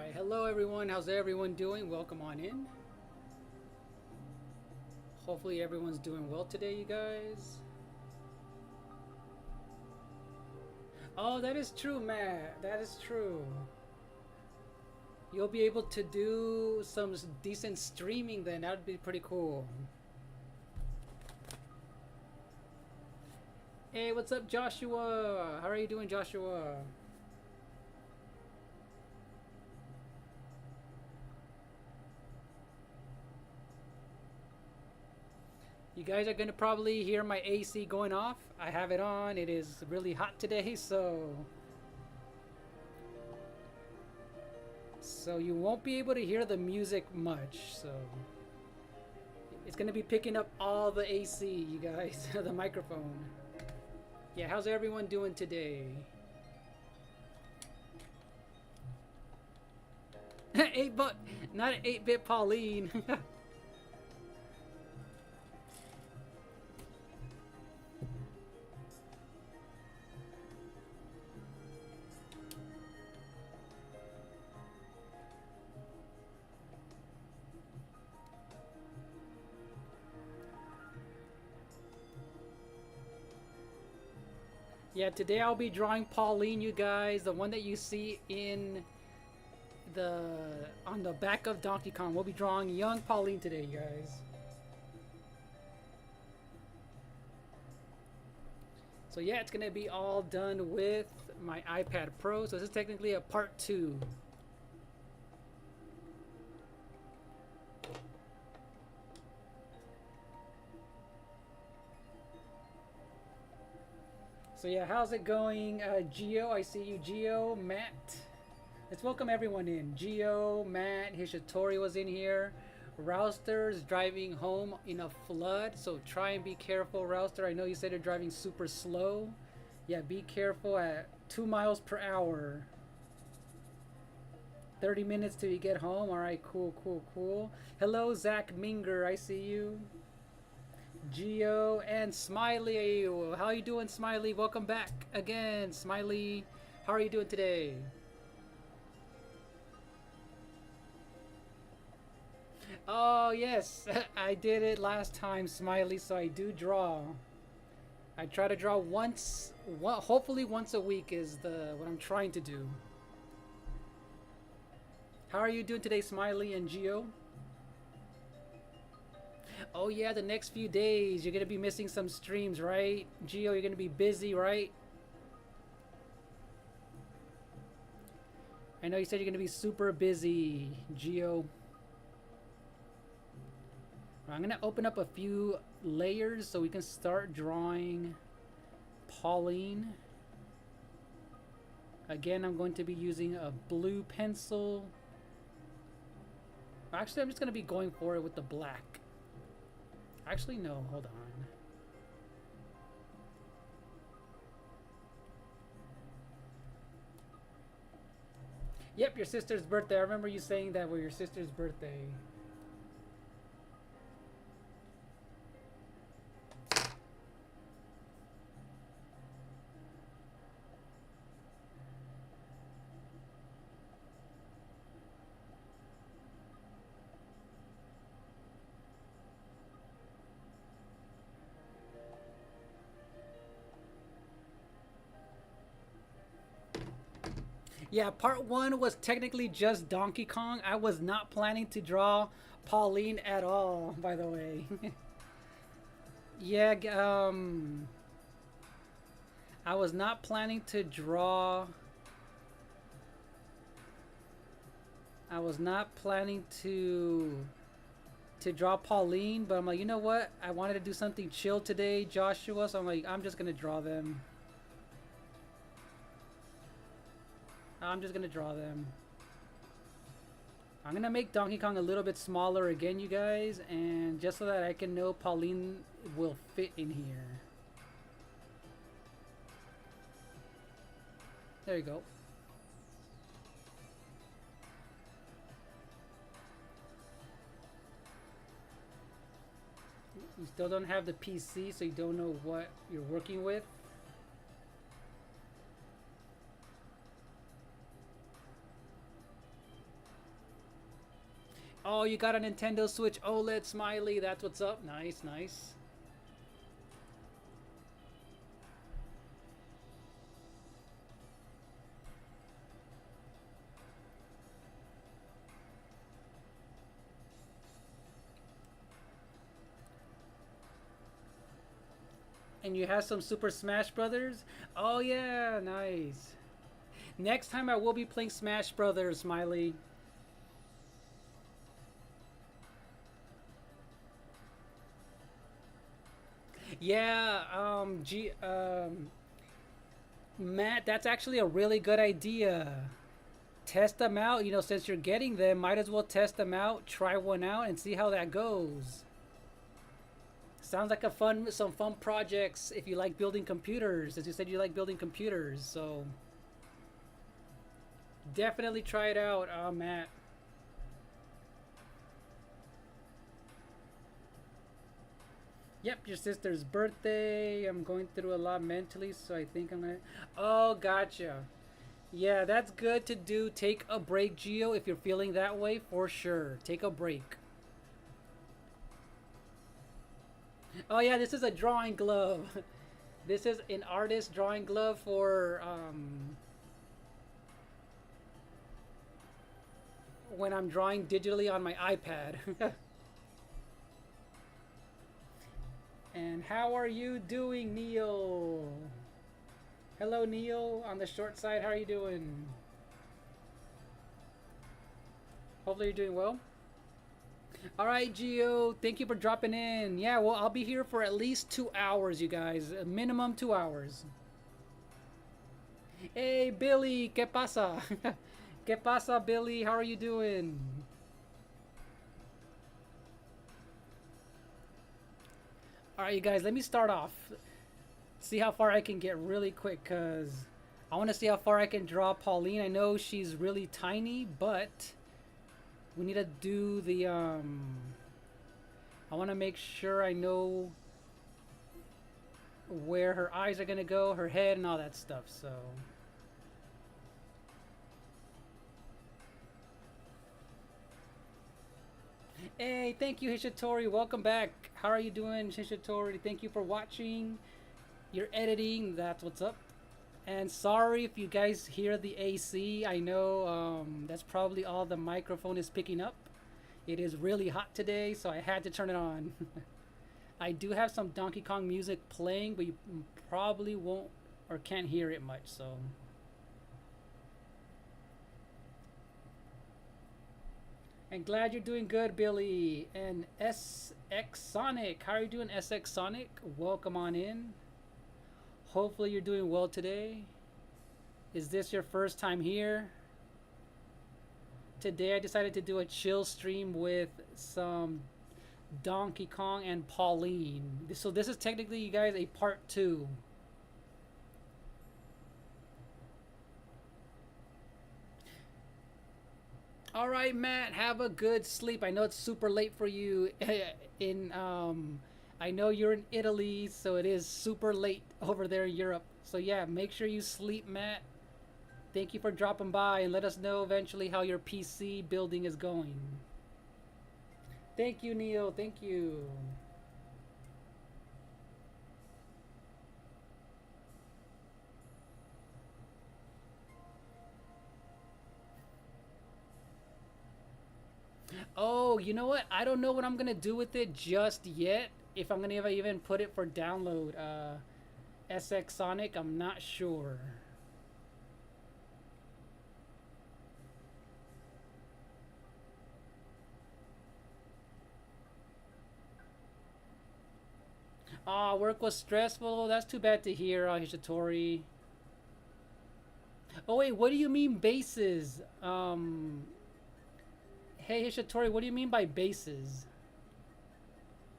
Alright, hello everyone. How's everyone doing? Welcome on in. Hopefully everyone's doing well today, you guys. Oh, that is true, Matt. That is true. You'll be able to do some decent streaming then. That would be pretty cool. Hey, what's up, Joshua? How are you doing, Joshua? You guys are gonna probably hear my AC going off. I have it on. It is really hot today, so you won't be able to hear the music much. So it's gonna be picking up all the AC, you guys, the microphone. Yeah, how's everyone doing today? 8-bit, not 8-bit Pauline. Yeah, today I'll be drawing Pauline, you guys, the one that you see in on the back of Donkey Kong. We'll be drawing young Pauline today, you guys. So yeah, it's gonna be all done with my iPad Pro. So this is technically a part 2. So yeah, how's it going, Geo? I see you, Geo, Matt. Let's welcome everyone in. Geo, Matt, Hishitori was in here. Rouster's driving home in a flood, so try and be careful, Rouster. I know you said you're driving super slow. Yeah, be careful at 2 miles per hour. 30 minutes till you get home. All right, cool, cool, cool. Hello, Zach Minger. I see you. Geo and Smiley. How you doing, Smiley? Welcome back again, Smiley. How are you doing today? Oh yes, I did it last time, Smiley. So I do draw. I try to draw once, hopefully once a week is what I'm trying to do. How are you doing today, Smiley and Geo? Oh yeah, the next few days you're gonna be missing some streams, right? Geo, you're gonna be busy, right? I know you said you're gonna be super busy, Geo. I'm gonna open up a few layers so we can start drawing Pauline. Again, I'm going to be using a blue pencil. Actually, I'm just gonna be going for it with the black. Actually, no, hold on. Yep, your sister's birthday. I remember you saying that was your sister's birthday. Yeah, part 1 was technically just Donkey Kong. I was not planning to draw Pauline at all, by the way. Yeah, I was not planning to draw. I was not planning to draw Pauline, but I'm like, you know what? I wanted to do something chill today, Joshua, so I'm like, I'm just gonna draw them. I'm just gonna draw them. I'm gonna make Donkey Kong a little bit smaller again, you guys, and just so that I can know Pauline will fit in here. There you go. You still don't have the PC, so you don't know what you're working with. Oh, you got a Nintendo Switch OLED, Smiley. That's what's up. Nice, nice. And you have some Super Smash Brothers? Oh yeah, nice. Next time I will be playing Smash Brothers, Smiley. Yeah, Matt, that's actually a really good idea. Test them out. You know, since you're getting them, might as well test them out, try one out, and see how that goes. Sounds like some fun projects if you like building computers. As you said, you like building computers, so definitely try it out, Matt. Yep, your sister's birthday. I'm going through a lot mentally, so I think I'm gonna. Oh, gotcha. Yeah, that's good to do. Take a break, Geo, if you're feeling that way, for sure. Take a break. Oh yeah, this is a drawing glove. This is an artist drawing glove for when I'm drawing digitally on my iPad. And how are you doing, Neil? Hello, Neil. On the short side, how are you doing? Hopefully you're doing well. All right, Gio. Thank you for dropping in. Yeah, well, I'll be here for at least 2 hours, you guys. A minimum 2 hours. Hey, Billy. ¿Qué pasa? ¿Qué pasa, Billy? How are you doing? All right, you guys. Let me start off. See how far I can get really quick, because I want to see how far I can draw Pauline. I know she's really tiny, but we need to do the I want to make sure I know where her eyes are gonna go, her head, and all that stuff. So hey, thank you, Hishitori. Welcome back. How are you doing, Hishitori? Thank you for watching. You're editing. That's what's up. And sorry if you guys hear the AC. I know that's probably all the microphone is picking up. It is really hot today, so I had to turn it on. I do have some Donkey Kong music playing, but you probably won't or can't hear it much, so. And glad you're doing good, Billy. And SX Sonic, how are you doing, SX Sonic? Welcome on in. Hopefully you're doing well today. Is this your first time here? Today I decided to do a chill stream with some Donkey Kong and Pauline. So this is technically, you guys, a part 2. All right, Matt, have a good sleep. I know it's super late for you in I know you're in Italy, so it is super late over there in Europe. So yeah, make sure you sleep, Matt. Thank you for dropping by, and let us know eventually how your PC building is going. Thank you, Neil. Thank you. Oh, you know what? I don't know what I'm gonna do with it just yet. If I'm gonna even put it for download. SX Sonic, I'm not sure. Ah, work was stressful. That's too bad to hear, Hishitori. Oh wait, what do you mean bases? Hey Hishitori, what do you mean by bases?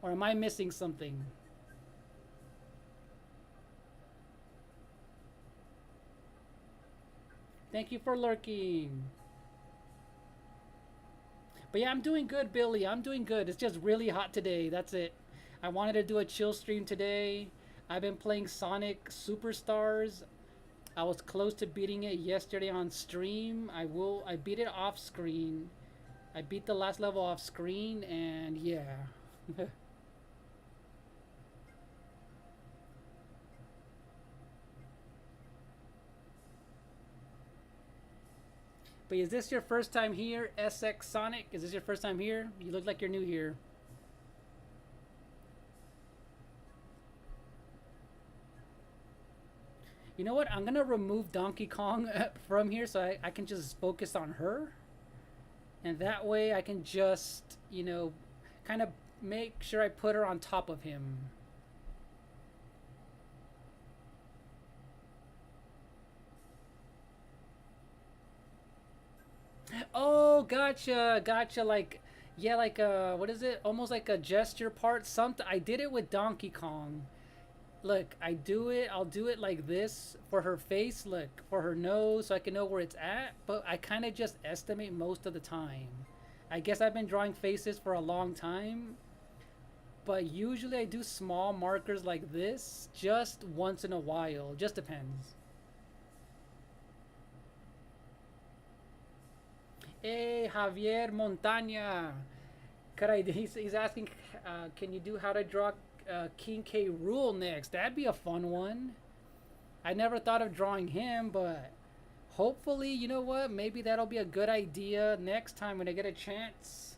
Or am I missing something? Thank you for lurking. But yeah, I'm doing good, Billy. I'm doing good. It's just really hot today. That's it. I wanted to do a chill stream today. I've been playing Sonic Superstars. I was close to beating it yesterday on stream. I beat it off screen. I beat the last level off screen, and yeah. But is this your first time here, SX Sonic? Is this your first time here? You look like you're new here. You know what? I'm gonna remove Donkey Kong from here so I can just focus on her. And that way I can just, kind of make sure I put her on top of him. Oh, gotcha, gotcha. Like, yeah, like what is it? Almost like a gesture part. Something. I did it with Donkey Kong. Look, I do it. I'll do it like this for her face. Look, for her nose, so I can know where it's at. But I kind of just estimate most of the time. I guess I've been drawing faces for a long time, but usually I do small markers like this just once in a while. Just depends. Hey, Javier Montaña. He's asking, can you do how to draw King K. Rule next? That'd be a fun one. I never thought of drawing him, but hopefully, you know what? Maybe that'll be a good idea next time when I get a chance.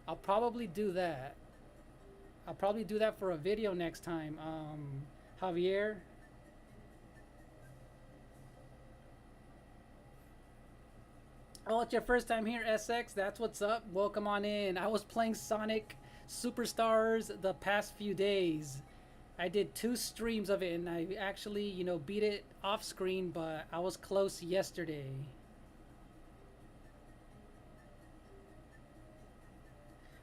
I'll probably do that. I'll probably do that for a video next time. Javier. Oh, it's your first time here, SX. That's what's up. Welcome on in. I was playing Sonic Superstars the past few days. I did 2 streams of it, and I actually, beat it off screen, but I was close yesterday.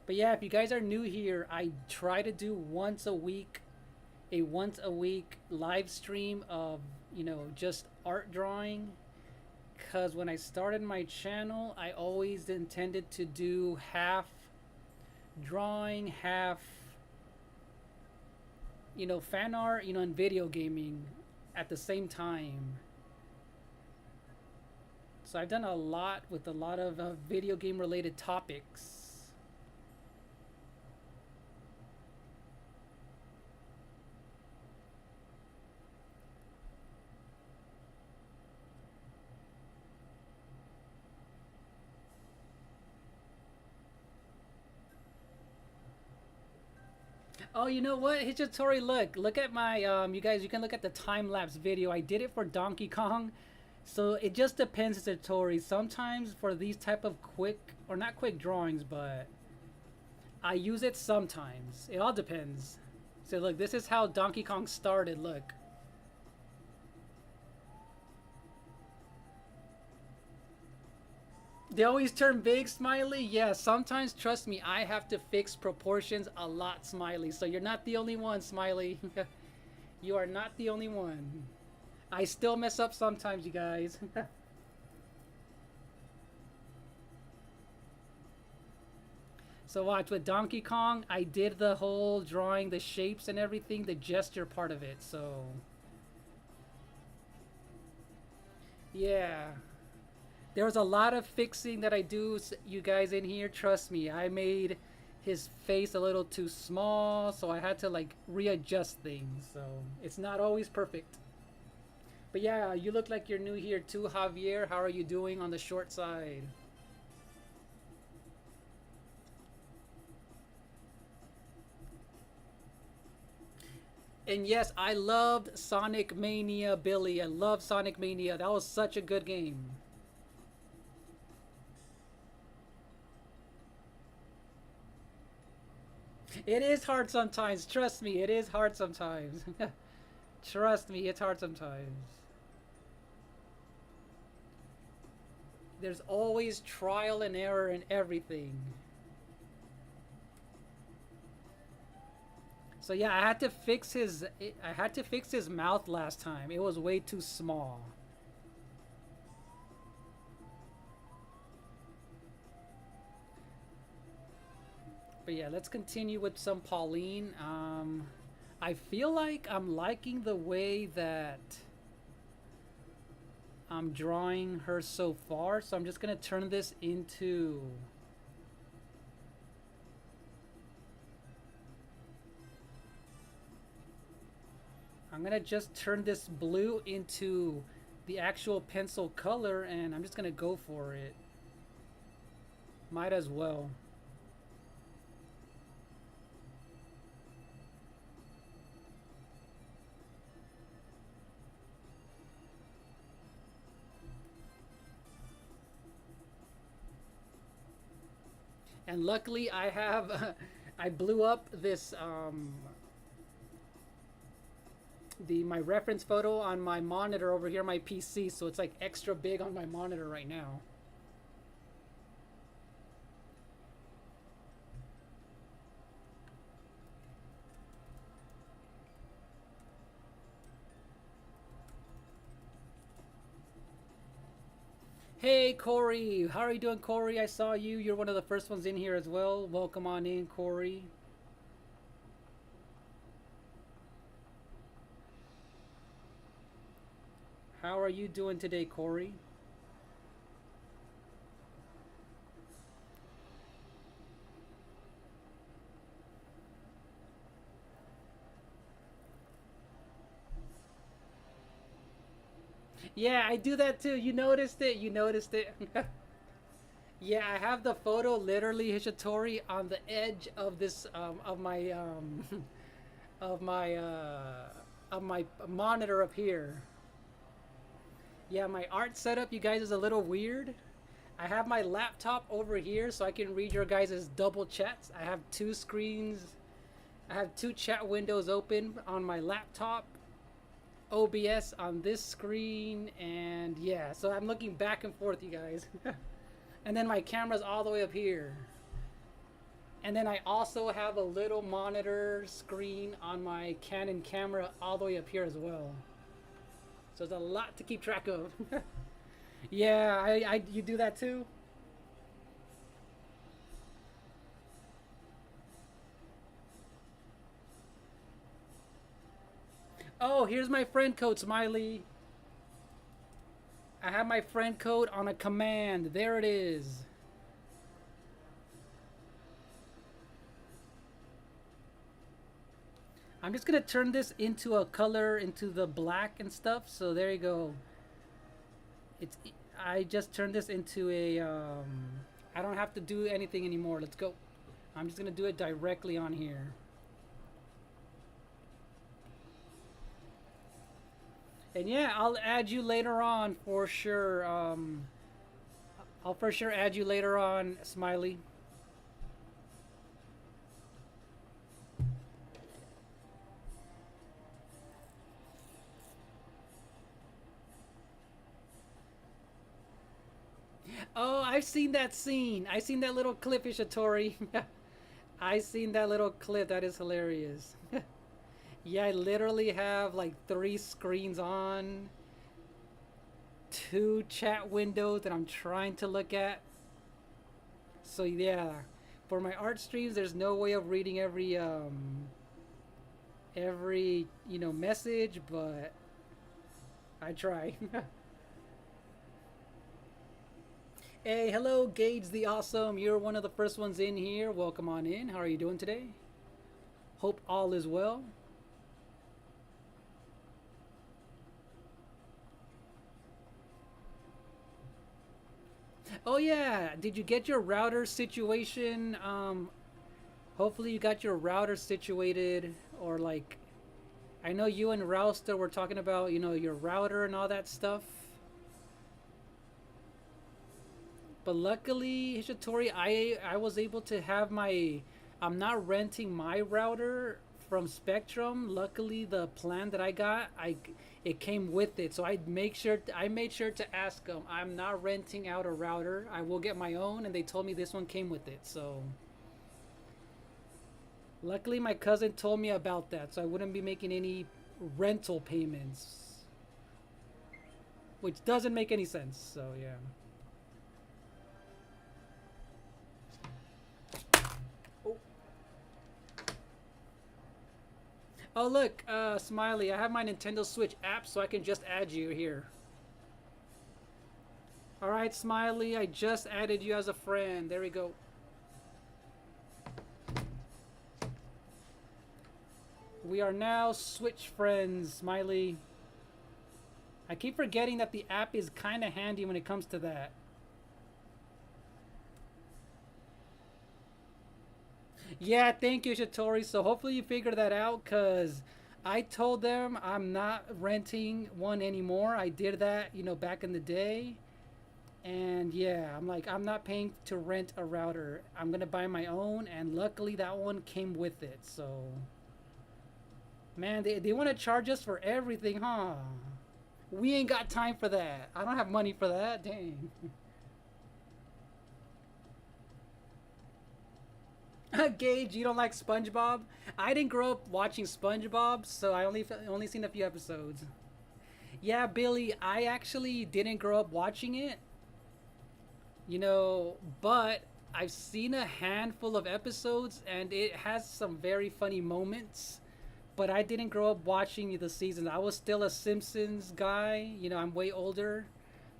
But yeah, if you guys are new here, I try to do a once a week live stream of, just art drawing. Because when I started my channel, I always intended to do half drawing, half, fan art, and video gaming at the same time. So I've done a lot with a lot of video game related topics. Oh, you know what? Hichatori, look at my you guys, you can look at the time lapse video. I did it for Donkey Kong. So it just depends, Hichatori. Sometimes for these type of quick, or not quick drawings, but I use it sometimes. It all depends. So look, this is how Donkey Kong started. Look. They always turn big, Smiley? Yeah, sometimes, trust me, I have to fix proportions a lot, Smiley. So you're not the only one, Smiley. You are not the only one. I still mess up sometimes, you guys. So watch, with Donkey Kong, I did the whole drawing, the shapes and everything, the gesture part of it, so... Yeah. There was a lot of fixing that I do, you guys in here, trust me. I made his face a little too small, so I had to like readjust things. So it's not always perfect. But yeah, you look like you're new here too, Javier. How are you doing on the short side? And yes, I loved Sonic Mania, Billy. I love Sonic Mania. That was such a good game. It is hard sometimes. Trust me, it is hard sometimes. Trust me, it's hard sometimes. There's always trial and error in everything. So yeah, I had to fix his mouth last time. It was way too small. But yeah, let's continue with some Pauline. I feel like I'm liking the way that I'm drawing her so far, so I'm just gonna turn this into I'm gonna just turn this blue into the actual pencil color, and I'm just gonna go for it. Might as well. And luckily I have I blew up this the my reference photo on my monitor over here, my PC, so it's like extra big on my monitor right now. Hey Corey, how are you doing, Corey? I saw you. You're one of the first ones in here as well. Welcome on in, Corey. How are you doing today, Corey? Yeah, I do that too. You noticed it. You noticed it. Yeah, I have the photo literally Hishitori on the edge of this of my of my monitor up here. Yeah, my art setup, you guys, is a little weird. I have my laptop over here so I can read your guys' double chats. I have two screens. I have two chat windows open on my laptop, OBS on this screen, and yeah, so I'm looking back and forth, you guys. And then my camera's all the way up here. And then I also have a little monitor screen on my Canon camera all the way up here as well. So there's a lot to keep track of. Yeah, you do that too? Oh, here's my friend code, Smiley. I have my friend code on a command. There it is. I'm just gonna turn this into a color, into the black and stuff. So there you go. It's I just turned this into a I don't have to do anything anymore. Let's go. I'm just gonna do it directly on here. And yeah, I'll add you later on for sure. I'll for sure add you later on, Smiley. Oh, I've seen that scene. I seen that little clip, Ishitori. I seen that little clip. That is hilarious. Yeah, I literally have like three screens on, two chat windows that I'm trying to look at. So yeah, for my art streams, there's no way of reading every message, but I try. Hey, hello, Gage the Awesome. You're one of the first ones in here. Welcome on in. How are you doing today? Hope all is well. Oh yeah, did you get your router situation? Hopefully you got your router situated, or like, I know you and Rouster were talking about, your router and all that stuff. But luckily, Hishitori, I was able to have my, I'm not renting my router from Spectrum. Luckily, the plan that I got, it came with it. So I made sure to ask them. I'm not renting out a router. I will get my own, and they told me this one came with it. So luckily, my cousin told me about that, so I wouldn't be making any rental payments, which doesn't make any sense. So yeah. Oh look, Smiley, I have my Nintendo Switch app, so I can just add you here. Alright, Smiley, I just added you as a friend. There we go. We are now Switch friends, Smiley. I keep forgetting that the app is kind of handy when it comes to that. Yeah, thank you, Shatori. So hopefully you figure that out, because I told them I'm not renting one anymore. I did that, back in the day. And yeah, I'm like, I'm not paying to rent a router. I'm going to buy my own. And luckily that one came with it. So, man, they want to charge us for everything, huh? We ain't got time for that. I don't have money for that. Dang. Gage, you don't like SpongeBob? I didn't grow up watching SpongeBob, so I only seen a few episodes. Yeah, Billy, I actually didn't grow up watching it, but I've seen a handful of episodes and it has some very funny moments. But I didn't grow up watching the seasons. I was still a Simpsons guy. I'm way older,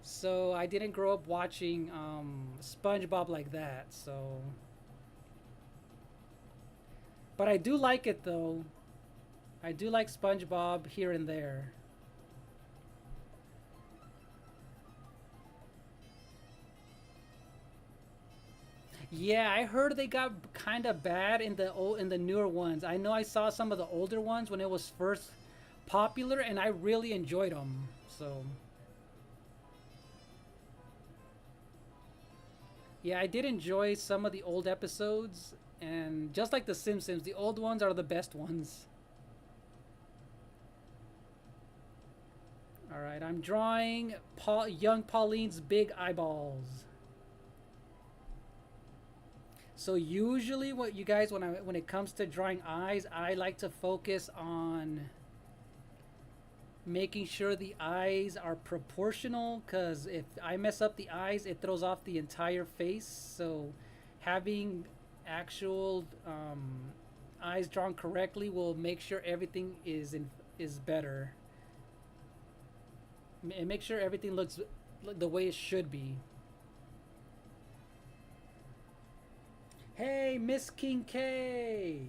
so I didn't grow up watching SpongeBob like that. So, but I do like it though. I do like SpongeBob here and there. Yeah, I heard they got kind of bad in the newer ones. I know I saw some of the older ones when it was first popular, and I really enjoyed them. So, yeah, I did enjoy some of the old episodes, and just like The Simpsons, the old ones are the best ones. All right, I'm drawing young Pauline's big eyeballs. So usually, what you guys when it comes to drawing eyes, I like to focus on making sure the eyes are proportional, because if I mess up the eyes, it throws off the entire face. So having actual eyes drawn correctly will make sure everything is better. And make sure everything looks the way it should be. Hey, Miss King K.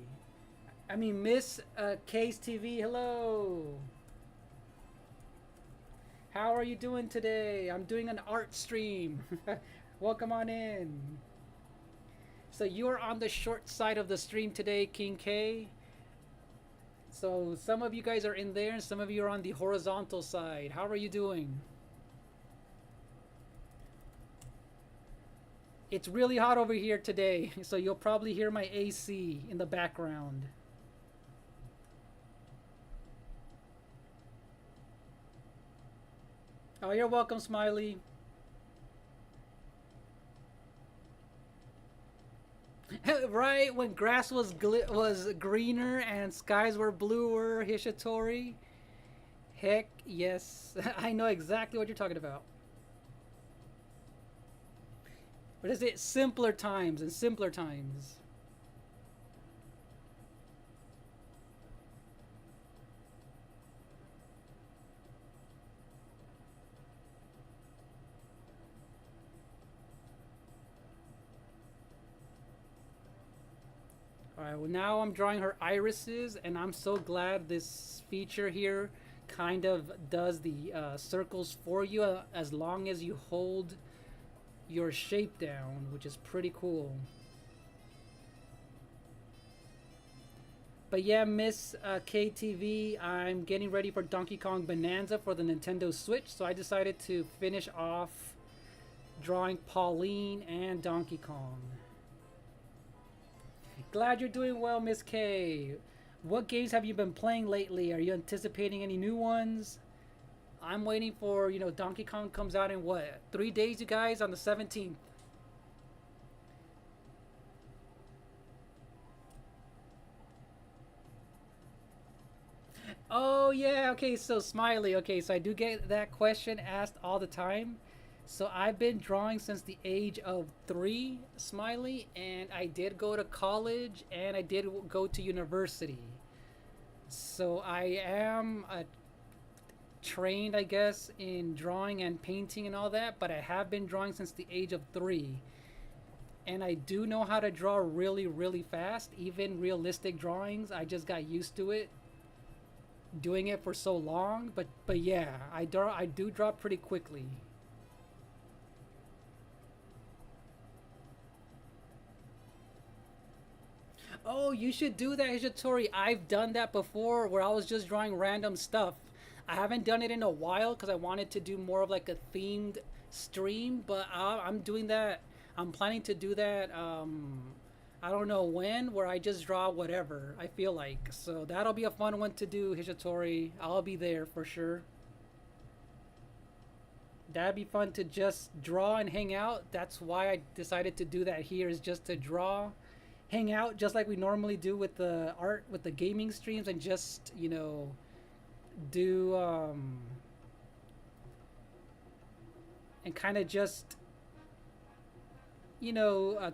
I mean, Miss K's TV. Hello. How are you doing today? I'm doing an art stream. Welcome on in. So you're on the short side of the stream today, King K. So some of you guys are in there and some of you are on the horizontal side. How are you doing? It's really hot over here today, so you'll probably hear my AC in the background. Oh, you're welcome, Smiley. Right when grass was greener and skies were bluer, Hishitori. Heck yes, I know exactly what you're talking about. What is it? Simpler times and simpler times. Alright, well now I'm drawing her irises, and I'm so glad this feature here kind of does the circles for you as long as you hold your shape down, which is pretty cool. But yeah, Miss KTV, I'm getting ready for Donkey Kong Bonanza for the Nintendo Switch, so I decided to finish off drawing Pauline and Donkey Kong. Glad you're doing well, Miss K. What games have you been playing lately? Are you anticipating any new ones? I'm waiting for, Donkey Kong comes out in what? 3 days, you guys, on the 17th. Oh, yeah, okay, so Smiley. Okay, so I do get that question asked all the time. So I've been drawing since the age of 3, Smiley, and I did go to college and I did go to university. So I am trained, I guess, in drawing and painting and all that, but I have been drawing since the age of 3. And I do know how to draw really, really fast, even realistic drawings. I just got used to it. doing it for so long. But yeah, I do drop pretty quickly. Oh, you should do that, Hijatori. I've done that before where I was just drawing random stuff. I haven't done it in a while because I wanted to do more of like a themed stream, but I'm doing that. I'm planning to do that. I don't know when, where I just draw whatever I feel like. So that'll be a fun one to do, Hijatori. I'll be there for sure. That'd be fun to just draw and hang out. That's why I decided to do that here, is just to draw, hang out just like we normally do with the art, with the gaming streams, and just, do and kind of just,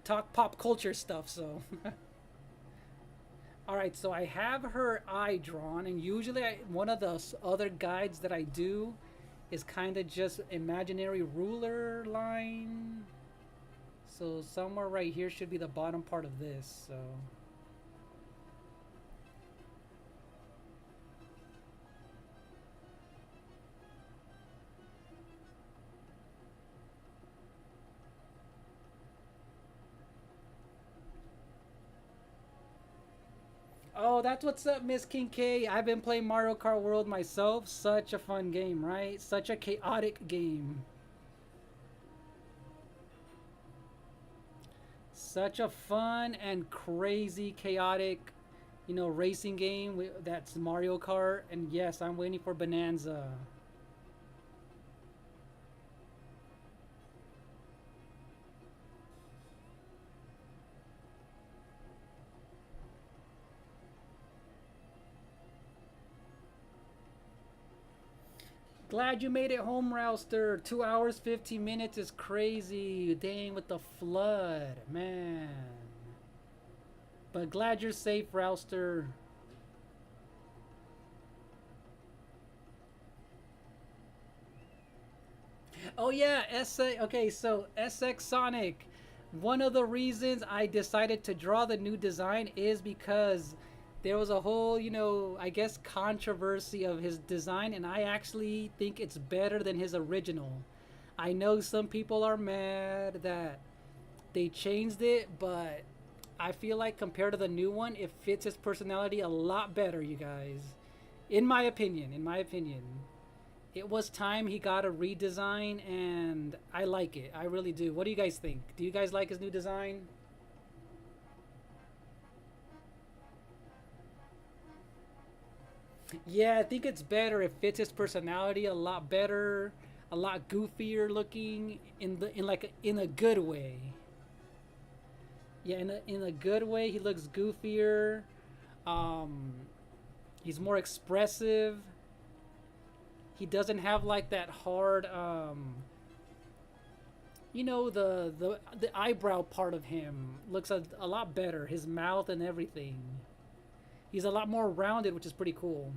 talk pop culture stuff. So all right, so I have her eye drawn, and usually one of the other guides that I do is kind of just imaginary ruler line. So somewhere right here should be the bottom part of this. So oh, that's what's up, Miss King K. I've been playing Mario Kart World myself. Such a fun game, right? Such a chaotic game. Such a fun and crazy, chaotic, racing game. That's Mario Kart. And yes, I'm waiting for Bonanza. Glad you made it home, Rouster. 2 hours, 15 minutes is crazy. Dang, with the flood, man. But glad you're safe, Rouster. Oh yeah, okay, so SX Sonic. One of the reasons I decided to draw the new design is because there was a whole, I guess controversy of his design, and I actually think it's better than his original. I know some people are mad that they changed it, but I feel like compared to the new one, it fits his personality a lot better, you guys. In my opinion. It was time he got a redesign, and I like it. I really do. What do you guys think? Do you guys like his new design? Yeah, I think it's better. It fits his personality a lot better, a lot goofier looking in a good way. Yeah, in a good way. He looks goofier. Um, he's more expressive. He doesn't have like that hard, the eyebrow part of him looks a lot better. His mouth and everything. He's a lot more rounded, which is pretty cool.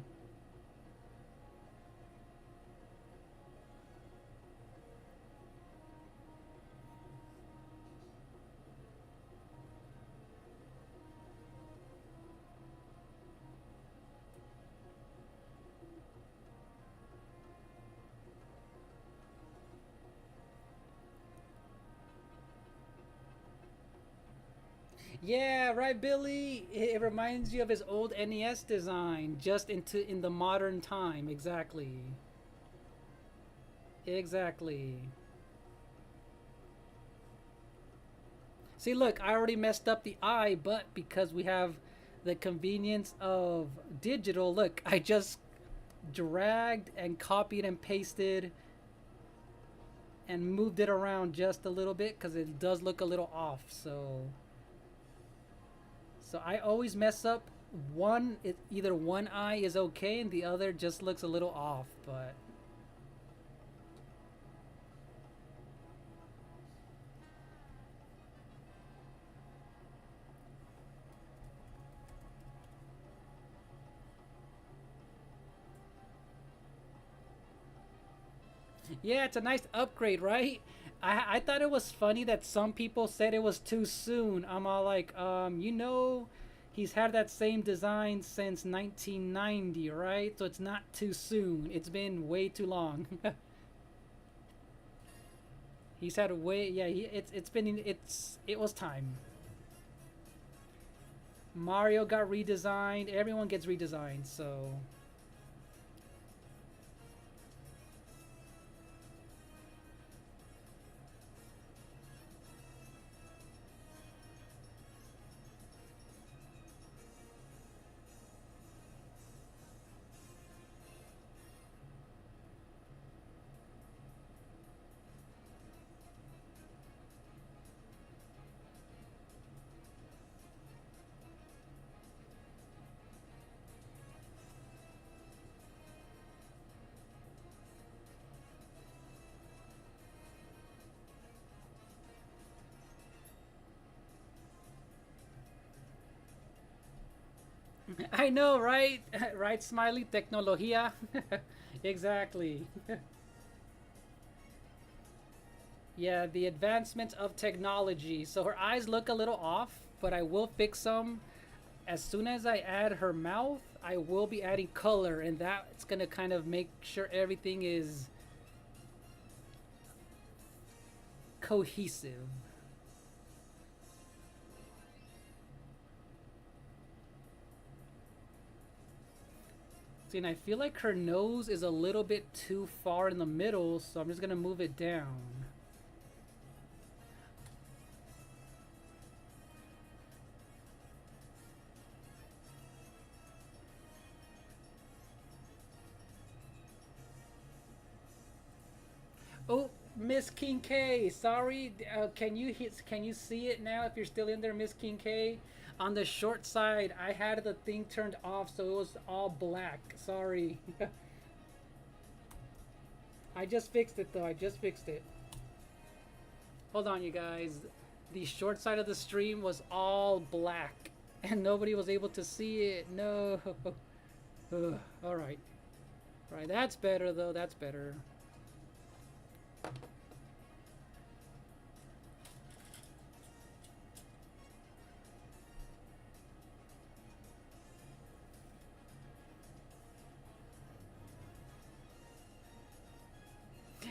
Yeah, right, Billy. It reminds you of his old NES design, just in the modern time. Exactly. Exactly. See, look, I already messed up the eye, but because we have the convenience of digital, look, I just dragged and copied and pasted and moved it around just a little bit because it does look a little off. So I always mess up either one eye is okay and the other just looks a little off, but yeah, it's a nice upgrade, right? I thought it was funny that some people said it was too soon. I'm all like, He's had that same design since 1990, right? So it's not too soon. It's been way too long. He's had a way, yeah. It was time. Mario got redesigned. Everyone gets redesigned, so. I know, right? Right, Smiley? Tecnología. Exactly. Yeah, the advancement of technology. So her eyes look a little off, but I will fix them. As soon as I add her mouth, I will be adding color, and that's gonna kind of make sure everything is cohesive. See, and I feel like her nose is a little bit too far in the middle, so I'm just gonna move it down. Oh, Miss King K, sorry. Can you see it now? If you're still in there, Miss King K, on the short side, I had the thing turned off, so it was all black. Sorry. I just fixed it though. I just fixed it. Hold on, you guys. The short side of the stream was all black, and nobody was able to see it. No. Ugh, all right. All right. That's better though. That's better.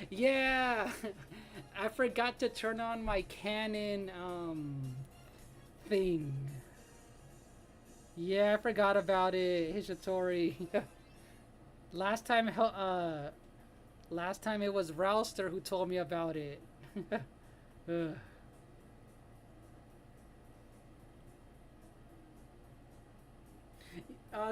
Yeah, I forgot to turn on my Canon thing. Yeah, I forgot about it, Hishitori. last time, last time it was Rouster who told me about it. Ugh.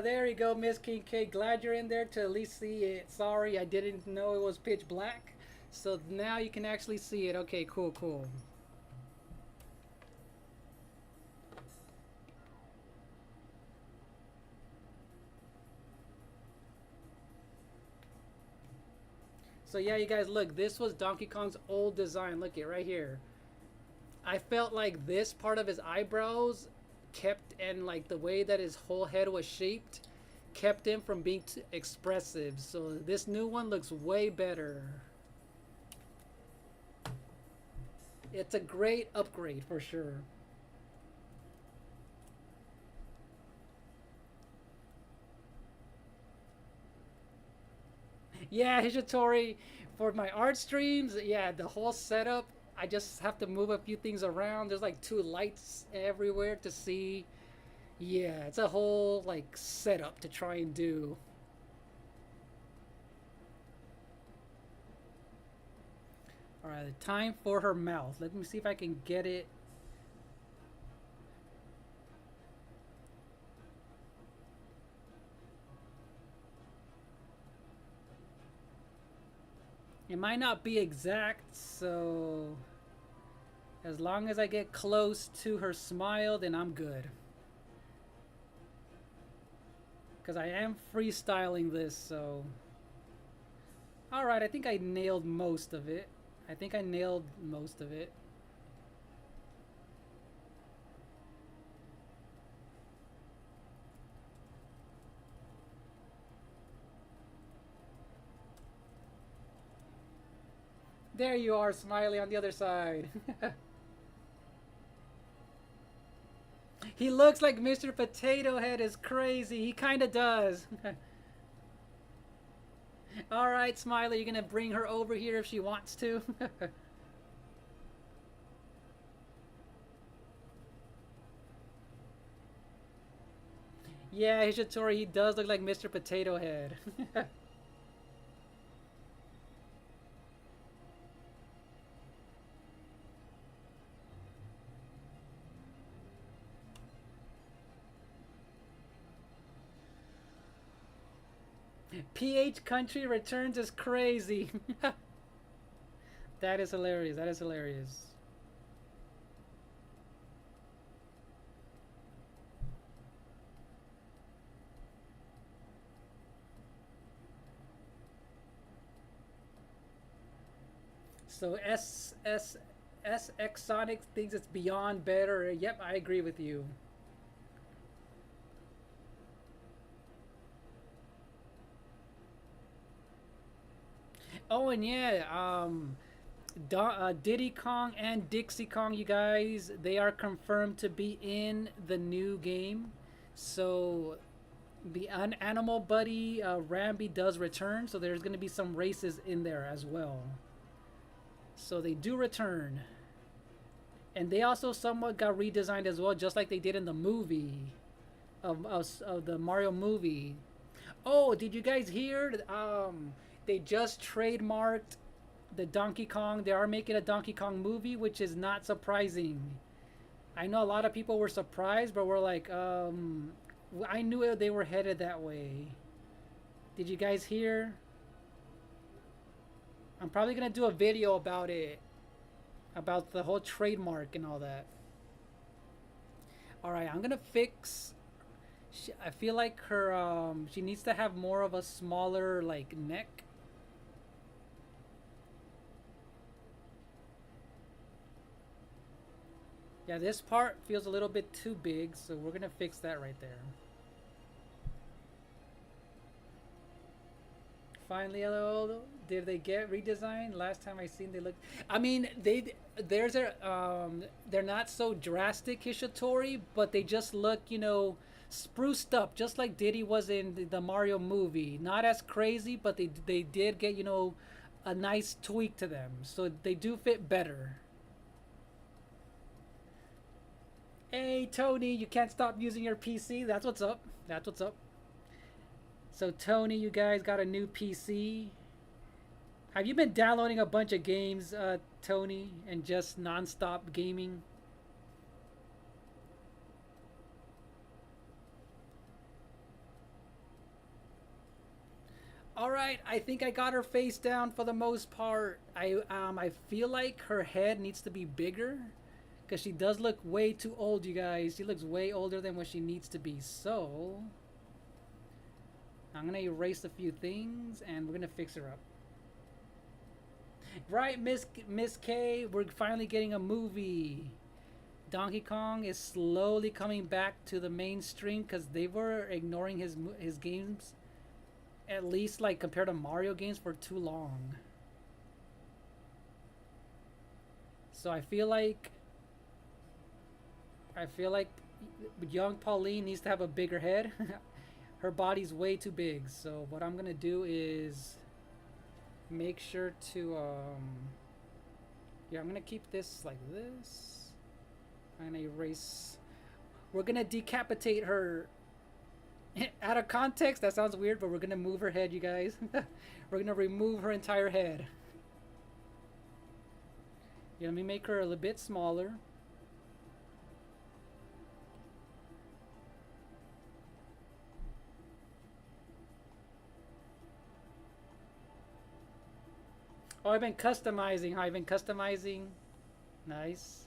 There you go, Miss King K. Glad you're in there to at least see it. Sorry, I didn't know it was pitch black. So now you can actually see it. Okay, cool, cool. So yeah, you guys, look, this was Donkey Kong's old design. Look it right here. I felt like this part of his eyebrows kept, and like the way that his whole head was shaped kept him from being too expressive. So this new one looks way better. It's a great upgrade for sure. Yeah, Hishitori, for my art streams, yeah, the whole setup, I just have to move a few things around. There's like two lights everywhere to see. Yeah, it's a whole like setup to try and do. All right, time for her mouth. Let me see if I can get it. It might not be exact, so as long as I get close to her smile, then I'm good. Because I am freestyling this, so. Alright, I think I nailed most of it. I think I nailed most of it. There you are, Smiley, on the other side. He looks like Mr. Potato Head is crazy. He kind of does. All right, Smiley, you're gonna bring her over here if she wants to. Yeah, Hishitori, he does look like Mr. Potato Head. PH Country Returns is crazy. That is hilarious. That is hilarious. So SX Sonic thinks it's beyond better. Yep, I agree with you. Oh, and yeah, Diddy Kong and Dixie Kong, you guys, they are confirmed to be in the new game. So the Animal Buddy Rambi does return. So there's going to be some races in there as well. So they do return. And they also somewhat got redesigned as well, just like they did in the movie of the Mario movie. Oh, did you guys hear? They just trademarked the Donkey Kong. They are making a Donkey Kong movie, which is not surprising. I know a lot of people were surprised, but we're like, I knew they were headed that way. Did you guys hear? I'm probably gonna do a video about it, about the whole trademark and all that. All right, I'm gonna fix. I feel like her. She needs to have more of a smaller like neck. Yeah, this part feels a little bit too big, so we're gonna fix that right there. Finally, hello. Did they get redesigned? Last time I seen they look. I mean, there's a they're not so drastic Hishitori, but they just look, spruced up, just like Diddy was in the Mario movie. Not as crazy, but they did get a nice tweak to them, so they do fit better. Hey Tony, you can't stop using your PC. That's what's up. That's what's up. So Tony, you guys got a new PC. Have you been downloading a bunch of games, Tony, and just non-stop gaming? All right, I think I got her face down for the most part. I feel like her head needs to be bigger because she does look way too old, you guys. She looks way older than what she needs to be. So I'm gonna erase a few things and we're gonna fix her up. Right, Miss K, we're finally getting a movie. Donkey Kong is slowly coming back to the mainstream because they were ignoring his games, at least like compared to Mario games, for too long. So I feel like young Pauline needs to have a bigger head. Her body's way too big. So what I'm gonna do is make sure to yeah, I'm gonna keep this like this. I'm gonna erase. We're gonna decapitate her. Out of context, that sounds weird, but we're gonna move her head, you guys. We're gonna remove her entire head. Yeah, let me make her a little bit smaller. Oh, I've been customizing. I've been customizing. Nice.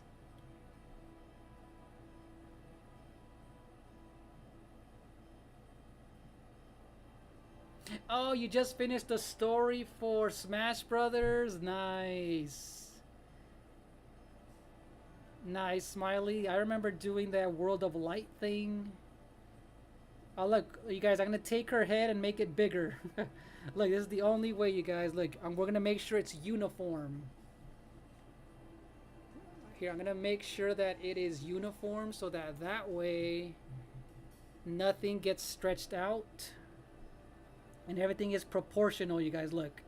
Oh, you just finished the story for Smash Brothers? Nice. Nice, Smiley. I remember doing that World of Light thing. Oh, look, you guys, I'm going to take her head and make it bigger. Look, this is the only way, you guys. Look, we're going to make sure it's uniform. Here, I'm gonna make sure that it is uniform so that that way nothing gets stretched out and everything is proportional. You guys, look.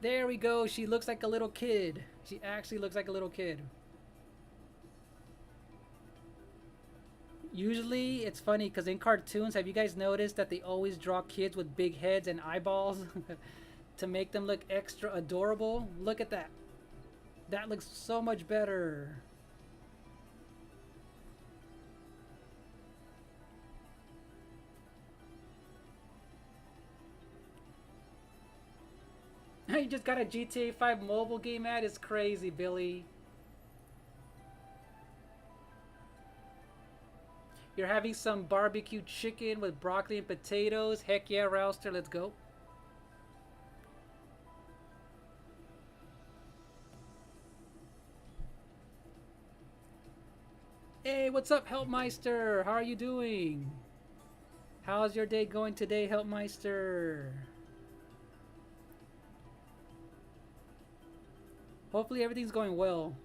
There we go. She looks like a little kid. She actually looks like a little kid. Usually, it's funny because in cartoons, have you guys noticed that they always draw kids with big heads and eyeballs to make them look extra adorable? Look at that. That looks so much better. You just got a GTA 5 mobile game ad? It's crazy, Billy. You're having some barbecue chicken with broccoli and potatoes. Heck yeah, Rouster, let's go. Hey, what's up, Helpmeister? How are you doing? How's your day going today, Helpmeister? Hopefully everything's going well.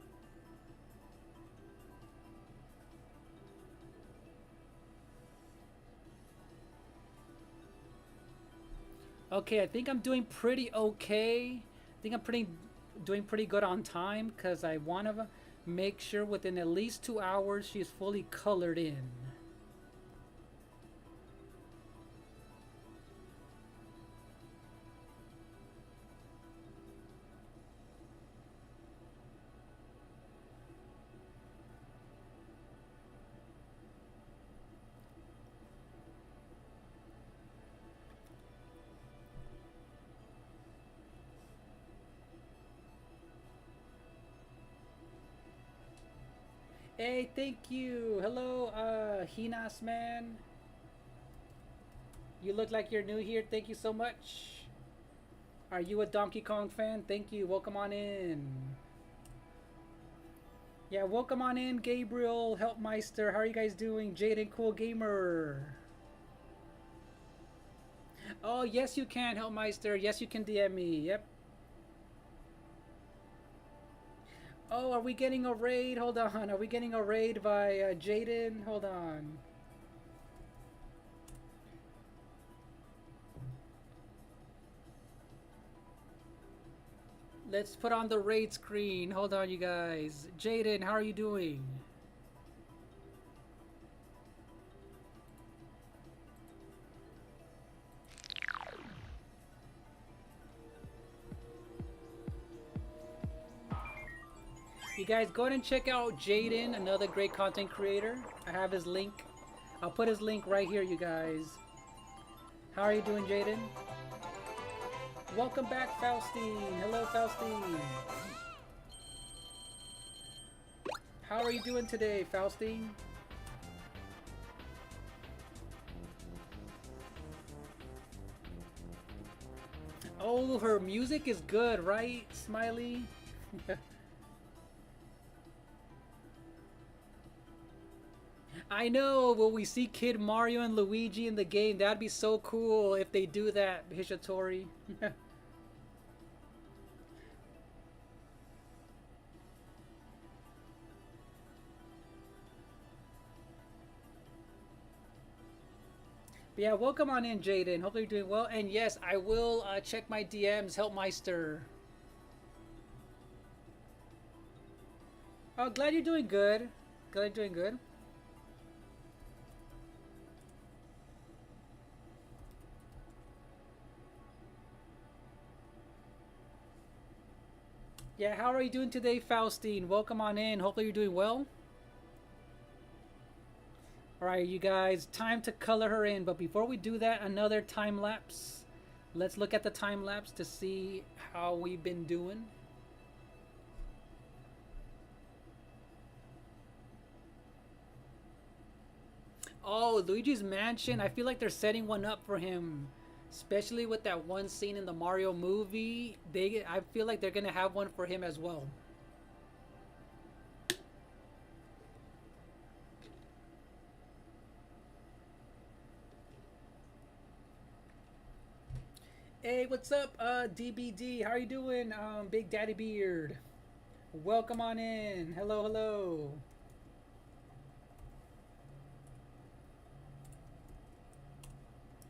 Okay, I think I'm doing pretty okay. I think I'm doing pretty good on time because I want to make sure within at least 2 hours she's fully colored in. Hey, thank you. Hello, Hinas man. You look like you're new here. Thank you so much. Are you a Donkey Kong fan? Thank you. Welcome on in. Yeah, welcome on in, Gabriel, Helpmeister. How are you guys doing? Jaden, Cool Gamer. Oh, yes, you can, Helpmeister. Yes, you can DM me. Yep. Oh, are we getting a raid? Hold on. Are we getting a raid by Jaden? Hold on. Let's put on the raid screen. Hold on, you guys. Jaden, how are you doing? You guys go ahead and check out Jaden, another great content creator. I have his link. I'll put his link right here, you guys. How are you doing, Jaden? Welcome back, Faustine. Hello, Faustine. How are you doing today, Faustine? Oh, her music is good, right, Smiley? I know, will we see Kid Mario and Luigi in the game? That'd be so cool if they do that, Hishitori. But yeah, welcome on in, Jaden. Hopefully you're doing well. And yes, I will check my DMs, Helpmeister. Oh, glad you're doing good. Glad you're doing good. Yeah, how are you doing today, Faustine? Welcome on in. Hopefully you're doing well. Alright, you guys, time to color her in. But before we do that, another time lapse. Let's look at the time lapse to see how we've been doing. Oh, Luigi's Mansion. I feel like they're setting one up for him. Especially with that one scene in the Mario movie. I feel like they're going to have one for him as well. Hey, what's up, DBD? How are you doing, Big Daddy Beard? Welcome on in. Hello, hello.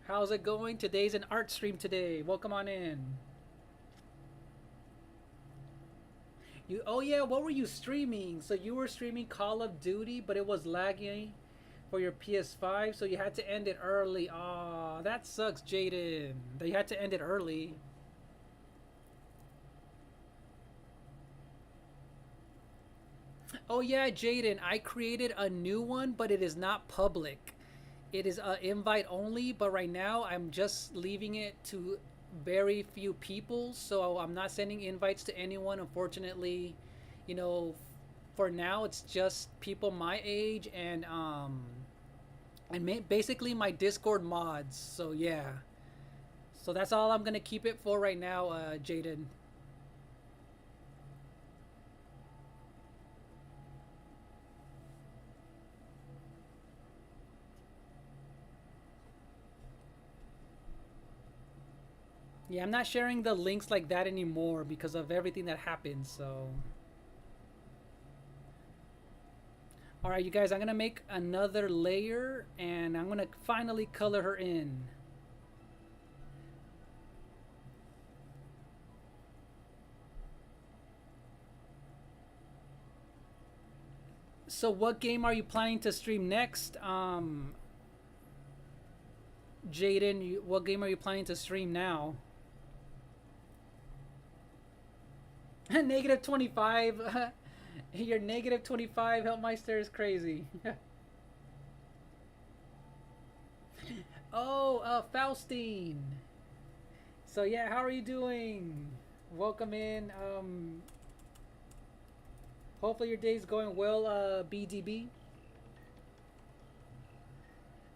How's it going? Today's an art stream today. Welcome on in. You oh yeah, what were you streaming? So you were streaming Call of Duty, but it was laggy for your PS5, so you had to end it early. Aw, that sucks, Jaden. That you had to end it early. Oh yeah, Jaden, I created a new one, but it is not public. It is invite only, but right now I'm just leaving it to very few people, so I'm not sending invites to anyone. Unfortunately, you know, for now it's just people my age and basically my Discord mods. So yeah, so that's all I'm gonna keep it for right now, Jaden. Yeah, I'm not sharing the links like that anymore because of everything that happened. So, all right, you guys, I'm gonna make another layer and I'm gonna finally color her in. So, what game are you planning to stream next, Jaden? What game are you planning to stream now? Negative 25. Your negative 25 Helpmeister is crazy. Oh, Faustine. So yeah, how are you doing? Welcome in. Hopefully your day's going well, BDB.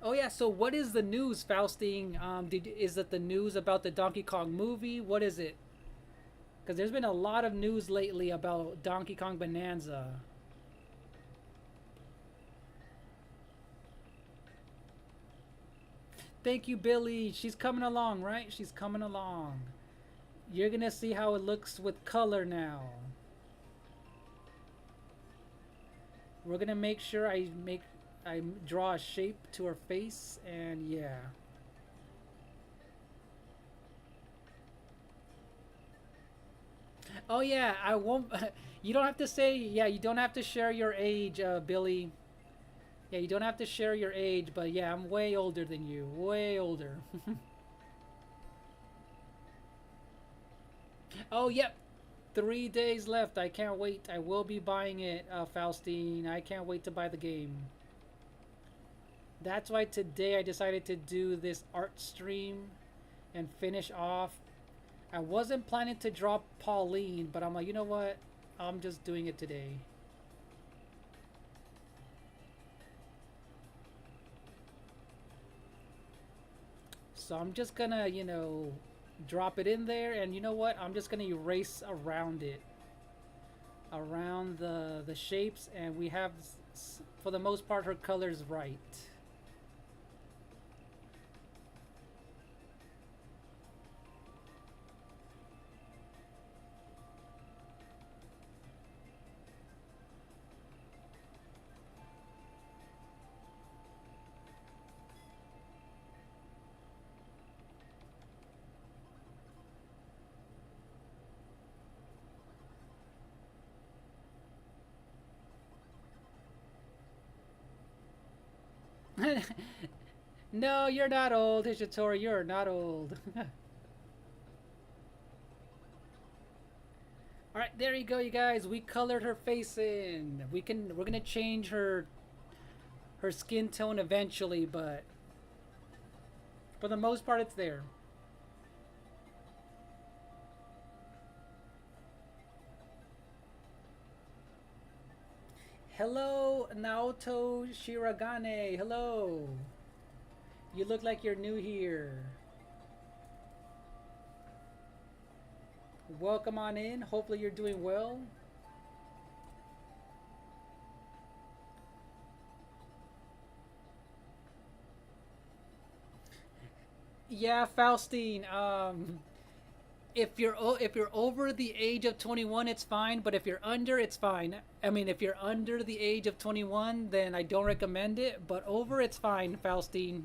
Oh yeah, so what is the news, Faustine? Is it the news about the Donkey Kong movie? What is it? Because there's been a lot of news lately about Donkey Kong Bonanza. Thank you, Billy. She's coming along, right? She's coming along. You're gonna see how it looks with color now. We're gonna make sure I draw a shape to her face, and yeah. Oh yeah, I won't. You don't have to say. Yeah, you don't have to share your age, Billy. Yeah, you don't have to share your age, but yeah, I'm way older than you. Way older. Oh yep, 3 days left. I can't wait. I will be buying it, Faustine. I can't wait to buy the game. That's why today I decided to do this art stream and finish off. I wasn't planning to drop Pauline, but I'm like, you know what? I'm just doing it today. So I'm just gonna, drop it in there, and you know what? I'm just gonna erase around it, around the shapes, and we have, for the most part, her colors right. No, you're not old, Hishitori. You're not old. All right, there you go, you guys. We colored her face in. We're gonna change her skin tone eventually, but for the most part, it's there. Hello, Naoto Shiragane. Hello. You look like you're new here. Welcome on in. Hopefully you're doing well. Yeah, Faustine. if you're over the age of 21, it's fine. But if you're under, it's fine. I mean, if you're under the age of 21, then I don't recommend it. But over, it's fine, Faustine.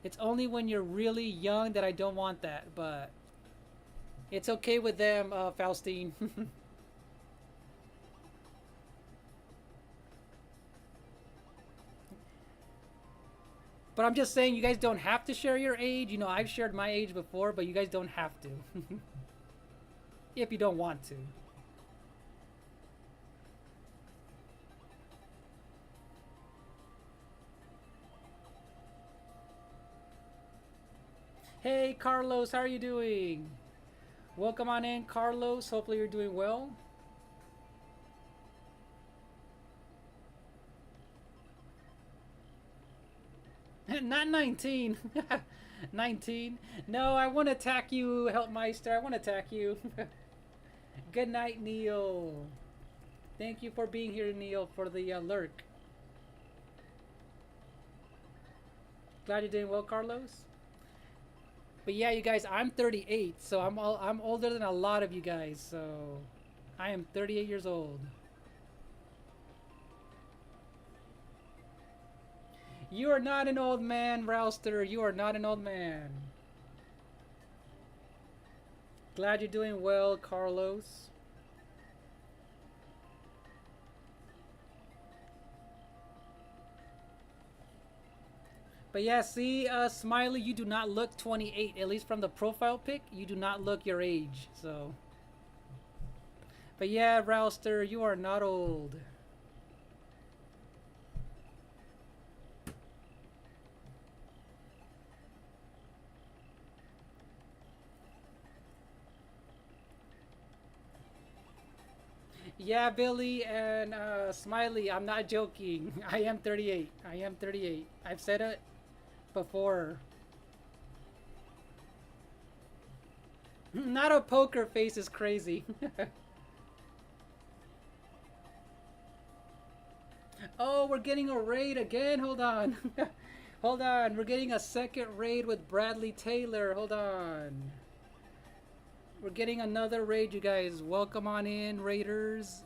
It's only when you're really young that I don't want that. But it's okay with them, Faustine. But I'm just saying, you guys don't have to share your age. You know, I've shared my age before, but you guys don't have to. If you don't want to. Hey, Carlos, how are you doing? Welcome on in, Carlos. Hopefully you're doing well. Not 19. 19. No, I want to attack you, Helpmeister. I want to attack you. Good night, Neil. Thank you for being here, Neil, for the lurk. Glad you're doing well, Carlos. But yeah, you guys, I'm 38, so I'm older than a lot of you guys. So I am 38 years old. You are not an old man, Rouster. You are not an old man. Glad you're doing well, Carlos. But yeah, see, Smiley, you do not look 28. At least from the profile pic, you do not look your age. So, but yeah, Rouster, you are not old. Yeah, Billy and Smiley, I'm not joking. I am 38. I am 38. I've said it before. Not a poker face is crazy. Oh, we're getting a raid again. Hold on. Hold on. We're getting a second raid with Bradley Taylor. Hold on. We're getting another raid, you guys. Welcome on in, raiders.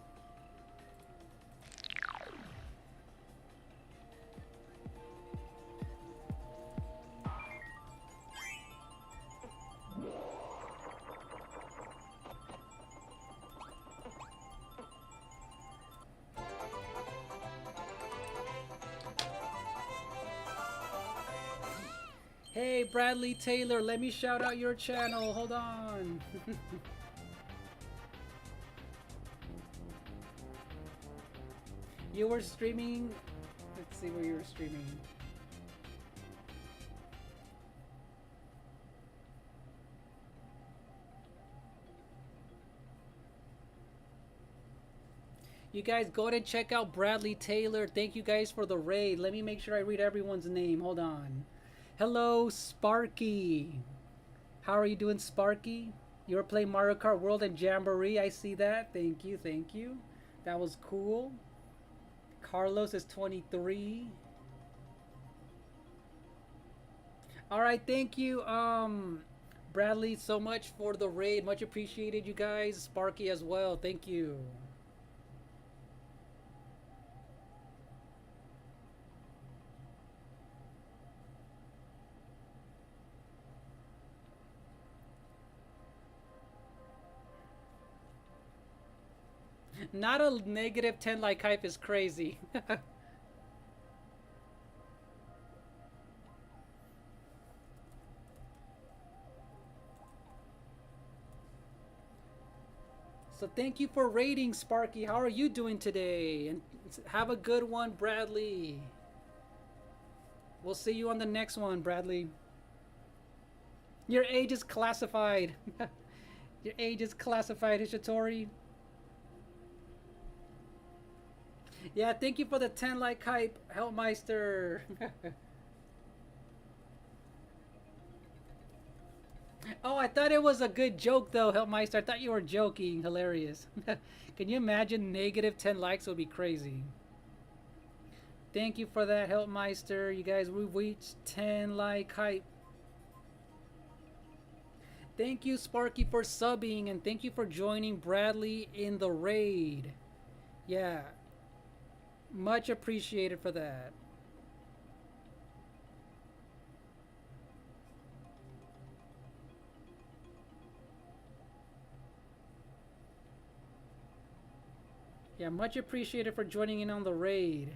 Hey, Bradley Taylor, let me shout out your channel. Hold on. You were streaming. Let's see where you were streaming. You guys go ahead and check out Bradley Taylor. Thank you guys for the raid. Let me make sure I read everyone's name. Hold on. Hello, Sparky. How are you doing, Sparky? You were playing Mario Kart World and Jamboree. I see that. Thank you, thank you. That was cool. Carlos is 23. All right, thank you, Bradley, so much for the raid. Much appreciated, you guys. Sparky as well. Thank you. Not a negative 10 like hype is crazy. So thank you for rating, Sparky. How are you doing today? And have a good one, Bradley. We'll see you on the next one, Bradley. Your age is classified. Your age is classified, Hishitori. Yeah, thank you for the 10 like hype, Helpmeister. Oh, I thought it was a good joke though, Helpmeister. I thought you were joking. Hilarious. Can you imagine negative 10 likes would be crazy. Thank you for that, Helpmeister. You guys, we've reached 10 like hype. Thank you, Sparky, for subbing, and thank you for joining Bradley in the raid. Yeah, much appreciated for that. Yeah, much appreciated for joining in on the raid.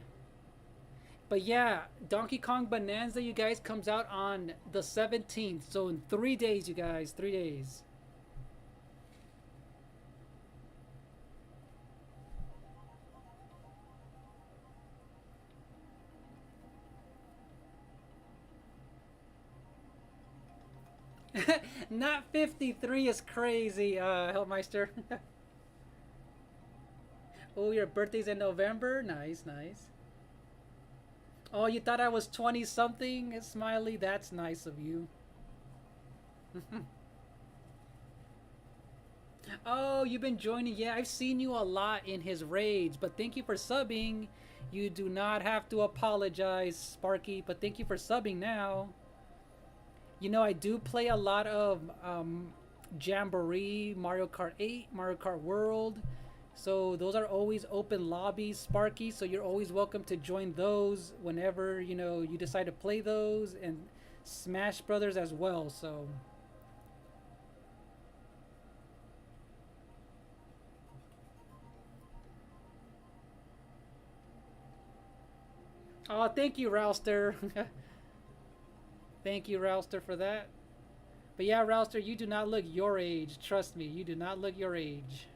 But yeah, Donkey Kong Bonanza, you guys, comes out on the 17th. So in 3 days, you guys, 3 days. Not 53 is crazy, Hellmeister. Oh, your birthday's in November? Nice, nice. Oh, you thought I was 20 something, Smiley? That's nice of you. Oh, you've been joining. Yeah, I've seen you a lot in his raids, but thank you for subbing. You do not have to apologize, Sparky, but thank you for subbing now. You know, I do play a lot of Jamboree, Mario Kart 8, Mario Kart World. So those are always open lobbies, Sparky. So you're always welcome to join those whenever, you know, you decide to play those, and Smash Brothers as well. So oh, thank you, Rouster. Thank you, Rouster, for that. But yeah, Rouster, you do not look your age. Trust me, you do not look your age.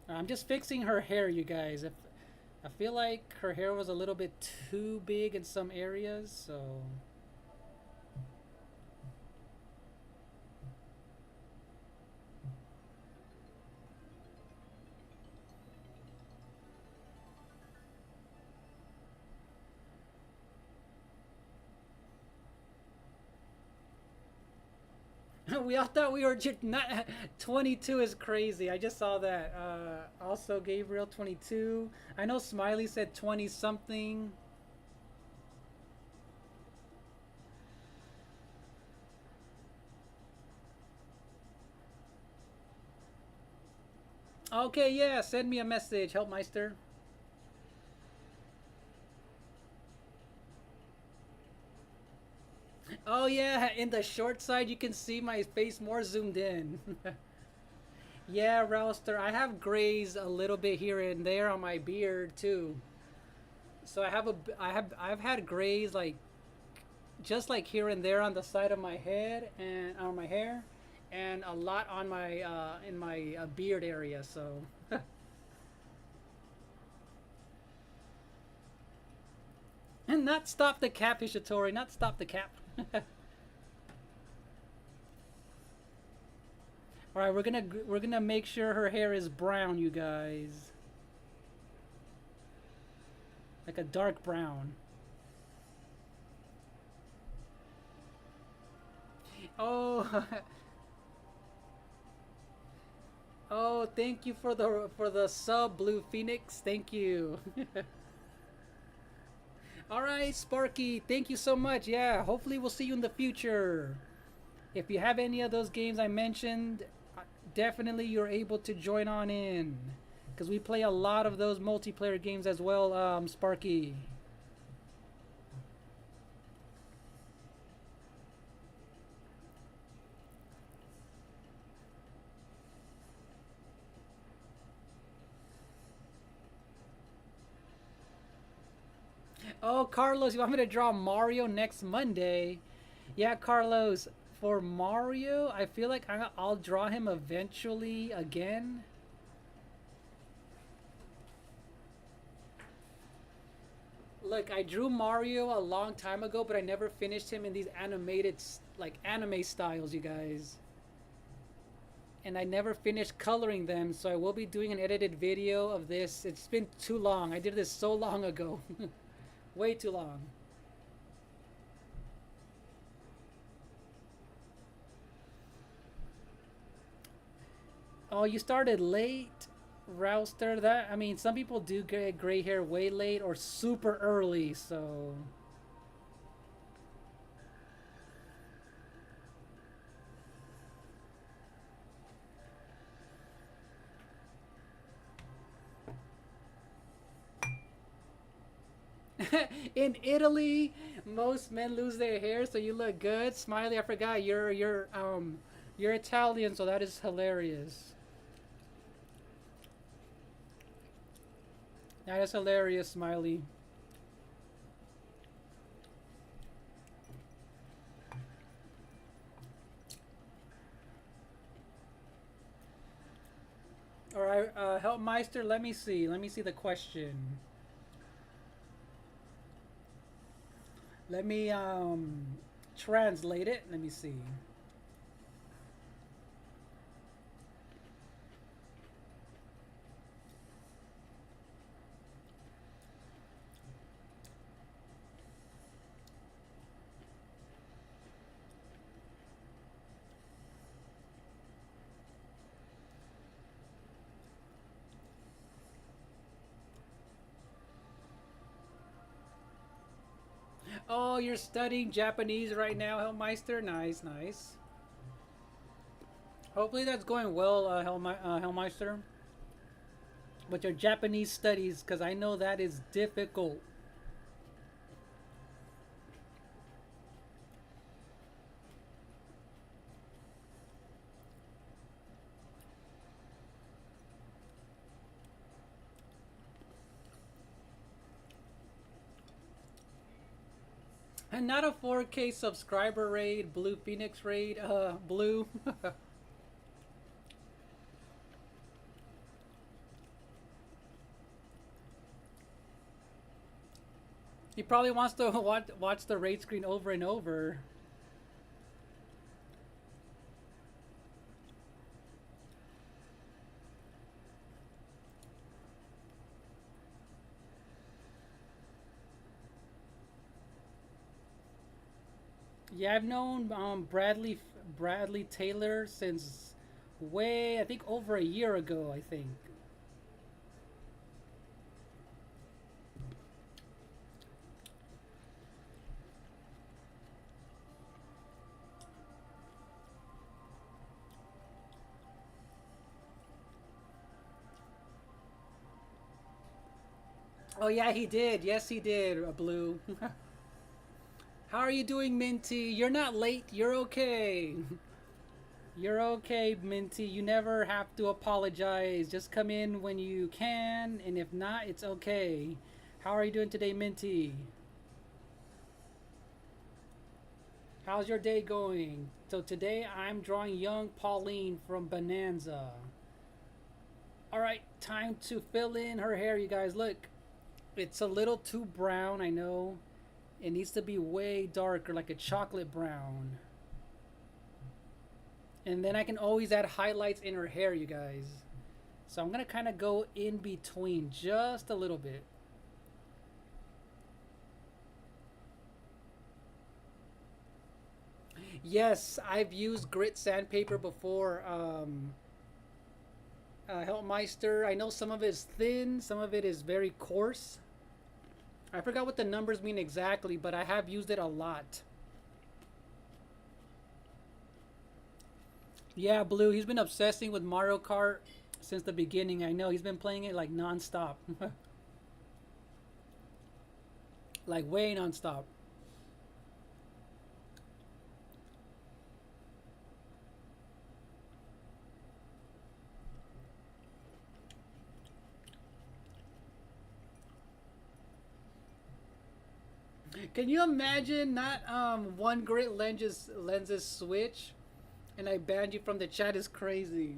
I'm just fixing her hair, you guys. If I feel like her hair was a little bit too big in some areas, so we all thought we were just not 22 is crazy. I just saw that. Also, Gabriel 22. I know Smiley said 20 something. Okay, yeah, send me a message, Helpmeister. Oh yeah, in the short side you can see my face more zoomed in. Yeah, Rouster, I have grays a little bit here and there on my beard too. So I've had grays like just like here and there on the side of my head and on my hair, and a lot on my in my beard area. So and not stop the cap, Hishitori, not stop the cap. All right, we're gonna make sure her hair is brown, you guys, like a dark brown. Oh, oh, thank you for the sub, Blue Phoenix. Thank you. All right, Sparky, thank you so much. Yeah, hopefully we'll see you in the future. If you have any of those games I mentioned, definitely you're able to join on in, because we play a lot of those multiplayer games as well, Sparky. Oh, Carlos, you want me to draw Mario next Monday? Yeah, Carlos, for Mario, I feel like I'll draw him eventually again. Look, I drew Mario a long time ago, but I never finished him in these animated, like anime styles, you guys. And I never finished coloring them, so I will be doing an edited video of this. It's been too long. I did this so long ago. Way too long. Oh, you started late, Rouster. That I mean, some people do get gray hair way late or super early. So in Italy, most men lose their hair, so you look good. Smiley, I forgot you're Italian, so that is hilarious. That is hilarious, Smiley. All right, Helpmeister. Let me see. Let me see the question. Let me translate it. Let me see. Oh, you're studying Japanese right now, Helmeister. Nice, nice. Hopefully that's going well, Helmeister. With your Japanese studies, because I know that is difficult. And not a 4K subscriber raid, Blue Phoenix raid, Blue. He probably wants to watch the raid screen over and over. Yeah, I've known Bradley Taylor since way I think over a year ago. I think. Oh yeah, he did. Yes, he did. Blue. How are you doing, Minty? You're not late. You're okay. You're okay, Minty. You never have to apologize. Just come in when you can, and if not, it's okay. How are you doing today, Minty? How's your day going? So today I'm drawing young Pauline from Bonanza. Alright, time to fill in her hair, you guys. Look, it's a little too brown, I know. It needs to be way darker, like a chocolate brown. And then I can always add highlights in her hair, you guys. So I'm gonna kind of go in between just a little bit. Yes, I've used grit sandpaper before. Helpmeister. I know some of it is thin, some of it is very coarse. I forgot what the numbers mean exactly, but I have used it a lot. Yeah, Blue, he's been obsessing with Mario Kart since the beginning. I know he's been playing it like non-stop. Like way non-stop. Can you imagine not one grit lenses switch and I banned you from the chat is crazy.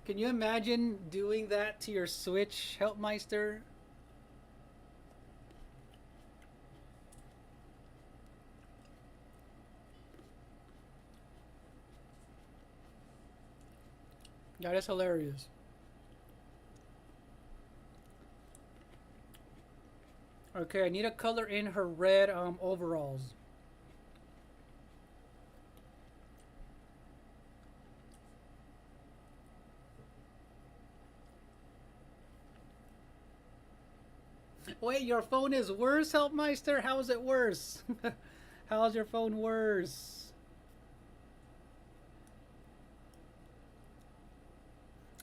Can you imagine doing that to your Switch, Helpmeister? That is hilarious. Okay, I need a color in her red overalls. Wait, your phone is worse, Helpmeister? How is it worse? How's your phone worse?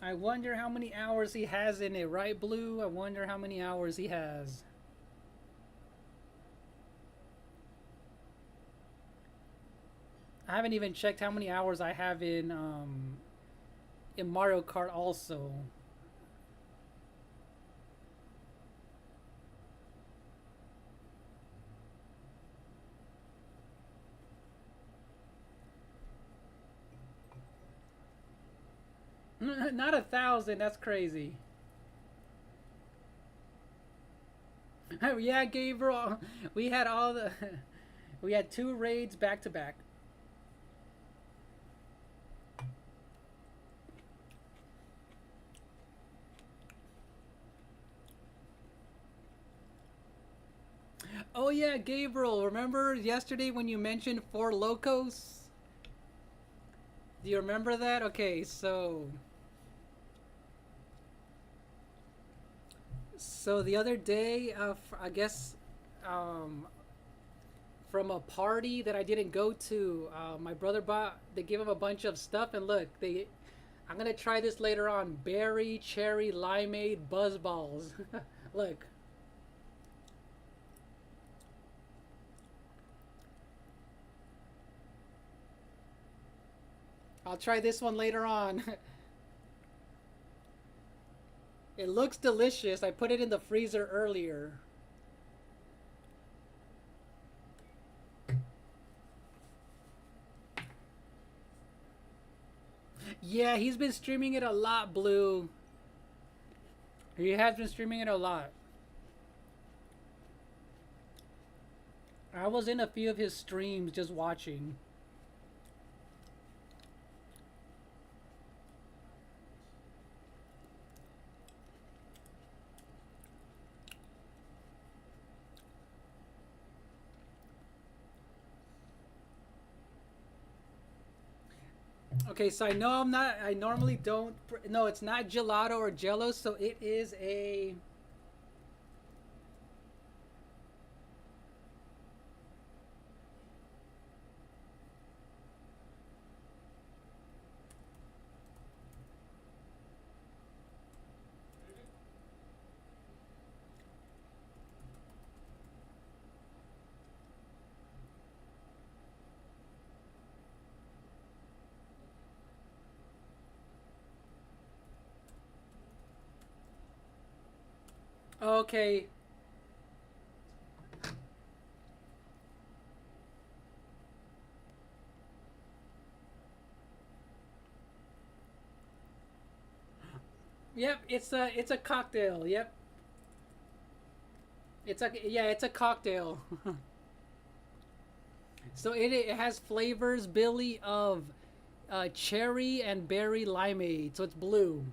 I wonder how many hours he has in it, right, Blue? I wonder how many hours he has. I haven't even checked how many hours I have in Mario Kart also. Not 1,000, that's crazy. Yeah, Gabriel, we had all the we had 2 raids back to back. Oh yeah, Gabriel, remember yesterday when you mentioned Four Locos? Do you remember that? Okay, so the other day, I guess, um, from a party that I didn't go to, my brother bought. They gave him a bunch of stuff, and look, they. I'm gonna try this later on. Berry, cherry, limeade, buzz balls. Look, I'll try this one later on. It looks delicious. I put it in the freezer earlier. Yeah, he's been streaming it a lot, Blue. He has been streaming it a lot. I was in a few of his streams just watching. Okay, so I know I'm not. I normally don't. No, it's not gelato or jello, so it is a. Okay. Yep, it's a cocktail. Yep. It's a cocktail. So it has flavors, Billy, of cherry and berry limeade. So it's blue.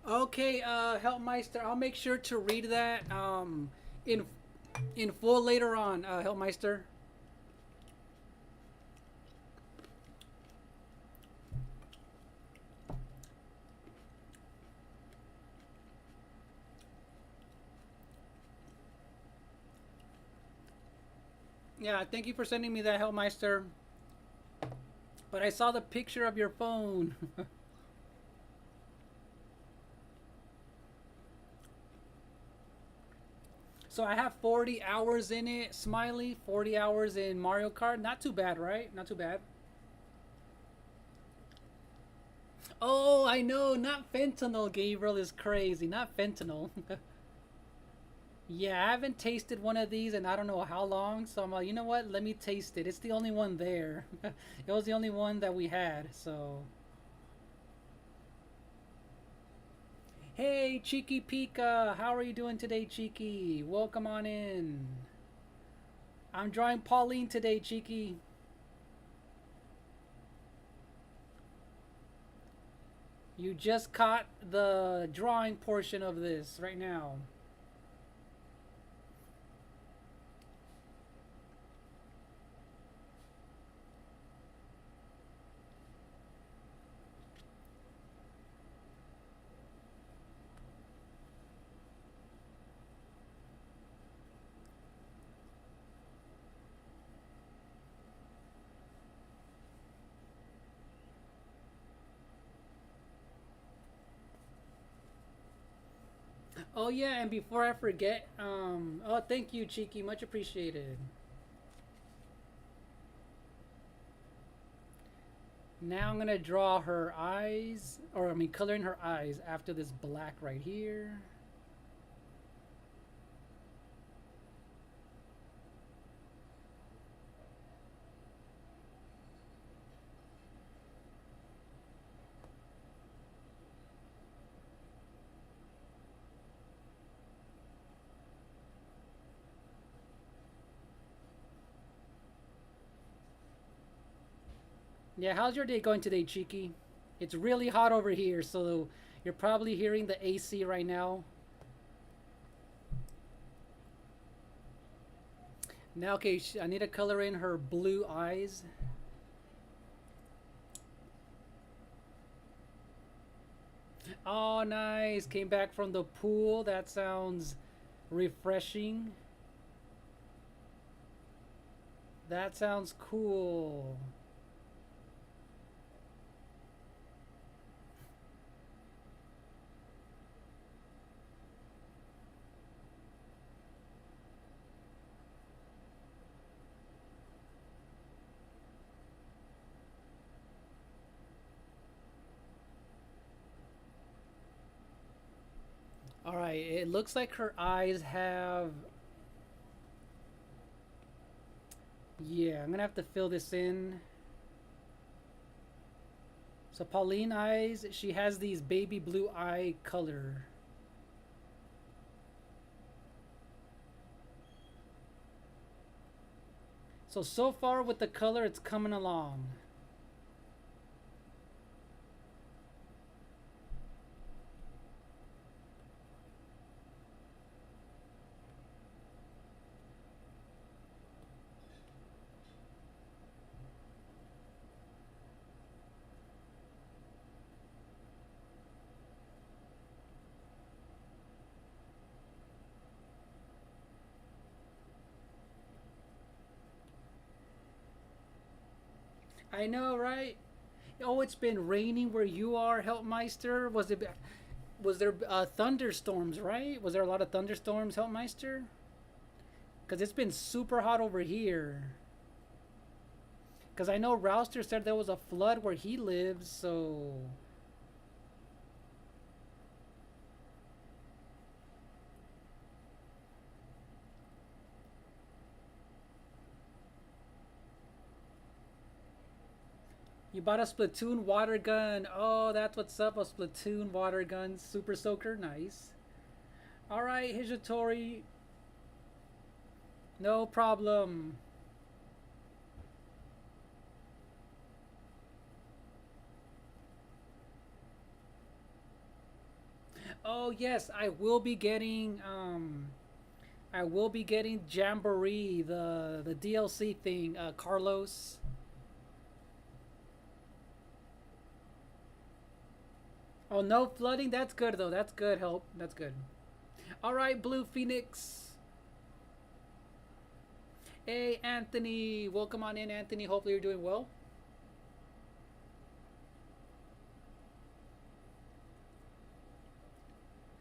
Okay, Helpmeister, I'll make sure to read that in in full later on, Helpmeister. Yeah, thank you for sending me that, Helpmeister. But I saw the picture of your phone. So I have 40 hours in it, Smiley. 40 hours in Mario Kart. Not too bad, right? Not too bad. Oh, I know. Not fentanyl, Gabriel is crazy. Not fentanyl. Yeah, I haven't tasted one of these in I don't know how long. So I'm like, you know what? Let me taste it. It's the only one there. It was the only one that we had. So, hey, Cheeky Pika. How are you doing today, Cheeky? Welcome on in. I'm drawing Pauline today, Cheeky. You just caught the drawing portion of this right now. Oh yeah, and before I forget, oh thank you, Cheeky, much appreciated. Now I'm gonna draw her eyes, or I mean, color in her eyes after this black right here. Yeah, how's your day going today, Cheeky? It's really hot over here, so you're probably hearing the AC right now. Now, okay, I need to color in her blue eyes. Oh, nice. Came back from the pool. That sounds refreshing. That sounds cool. All right, it looks like her eyes have. Yeah, I'm gonna have to fill this in. So Pauline eyes, she has these baby blue eye color. So far with the color, it's coming along. I know, right? Oh, it's been raining where you are, Helpmeister. Was there thunderstorms, right? Was there a lot of thunderstorms, Helpmeister? Because it's been super hot over here. Because I know Rouster said there was a flood where he lives, so. You bought a Splatoon water gun. Oh, that's what's up. A Splatoon water gun. Super Soaker. Nice. Alright, Hijatori. No problem. Oh, yes. I will be getting Jamboree, the DLC thing, Carlos. Oh, no flooding? That's good, though. That's good, help. That's good. All right, Blue Phoenix. Hey, Anthony. Welcome on in, Anthony. Hopefully you're doing well.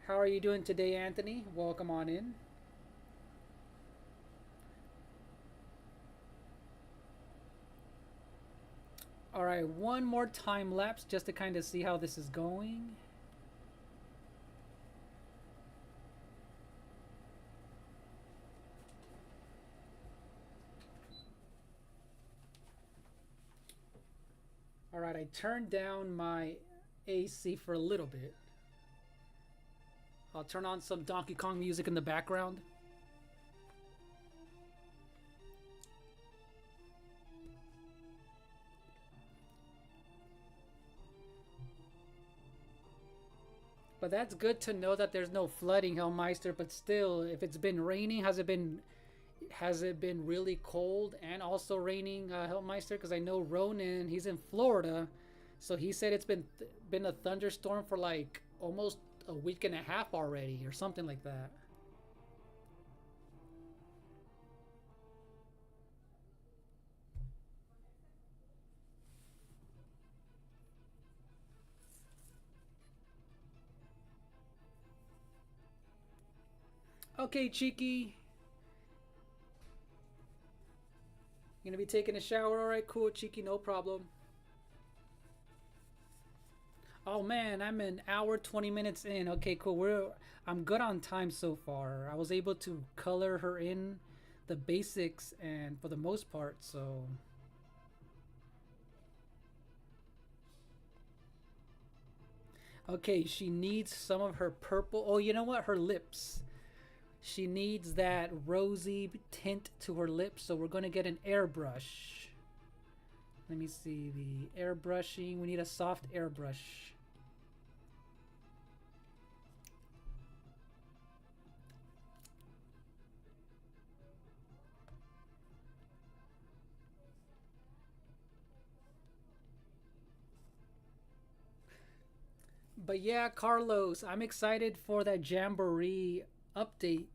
How are you doing today, Anthony? Welcome on in. All right, one more time lapse just to kind of see how this is going. All right, I turned down my AC for a little bit. I'll turn on some Donkey Kong music in the background. But that's good to know that there's no flooding, Hellmeister. But still, if it's been raining, has it been really cold and also raining, Hellmeister? Because I know Ronan, he's in Florida, so he said it's been a thunderstorm for like almost a week and a half already, or something like that. Okay, Cheeky, you gonna be taking a shower? All right, cool, Cheeky, no problem. Oh man, I'm an hour 20 minutes in. Okay, cool. I'm good on time so far. I was able to color her in the basics and for the most part, so okay, she needs some of her purple. Oh, you know what? Her lips. She needs that rosy tint to her lips, so we're going to get an airbrush. Let me see the airbrushing. We need a soft airbrush. But yeah, Carlos, I'm excited for that Jamboree update.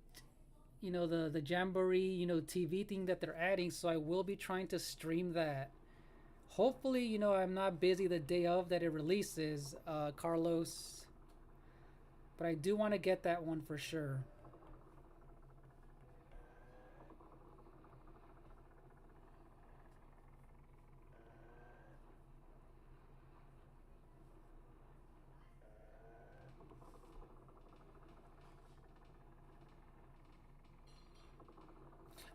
You know, the Jamboree, TV thing that they're adding. So I will be trying to stream that. Hopefully, I'm not busy the day of that it releases, Carlos. But I do want to get that one for sure.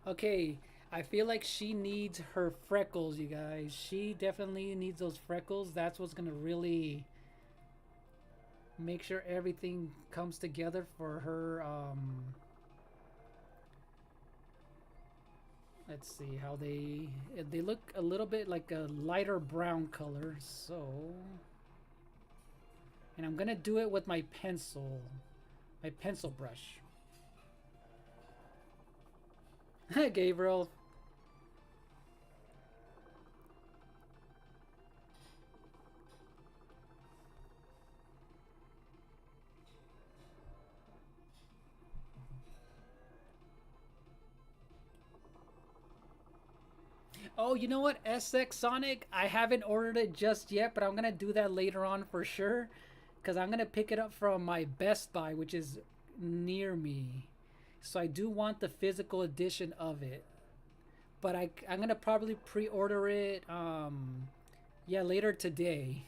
Okay, I feel like she needs her freckles, you guys. She definitely needs those freckles. That's what's gonna really make sure everything comes together for her. Let's see how they look a little bit like a lighter brown color. So, and I'm gonna do it with my pencil brush. Gabriel. Oh, you know what? SX Sonic, I haven't ordered it just yet, but I'm gonna do that later on for sure. Because I'm gonna pick it up from my Best Buy, which is near me. So I do want the physical edition of it. But I'm gonna probably pre-order it, yeah, later today.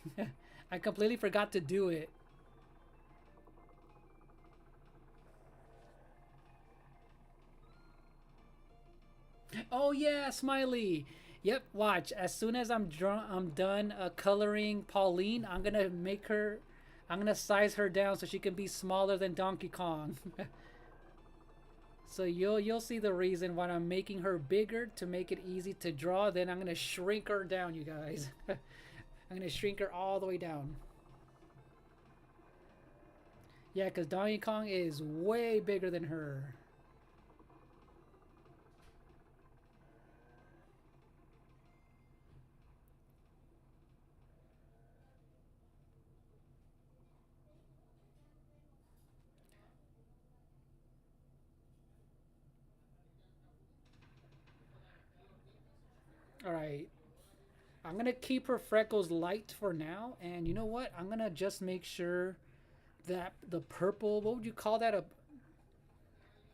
I completely forgot to do it. Oh yeah, Smiley. Yep, watch. As soon as I'm done coloring Pauline, I'm gonna size her down so she can be smaller than Donkey Kong. So you'll see the reason why I'm making her bigger to make it easy to draw. Then I'm gonna shrink her down, you guys. I'm gonna shrink her all the way down. Yeah, because Donkey Kong is way bigger than her. All right, I'm gonna keep her freckles light for now, and you know what? I'm gonna just make sure that the purple. What would you call that?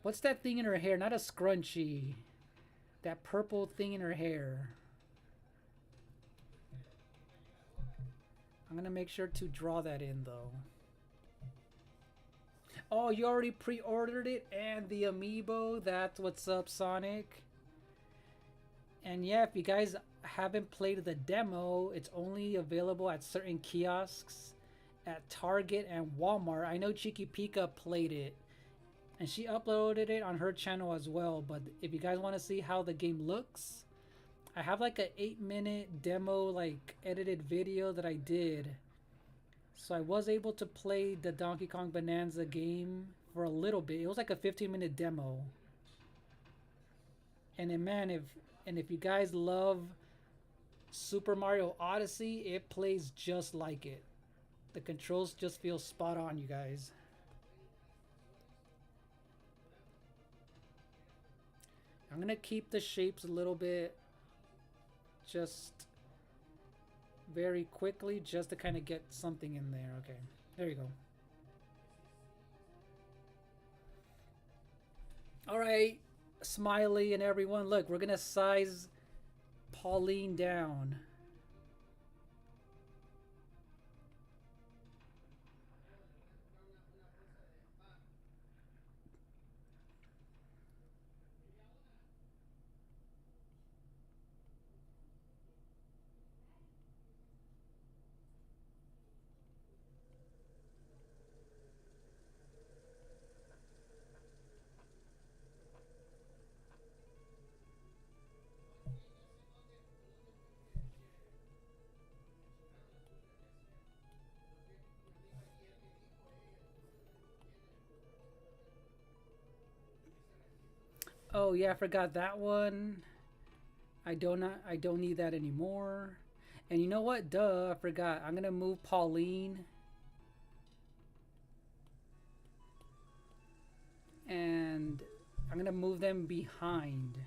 What's that thing in her hair? Not a scrunchie. That purple thing in her hair. I'm gonna make sure to draw that in though. Oh, you already pre-ordered it and the amiibo. That's what's up, Sonic. And yeah, if you guys haven't played the demo, it's only available at certain kiosks at Target and Walmart. I know Cheeky Pika played it and she uploaded it on her channel as well. But if you guys want to see how the game looks, I have like a 8-minute demo, like edited video that I did. So I was able to play the Donkey Kong Bonanza game for a little bit. It was like a 15-minute demo. And then, man, if you guys love Super Mario Odyssey, it plays just like it. The controls just feel spot on, you guys. I'm gonna keep the shapes a little bit just very quickly, just to kind of get something in there. Okay, there you go. All right, Smiley and everyone, look, we're gonna size Pauline down. Oh yeah, I forgot that one. I don't need that anymore. And you know what? Duh, I forgot. I'm gonna move Pauline. And I'm gonna move them behind.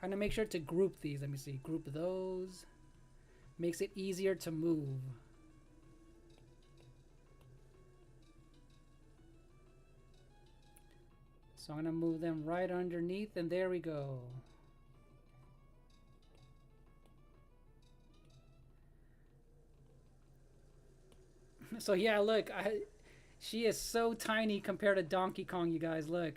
I'm gonna make sure to group these. Let me see. Group those. Makes it easier to move. So I'm gonna move them right underneath, and there we go. So yeah, look, she is so tiny compared to Donkey Kong, you guys. Look.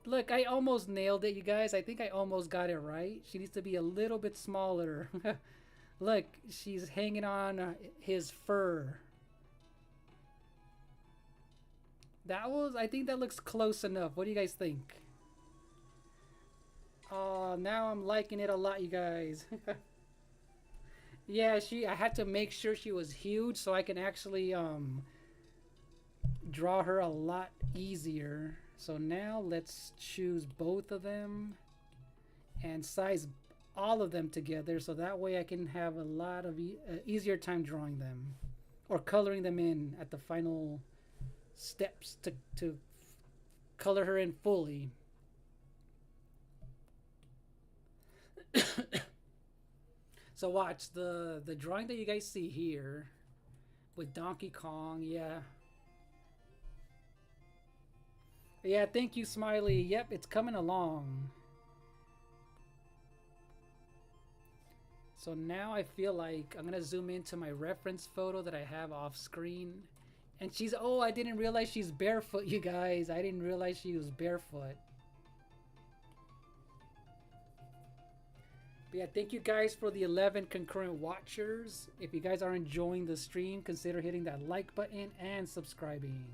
Look, I almost nailed it, you guys. I think I almost got it right. She needs to be a little bit smaller. Look, she's hanging on his fur. I think that looks close enough. What do you guys think? Oh, now I'm liking it a lot, you guys. Yeah, I had to make sure she was huge so I can actually draw her a lot easier. So now let's choose both of them and size all of them together so that way I can have a lot of easier time drawing them or coloring them in at the final steps to color her in fully. So watch the drawing that you guys see here with Donkey Kong. Yeah, thank you, Smiley. Yep, it's coming along. So now I feel like I'm gonna zoom into my reference photo that I have off screen. And oh, I didn't realize she's barefoot, you guys. I didn't realize she was barefoot. But yeah, thank you guys for the 11 concurrent watchers. If you guys are enjoying the stream, consider hitting that like button and subscribing.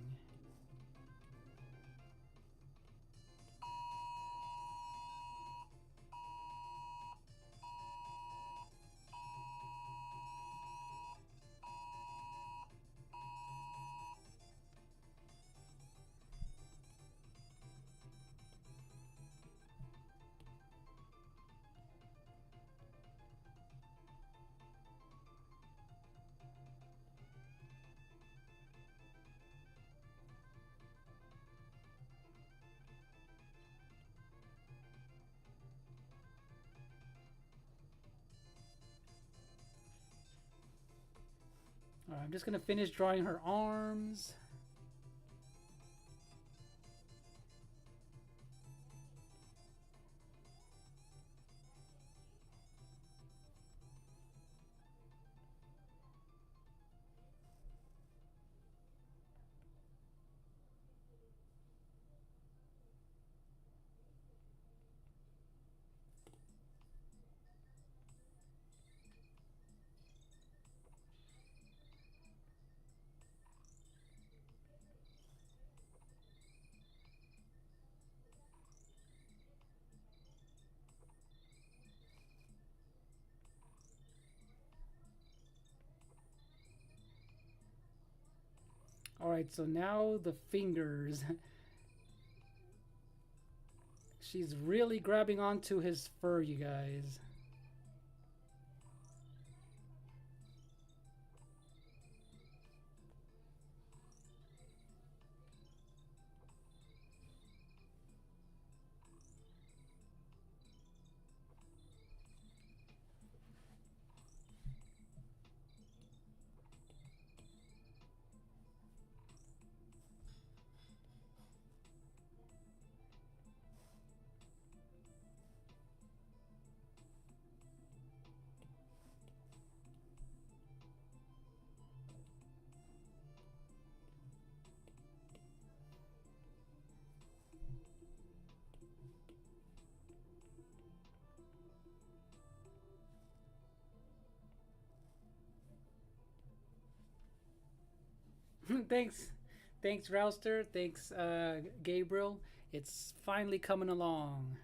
Alright, I'm just gonna finish drawing her arms. All right, so now the fingers. She's really grabbing onto his fur, you guys. Thanks. Thanks, Rouster. Thanks, Gabriel. It's finally coming along.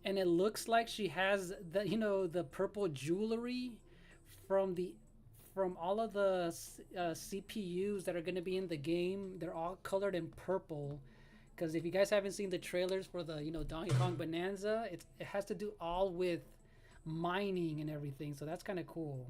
And it looks like she has the the purple jewelry from the from all of the CPUs that are going to be in the game. They're all colored in purple. Because if you guys haven't seen the trailers for the Donkey Kong Bonanza, it has to do all with mining and everything. So that's kind of cool.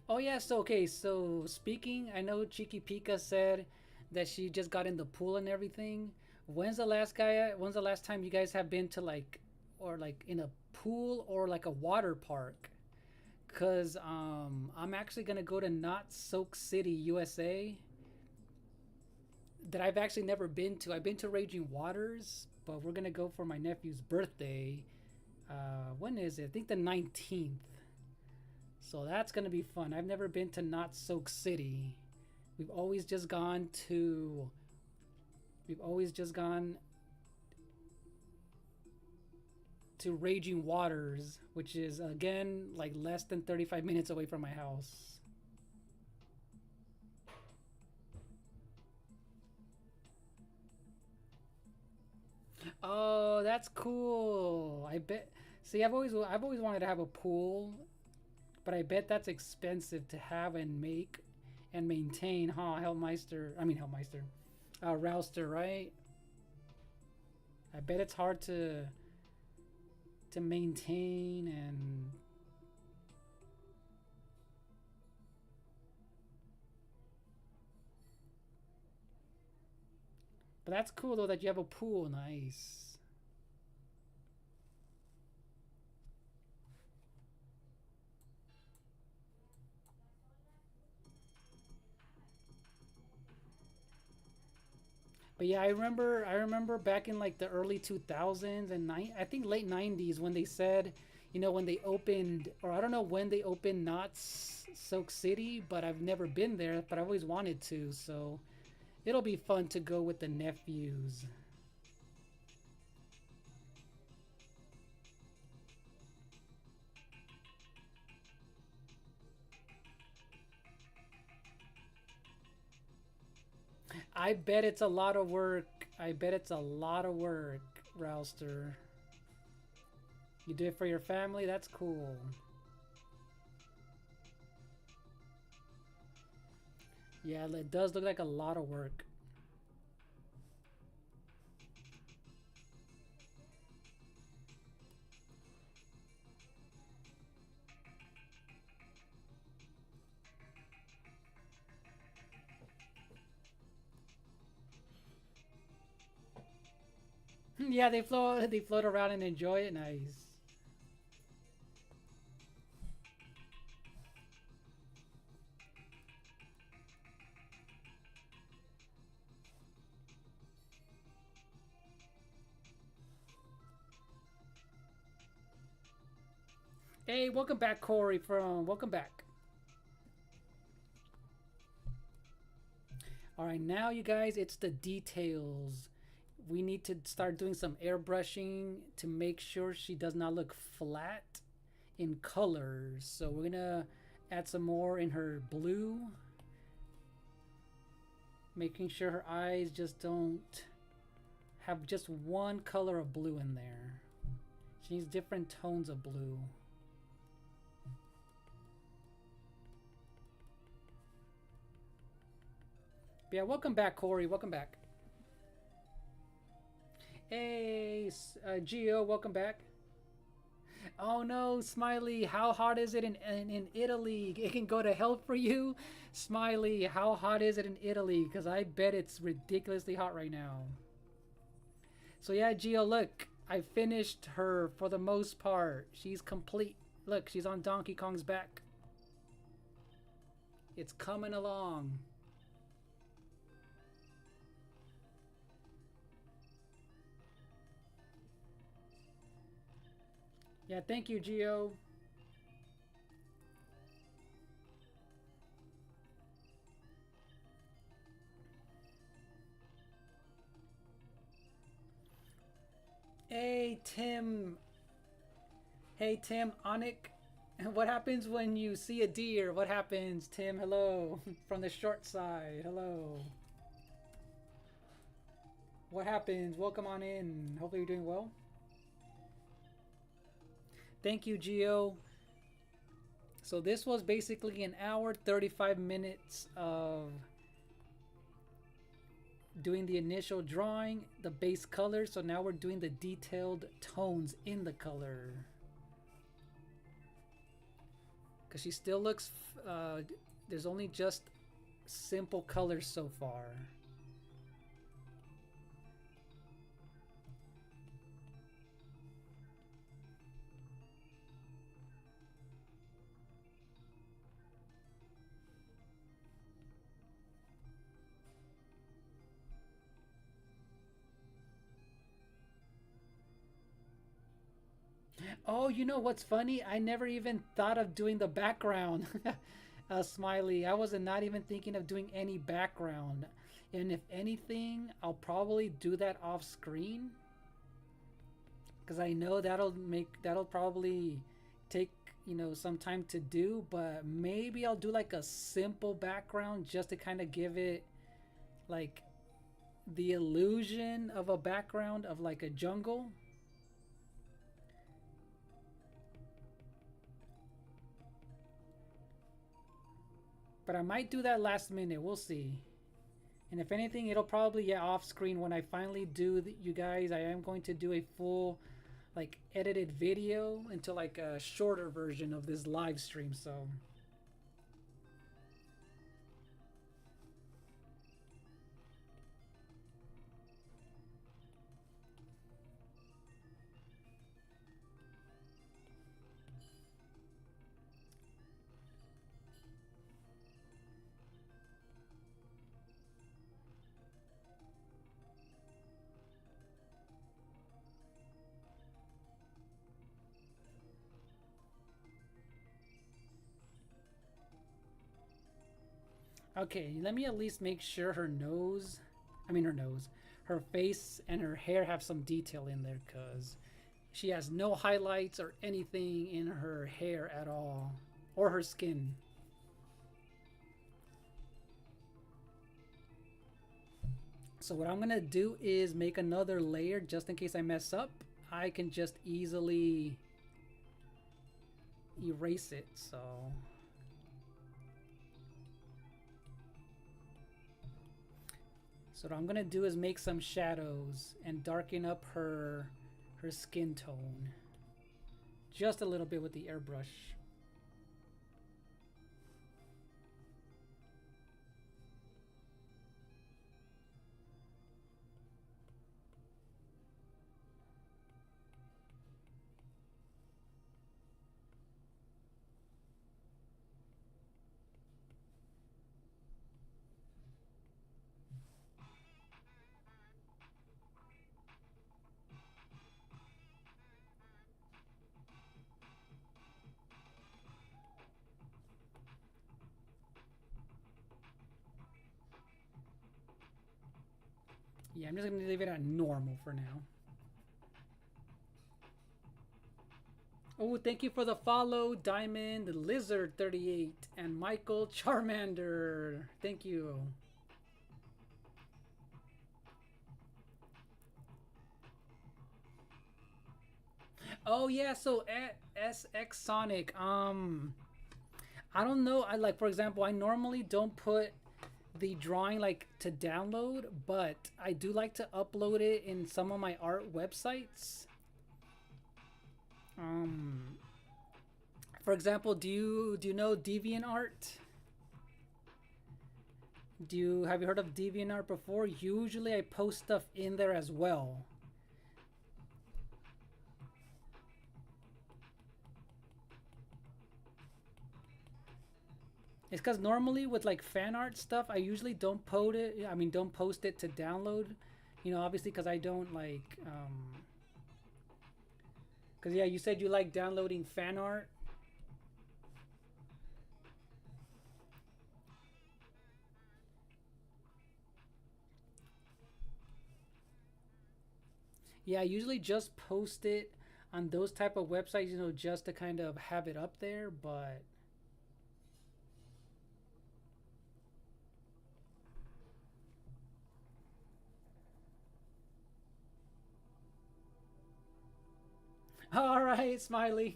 Oh yeah, so okay, so speaking, I know Chiqui Pika said that she just got in the pool and everything. When's the last time you guys have been to like or like in a pool or like a water park? Cause I'm actually gonna go to Not Soak City, USA, that I've actually never been to. I've been to Raging Waters, but we're gonna go for my nephew's birthday. When is it? I think the 19th. So that's gonna be fun. I've never been to Not Soak City. We've always just gone to. We've always just gone to Raging Waters, which is again like less than 35 minutes away from my house. Oh, that's cool. I bet. See, I've always wanted to have a pool, but I bet that's expensive to have and make and maintain, huh? Hellmeister, Rouster, right? I bet it's hard to maintain and. But that's cool though that you have a pool. Nice. But yeah, I remember back in like the early 2000s and I think late 90s when they said, when they opened, or I don't know when they opened Knott's Soak City, but I've never been there, but I've always wanted to, so it'll be fun to go with the nephews. I bet it's a lot of work. I bet it's a lot of work, Rouster. You do it for your family? That's cool. Yeah, it does look like a lot of work. Yeah, they float around and enjoy it. Nice. Hey, welcome back, Corey. Welcome back. All right, now you guys, it's the details. We need to start doing some airbrushing to make sure she does not look flat in colors. So we're gonna add some more in her blue, making sure her eyes just don't have just one color of blue in there. She needs different tones of blue. But yeah, welcome back, Corey. Welcome back. Hey, Gio, welcome back. Oh no, Smiley, how hot is it in Italy? It can go to hell for you. Smiley, how hot is it in Italy? Because I bet it's ridiculously hot right now. So yeah, Gio, look, I finished her for the most part. She's complete. Look, she's on Donkey Kong's back. It's coming along. Yeah, thank you, Gio. Hey, Tim. Hey, Tim, Onik. What happens when you see a deer? What happens, Tim? Hello. From the short side. Hello. What happens? Welcome on in. Hopefully you're doing well. Thank you, Gio. So this was basically an hour, 35 minutes of doing the initial drawing, the base color. So now we're doing the detailed tones in the color. Because she still looks, there's only just simple colors so far. Oh, you know what's funny? I never even thought of doing the background. Smiley. I was not even thinking of doing any background. And if anything, I'll probably do that off screen. Because I know that'll probably take, some time to do. But maybe I'll do like a simple background just to kind of give it like the illusion of a background of like a jungle. But I might do that last minute. We'll see. And if anything, it'll probably, yeah, off screen when I finally do, you guys, I am going to do a full, like, edited video into, like, a shorter version of this live stream, so. Okay, let me at least make sure her nose, her face and her hair have some detail in there, because she has no highlights or anything in her hair at all, or her skin. So what I'm gonna do is make another layer just in case I mess up. I can just easily erase it, so. So what I'm gonna do is make some shadows and darken up her skin tone just a little bit with the airbrush. Yeah, I'm just gonna leave it at normal for now. Oh, thank you for the follow, Diamond Lizard 38 and Michael Charmander. Thank you. Oh yeah, so at SX Sonic, I don't know. I like, for example, I normally don't put the drawing like to download, but I do like to upload it in some of my art websites. Um, for example, do you know DeviantArt? Do you have you heard of DeviantArt before? Usually, I post stuff in there as well. It's because normally with like fan art stuff, I usually don't post it. I mean, don't post it to download. You know, obviously because I don't like. Because yeah, you said you like downloading fan art. Yeah, I usually just post it on those type of websites. You know, just to kind of have it up there. But all right, Smiley.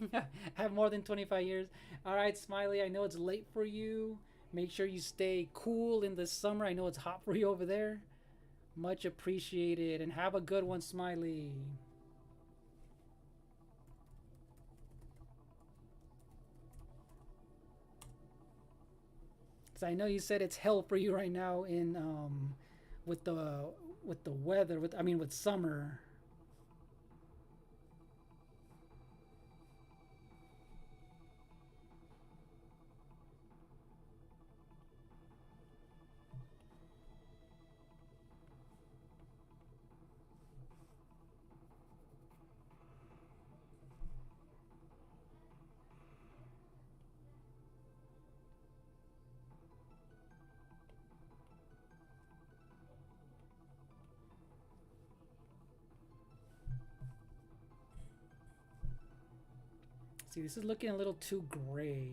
Have more than 25 years. All right, Smiley. I know it's late for you. Make sure you stay cool in the summer. I know it's hot for you over there. Much appreciated. And have a good one, Smiley. So I know you said it's hell for you right now in with the weather. With I mean with summer. See, this is looking a little too gray.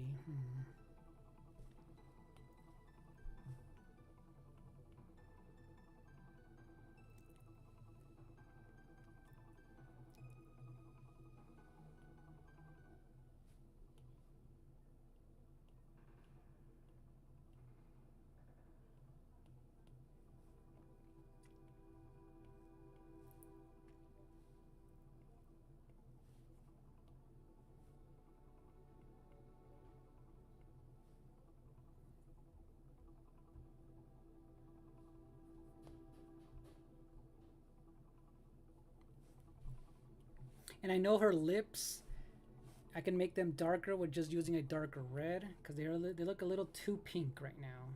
And I know her lips. I can make them darker with just using a darker red because they look a little too pink right now.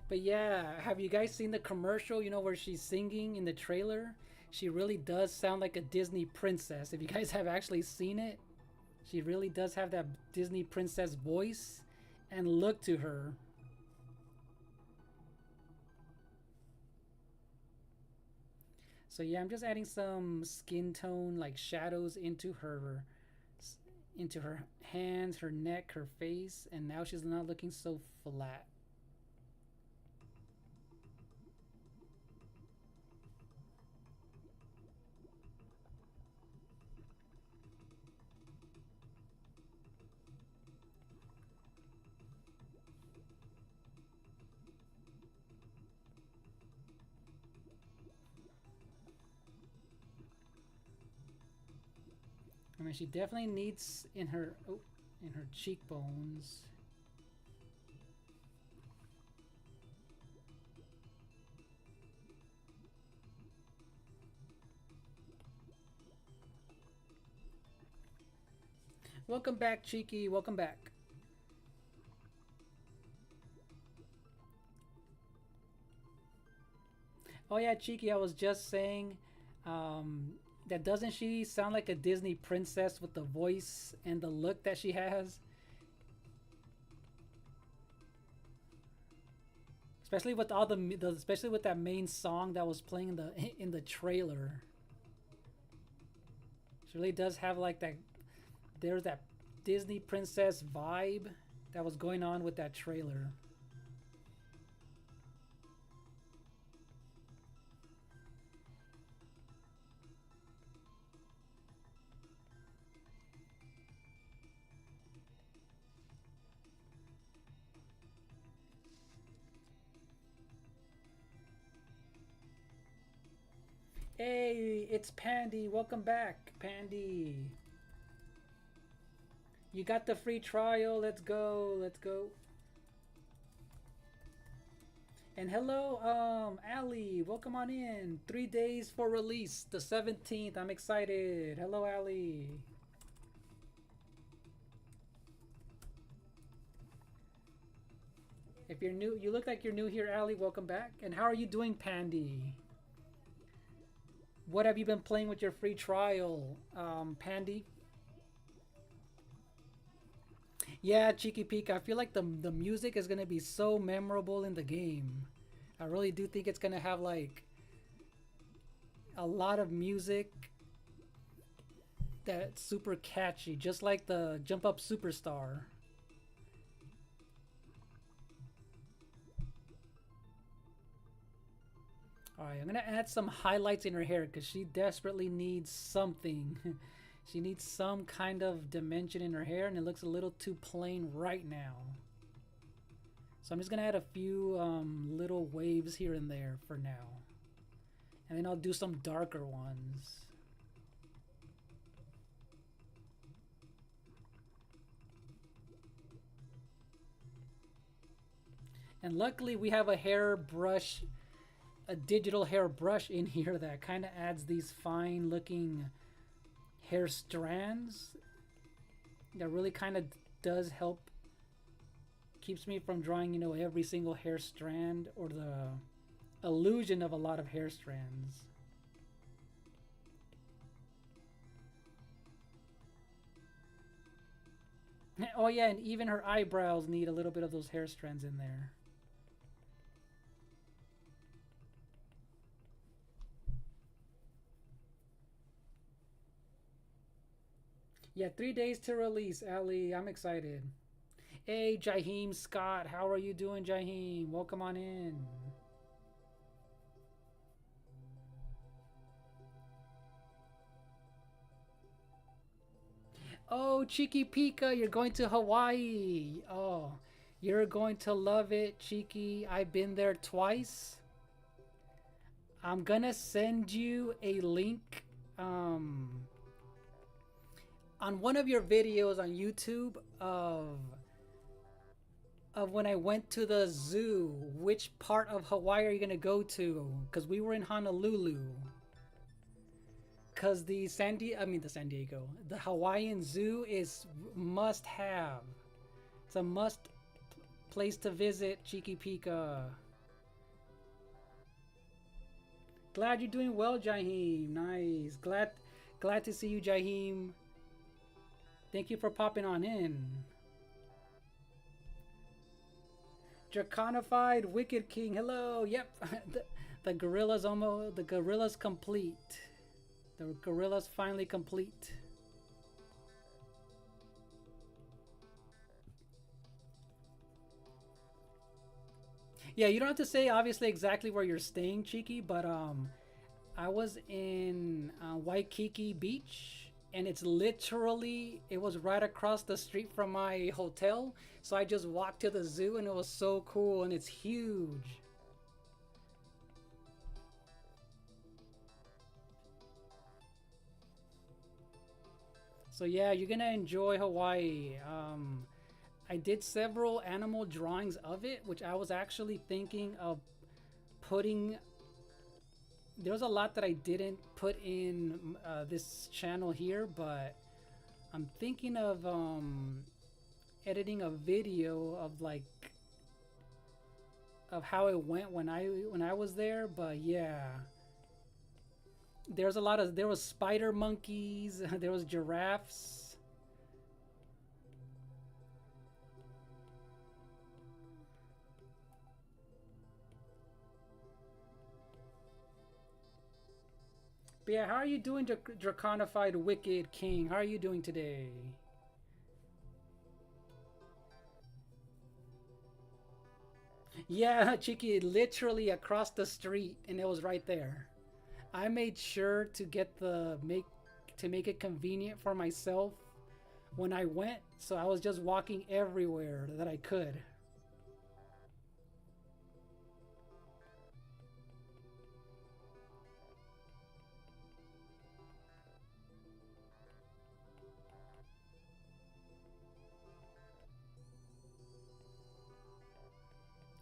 But yeah, have you guys seen the commercial? You know where she's singing in the trailer? She really does sound like a Disney princess. If you guys have actually seen it, she really does have that Disney princess voice and look to her. So yeah, I'm just adding some skin tone like shadows into her hands, her neck, her face, and now she's not looking so flat. I mean, she definitely needs in her cheekbones. Welcome back, Cheeky. Welcome back. Oh yeah, Cheeky, I was just saying, that doesn't she sound like a Disney princess with the voice and the look that she has? Especially with all especially with that main song that was playing in the trailer. She really does have like that. There's that Disney princess vibe that was going on with that trailer. Hey, it's Pandy. Welcome back, Pandy. You got the free trial. Let's go. Let's go. And hello, Ali. Welcome on in. 3 days for release, the 17th. I'm excited. Hello, Ali. If you're new, you look like you're new here, Ali. Welcome back. And how are you doing, Pandy? What have you been playing with your free trial, Pandy? Yeah, Cheeky Peek. I feel like the music is gonna be so memorable in the game. I really do think it's gonna have like a lot of music that's super catchy, just like the Jump Up Superstar. Alright, I'm gonna add some highlights in her hair because she desperately needs something. She needs some kind of dimension in her hair and it looks a little too plain right now. So I'm just gonna add a few little waves here and there for now. And then I'll do some darker ones. And luckily we have a hairbrush, a digital hairbrush in here that kind of adds these fine looking hair strands that really kind of does help, keeps me from drawing, you know, every single hair strand or the illusion of a lot of hair strands. Oh yeah, and even her eyebrows need a little bit of those hair strands in there. Yeah, 3 days to release, Ali. I'm excited. Hey, Jaheim Scott. How are you doing, Jaheim? Welcome on in. Oh, Cheeky Pika, you're going to Hawaii. Oh, you're going to love it, Cheeky. I've been there twice. I'm gonna send you a link on one of your videos on YouTube of when I went to the zoo. Which part of Hawaii are you gonna go to? Because we were in Honolulu. Because the Hawaiian Zoo is must have. It's a must place to visit, Cheeky Pika. Glad you're doing well, Jaheim. Nice. Glad to see you, Jaheim. Thank you for popping on in. Draconified Wicked King. Hello. Yep. the gorilla's complete. The gorilla's finally complete. Yeah, you don't have to say obviously exactly where you're staying, Cheeky, but I was in Waikiki Beach, and it was right across the street from my hotel. So I just walked to the zoo, and it was so cool, and it's huge. So yeah, you're gonna enjoy Hawaii. I did several animal drawings of it, which I was actually thinking of putting. There was a lot that I didn't put in this channel here, but I'm thinking of editing a video of like of how it went when I was there, but yeah. There was spider monkeys, there was giraffes. But yeah, how are you doing, Draconified Wicked King? How are you doing today? Yeah, Chiki, literally across the street, and it was right there. I made sure to get the make it convenient for myself when I went, so I was just walking everywhere that I could.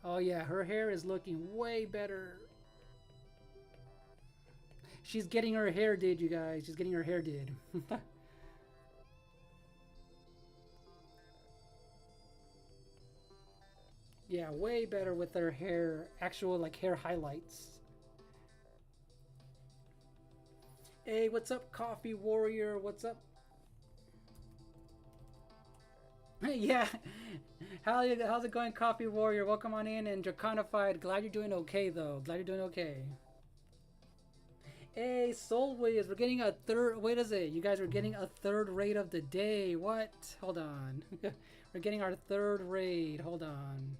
Oh yeah, her hair is looking way better. She's getting her hair did, you guys. She's getting her hair did. Yeah, way better with her hair, actual like hair highlights. Hey, what's up, Coffee Warrior? What's up? Yeah. How's it going, Coffee Warrior? Welcome on in, and Draconified. Glad you're doing okay, though. Glad you're doing okay. Hey, Soulways, we're getting a third. Wait, is it? You guys are getting a third raid of the day. What? Hold on. We're getting our third raid. Hold on.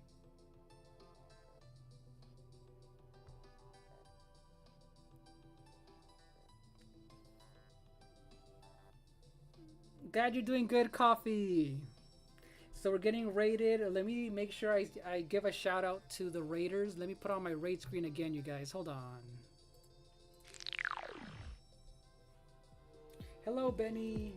Glad you're doing good, Coffee. So we're getting raided. Let me make sure I give a shout out to the raiders. Let me put on my raid screen again, you guys. Hold on. Hello, Benny.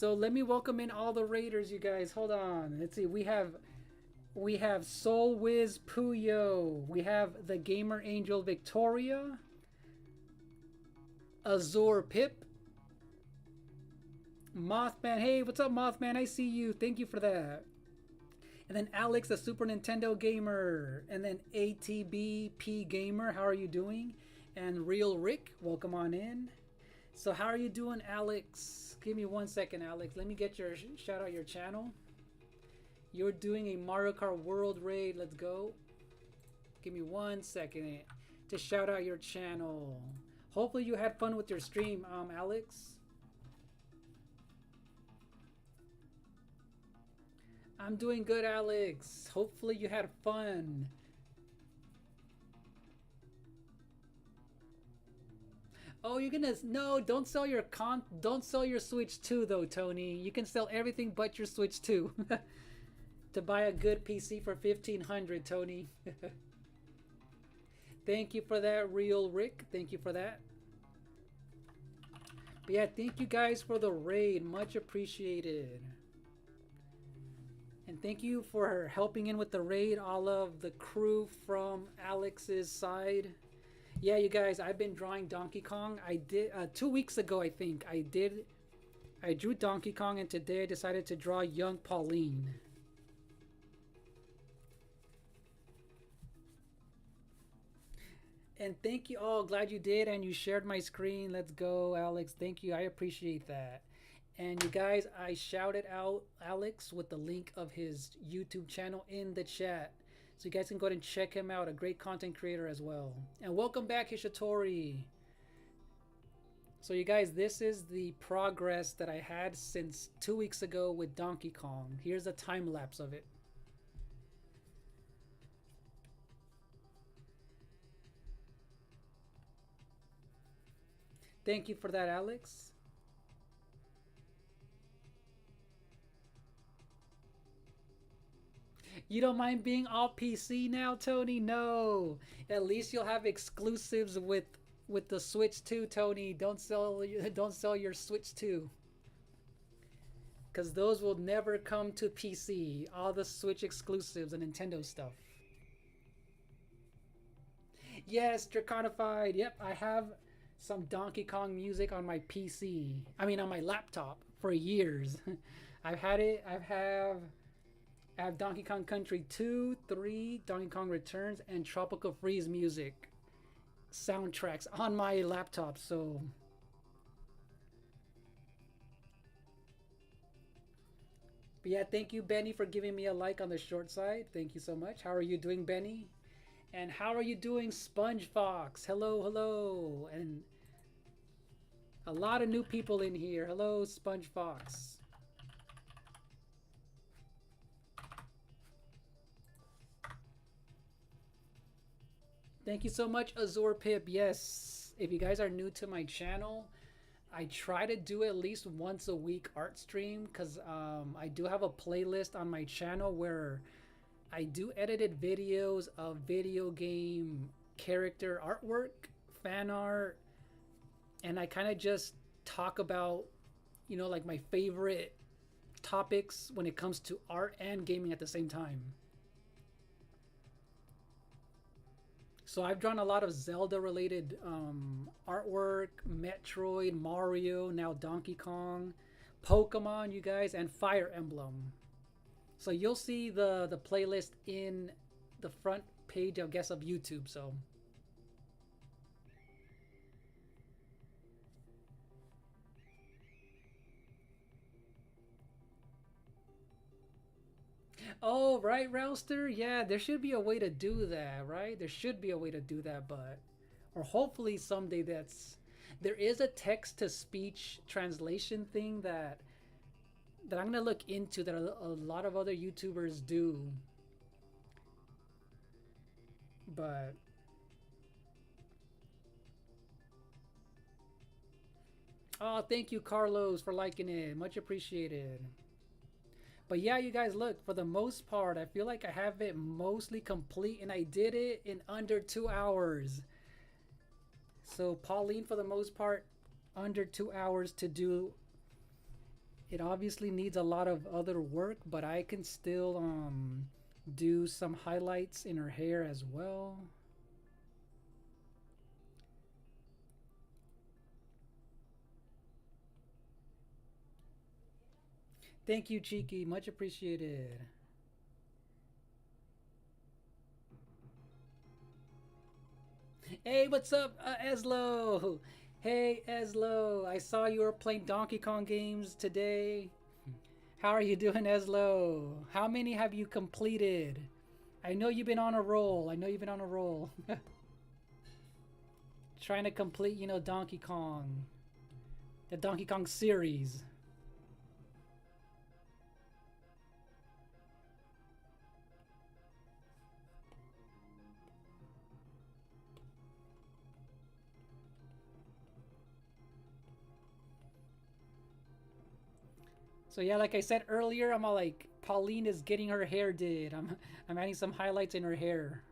So let me welcome in all the raiders, you guys. Hold on. Let's see. We have Soul Wiz Puyo. We have the Gamer Angel Victoria. Azure Pip. Mothman. Hey, what's up, Mothman? I see you. Thank you for that. And then Alex, the Super Nintendo gamer. And then ATBP Gamer. How are you doing? And Real Rick, welcome on in. So how are you doing, Alex? Give me 1 second, Alex. Let me get your shout out your channel. You're doing a Mario Kart World raid. Let's go. Give me 1 second to shout out your channel. Hopefully you had fun with your stream, Alex. I'm doing good, Alex. Hopefully you had fun. Oh, you're gonna no! Don't sell your Switch 2 though, Tony. You can sell everything but your Switch 2 to buy a good PC for 1,500, Tony. Thank you for that, Real Rick. Thank you for that. But yeah, thank you guys for the raid. Much appreciated. And thank you for helping in with the raid, all of the crew from Alex's side. Yeah, you guys, I've been drawing Donkey Kong. I did 2 weeks ago, I think. I drew Donkey Kong, and today I decided to draw young Pauline. And thank you all. Glad you did, and you shared my screen. Let's go, Alex. Thank you. I appreciate that. And you guys, I shouted out Alex with the link of his YouTube channel in the chat. So you guys can go ahead and check him out, a great content creator as well. And welcome back, Hishitori. So you guys, this is the progress that I had since 2 weeks ago with Donkey Kong. Here's a time lapse of it. Thank you for that, Alex. You don't mind being all PC now, Tony? No. At least you'll have exclusives with the Switch 2, Tony. Don't sell your Switch 2 cuz those will never come to PC. All the Switch exclusives and Nintendo stuff. Yes, Draconified. Yep, I have some Donkey Kong music on my PC. I mean on my laptop for years. I've had it. I have Donkey Kong Country 2, 3, Donkey Kong Returns, and Tropical Freeze music soundtracks on my laptop. So, but yeah, thank you, Benny, for giving me a like on the short side. Thank you so much. How are you doing, Benny? And how are you doing, Sponge Fox? Hello, hello. And a lot of new people in here. Hello, Sponge Fox. Thank you so much, Azor Pip. Yes, if you guys are new to my channel, I try to do at least once a week art stream because I do have a playlist on my channel where I do edited videos of video game character artwork, fan art, and I kind of just talk about, like my favorite topics when it comes to art and gaming at the same time. So I've drawn a lot of Zelda related artwork, Metroid, Mario, now Donkey Kong, Pokemon, you guys, and Fire Emblem. So you'll see the playlist in the front page, I guess, of YouTube. So oh, right, Rouster? Yeah, there should be a way to do that, right? There should be a way to do that, but or hopefully someday there is a text to speech translation thing that I'm gonna look into that a lot of other YouTubers do. But oh, thank you, Carlos, for liking it. Much appreciated. But yeah, you guys, look, for the most part, I feel like I have it mostly complete, and I did it in under 2 hours. So Pauline, for the most part, under 2 hours to do. It obviously needs a lot of other work, but I can still do some highlights in her hair as well. Thank you, Cheeky. Much appreciated. Hey, what's up, Eslo? Hey, Eslo. I saw you were playing Donkey Kong games today. How are you doing, Eslo? How many have you completed? I know you've been on a roll. I know you've been on a roll. Trying to complete, Donkey Kong. The Donkey Kong series. So yeah, like I said earlier, I'm all like, Pauline is getting her hair did. I'm adding some highlights in her hair.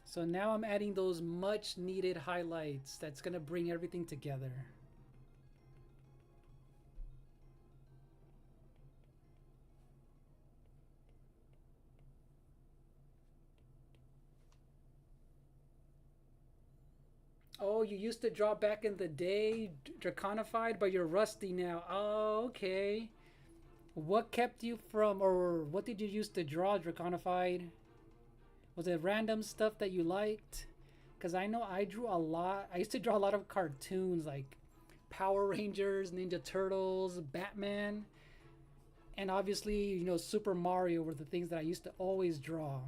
So now I'm adding those much needed highlights that's gonna bring everything together. Oh, you used to draw back in the day, Draconified, but you're rusty now. Oh, okay. What kept you from, or what did you used to draw, Draconified? Was it random stuff that you liked? Because I know I drew a lot. I used to draw a lot of cartoons like Power Rangers, Ninja Turtles, Batman, and obviously, Super Mario were the things that I used to always draw.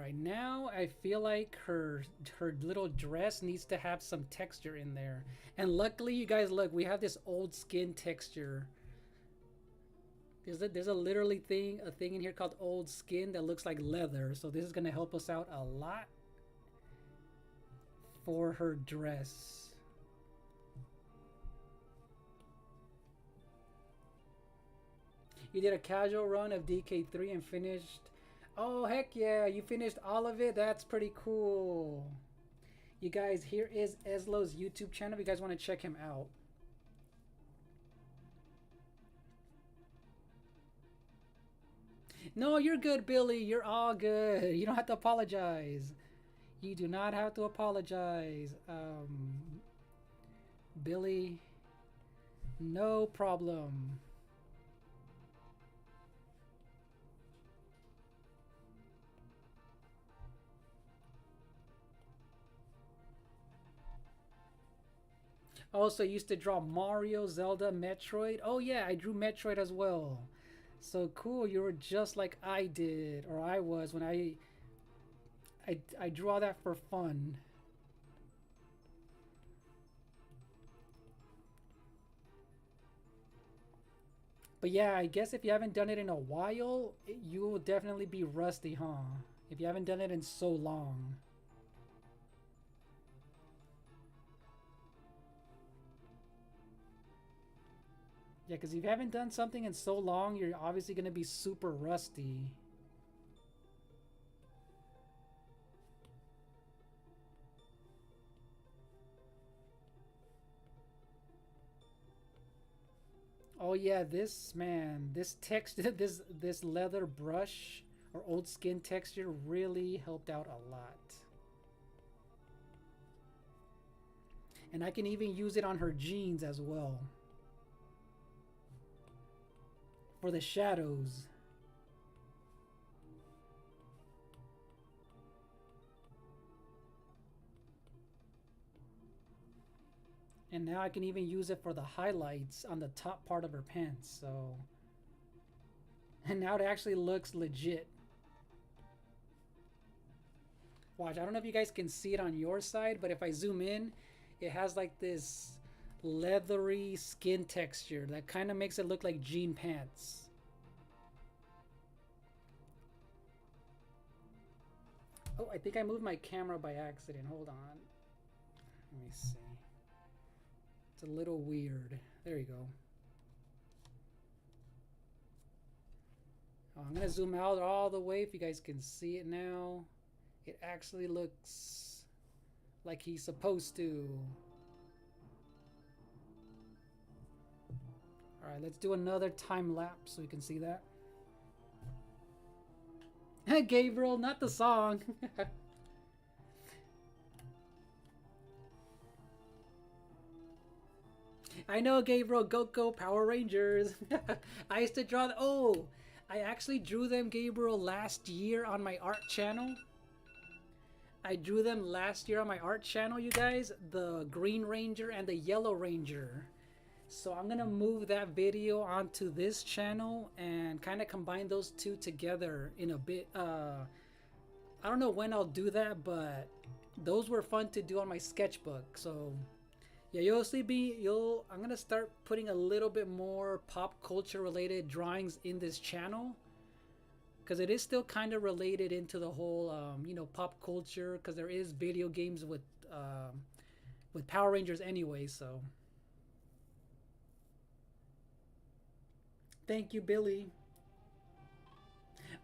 right, now I feel like her little dress needs to have some texture in there. And luckily, you guys, look, we have this old skin texture. There's a literally a thing in here called old skin that looks like leather. So this is gonna help us out a lot for her dress. You did a casual run of DK3 and finished. Oh, heck yeah, you finished all of it? That's pretty cool. You guys, here is Eslo's YouTube channel if you guys want to check him out. No, you're good, Billy. You're all good. You don't have to apologize. You do not have to apologize. Billy, no problem. Also, used to draw Mario, Zelda, Metroid. Oh yeah, I drew Metroid as well. So cool, you were just like I did, or I was when I drew all that for fun. But yeah, I guess if you haven't done it in a while, you will definitely be rusty, huh? If you haven't done it in so long. Yeah, because if you haven't done something in so long, you're obviously going to be super rusty. Oh yeah, this man, this texture, this leather brush or old skin texture really helped out a lot. And I can even use it on her jeans as well. For the shadows. And now I can even use it for the highlights on the top part of her pants, so... And now it actually looks legit. Watch, I don't know if you guys can see it on your side, but if I zoom in, it has like this leathery skin texture that kind of makes it look like jean pants. Oh, I think I moved my camera by accident. Hold on. Let me see. It's a little weird. There you go. Oh, I'm gonna zoom out all the way if you guys can see it now. It actually looks like he's supposed to. Alright, let's do another time lapse so you can see that. Gabriel, not the song. I know, Gabriel. Go Power Rangers. I used to draw. Oh, I actually drew them, Gabriel, last year on my art channel. I drew them last year on my art channel, you guys. The Green Ranger and the Yellow Ranger. So I'm gonna move that video onto this channel and kind of combine those two together in a bit. I don't know when I'll do that, but those were fun to do on my sketchbook. So yeah, I'm gonna start putting a little bit more pop culture related drawings in this channel, because it is still kind of related into the whole you know, pop culture, because there is video games with Power Rangers anyway. So thank you, Billy.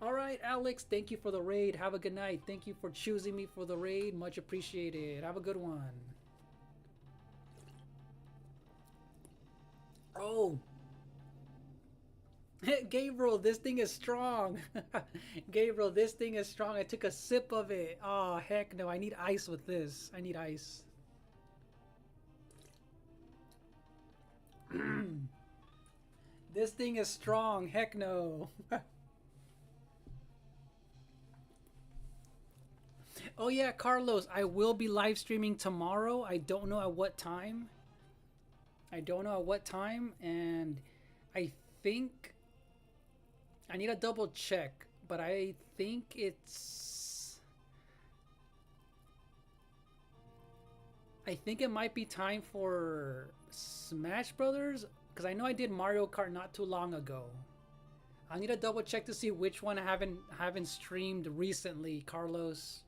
All right, Alex, thank you for the raid. Have a good night. Thank you for choosing me for the raid. Much appreciated. Have a good one. Oh, Gabriel, this thing is strong. Gabriel, this thing is strong. I took a sip of it. Oh, heck no. I need ice with this. I need ice. This thing is strong. Heck no. Oh yeah, Carlos, I will be live streaming tomorrow. I don't know at what time. And I think I need a double check, but I think it's I think it might be time for Smash Brothers because I know I did Mario Kart not too long ago. I need to double check to see which one I haven't streamed recently, Carlos.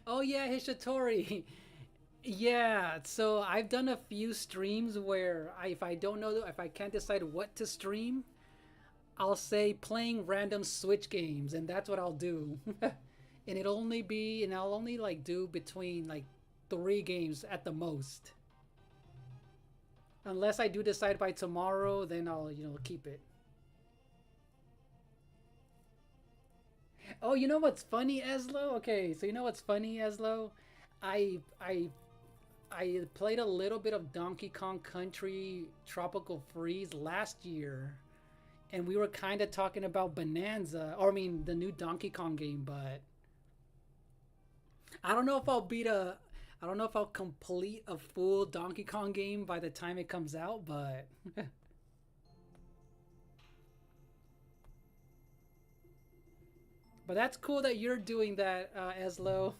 Oh yeah, Hishitori. Yeah, so I've done a few streams where if I don't know, if I can't decide what to stream, I'll say playing random Switch games, and that's what I'll do. And I'll only like do between like 3 games at the most. Unless I do decide by tomorrow, then I'll keep it. Oh, you know what's funny, Eslo? Okay, so you know what's funny, Eslo? I I I played a little bit of Donkey Kong Country Tropical Freeze last year, and we were kind of talking about Bonanza, or I mean the new Donkey Kong game, but I don't know if I'll beat a I don't know if I'll complete a full Donkey Kong game by the time it comes out, but but that's cool that you're doing that, Eslo.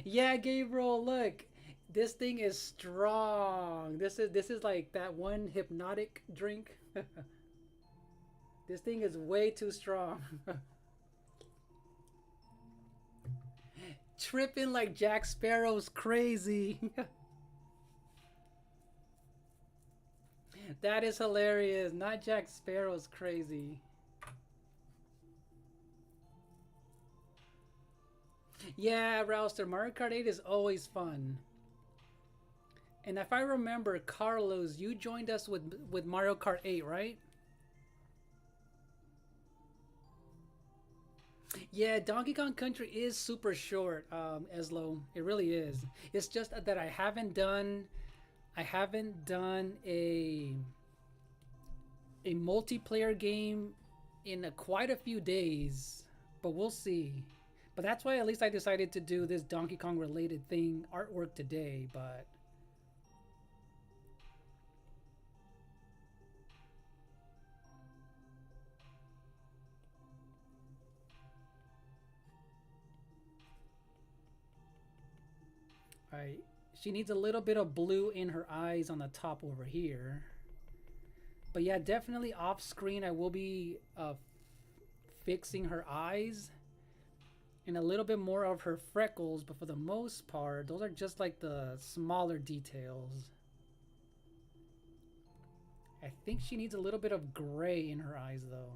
Yeah, Gabriel, look. This thing is strong. This is like that one hypnotic drink. This thing is way too strong. Tripping like Jack Sparrow's crazy. That is hilarious. Not Jack Sparrow's crazy. Yeah, Rouster, Mario Kart 8 is always fun. And if I remember, Carlos, you joined us with Mario Kart 8, right? Yeah, Donkey Kong Country is super short, Eslo. It really is. It's just that I haven't done a multiplayer game in quite a few days, but we'll see. But that's why at least I decided to do this Donkey Kong related thing artwork today. But I she needs a little bit of blue in her eyes on the top over here. But yeah, definitely off screen I will be fixing her eyes and a little bit more of her freckles, but for the most part, those are just like the smaller details. I think she needs a little bit of gray in her eyes though.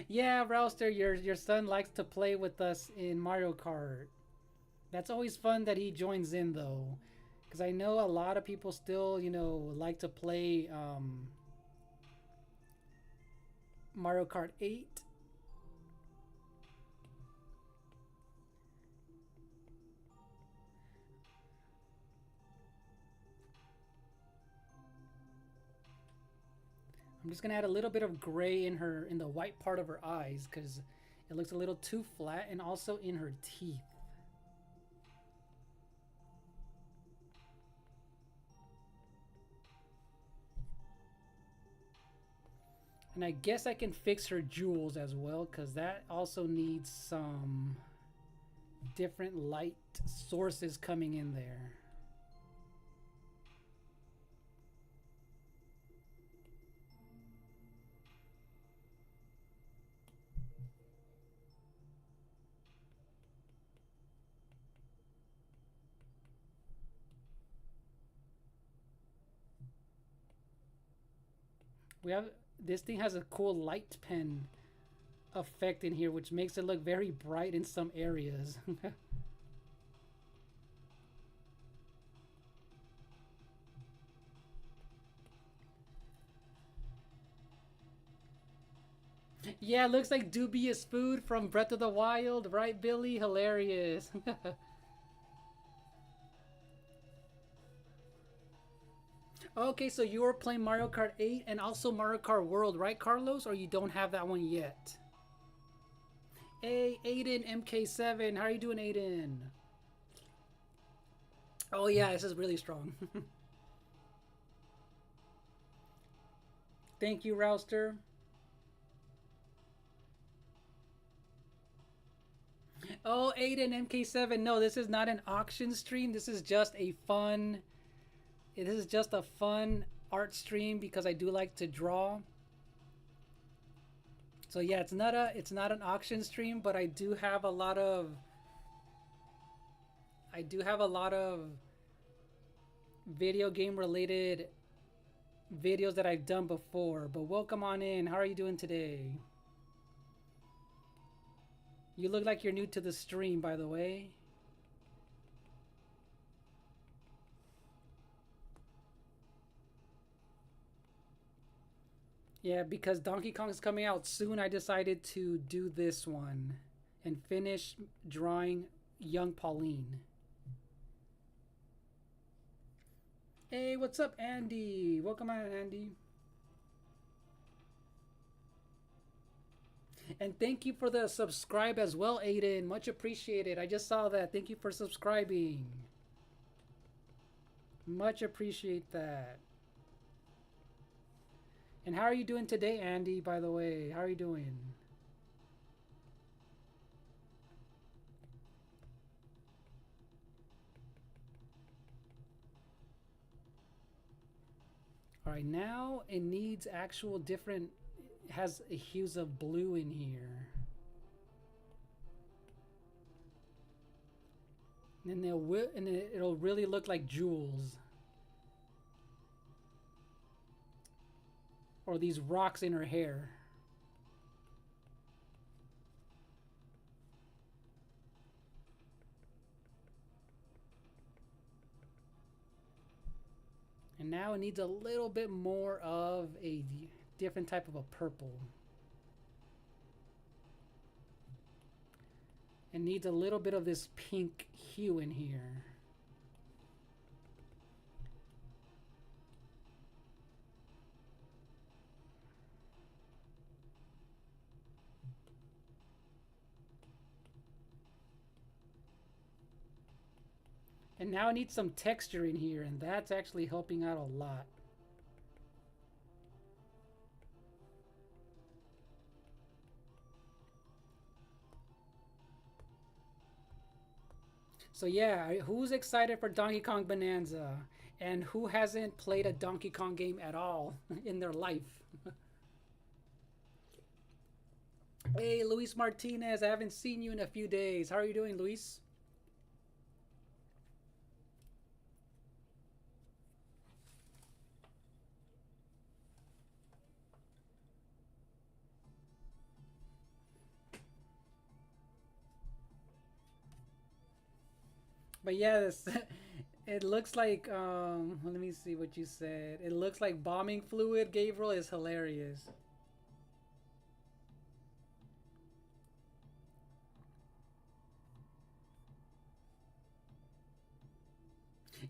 Yeah, Rouster, your son likes to play with us in Mario Kart. That's always fun that he joins in though, because I know a lot of people still, like to play Mario Kart 8. I'm just gonna add a little bit of gray in the white part of her eyes because it looks a little too flat, and also in her teeth. And I guess I can fix her jewels as well because that also needs some different light sources coming in there. We have this thing has a cool light pen effect in here, which makes it look very bright in some areas. Yeah, looks like dubious food from Breath of the Wild, right, Billy? Hilarious. Okay, so you were playing Mario Kart 8 and also Mario Kart World, right, Carlos? Or you don't have that one yet? Hey, Aiden MK7, how are you doing, Aiden? Oh yeah, this is really strong. Thank you, Rouster. Oh, Aiden MK7, no, this is not an auction stream. This is just a fun. This is just a fun art stream because I do like to draw. So yeah, it's not an auction stream, but I do have a lot of video game related videos that I've done before. But welcome on in. How are you doing today? You look like you're new to the stream, by the way. Yeah, because Donkey Kong is coming out soon, I decided to do this one and finish drawing young Pauline. Hey, what's up, Andy? Welcome on, Andy. And thank you for the subscribe as well, Aiden. Much appreciated. I just saw that. Thank you for subscribing. Much appreciate that. And how are you doing today, Andy, by the way? How are you doing? All right, now it needs actual different, it has hues of blue in here. And it'll really look like jewels. Or these rocks in her hair. And now it needs a little bit more of a different type of a purple. It needs a little bit of this pink hue in here. And now I need some texture in here, and that's actually helping out a lot. So yeah, who's excited for Donkey Kong Bonanza? And who hasn't played a Donkey Kong game at all in their life? Hey, Luis Martinez, I haven't seen you in a few days. How are you doing, Luis? But yes, it looks like let me see what you said. It looks like bombing fluid, Gabriel, is hilarious.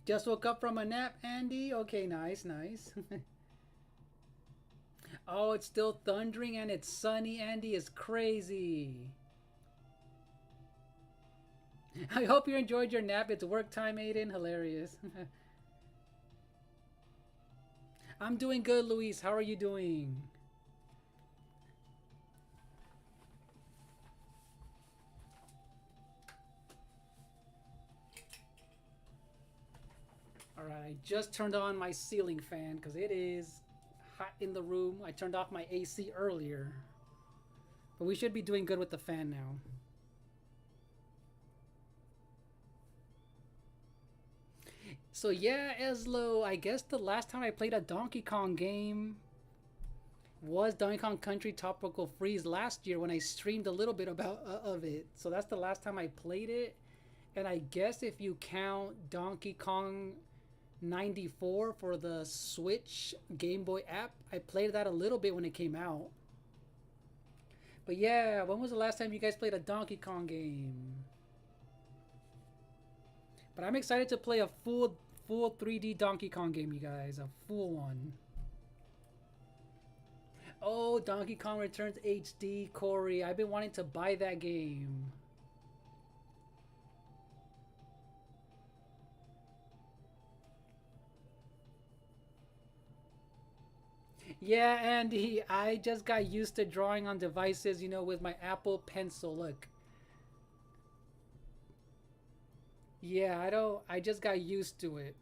Just woke up from a nap, Andy. Okay, nice, nice. Oh, it's still thundering and it's sunny, Andy. Is crazy. I hope you enjoyed your nap. It's work time, Aiden. Hilarious. I'm doing good, Luis. How are you doing? All right, I just turned on my ceiling fan because it is hot in the room. I turned off my AC earlier. But we should be doing good with the fan now. So yeah, Eslo, I guess the last time I played a Donkey Kong game was Donkey Kong Country Tropical Freeze last year when I streamed a little bit about of it. So that's the last time I played it. And I guess if you count Donkey Kong 94 for the Switch Game Boy app, I played that a little bit when it came out. But yeah, when was the last time you guys played a Donkey Kong game? But I'm excited to play a full 3D Donkey Kong game, you guys. A full one. Oh, Donkey Kong Returns HD, Corey. I've been wanting to buy that game. Yeah, Andy, I just got used to drawing on devices, with my Apple Pencil. Look. Yeah, I just got used to it.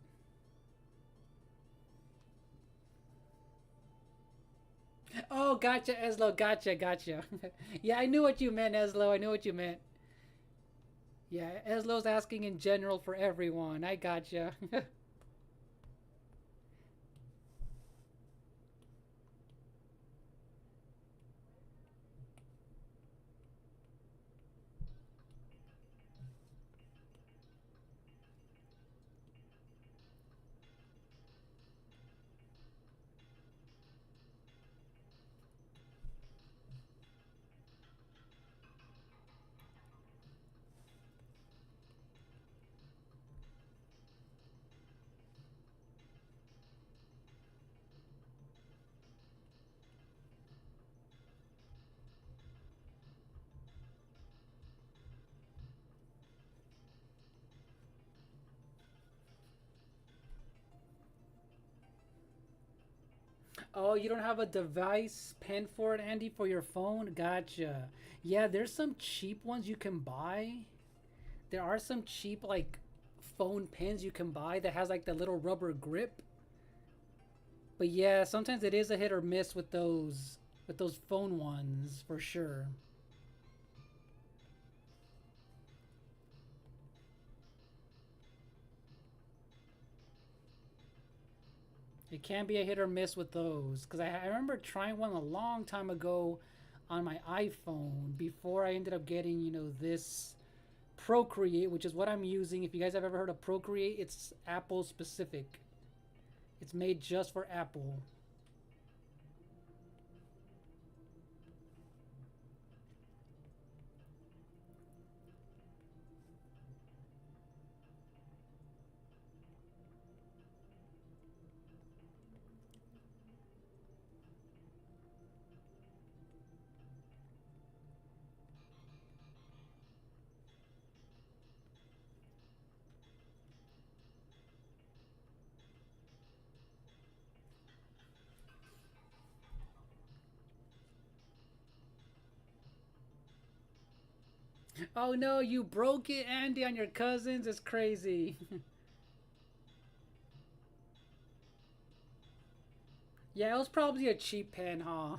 Oh, gotcha, Eslo. Gotcha. Yeah, I knew what you meant, Eslo. I knew what you meant. Yeah, Eslo's asking in general for everyone. I gotcha. Oh, you don't have a device pen for it, Andy, for your phone? Gotcha. Yeah, there's some cheap ones you can buy. There are some cheap like phone pens you can buy that has like the little rubber grip. But yeah, sometimes it is a hit or miss with those phone ones for sure. It can be a hit or miss with those because I remember trying one a long time ago on my iPhone before I ended up getting this Procreate, which is what I'm using. If you guys have ever heard of Procreate, it's Apple specific. It's made just for Apple. Oh no, you broke it, Andy, on your cousins. It's crazy. Yeah, it was probably a cheap pen, huh?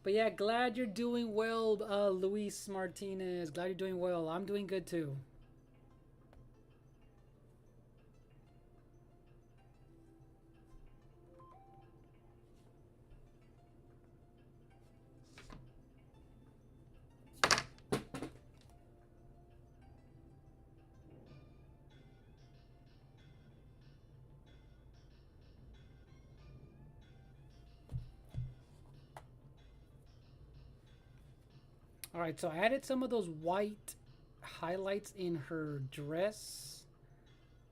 But yeah, glad you're doing well, Luis Martinez. Glad you're doing well. I'm doing good too. All right, so I added some of those white highlights in her dress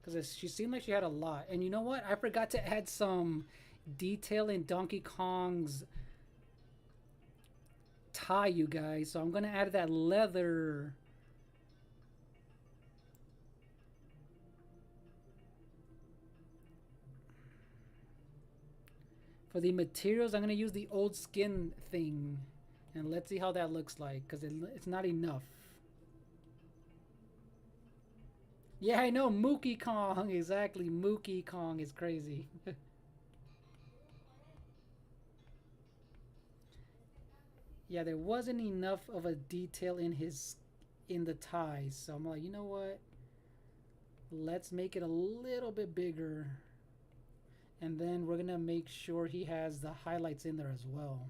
because she seemed like she had a lot. And you know what? I forgot to add some detail in Donkey Kong's tie, you guys. So I'm gonna add that leather. For the materials, I'm gonna use the old skin thing, and let's see how that looks like because it's not enough. Yeah, I know Mookie Kong exactly. Mookie Kong is crazy. Yeah, there wasn't enough of a detail in the ties, so I'm like, you know what? Let's make it a little bit bigger, and then we're gonna make sure he has the highlights in there as well.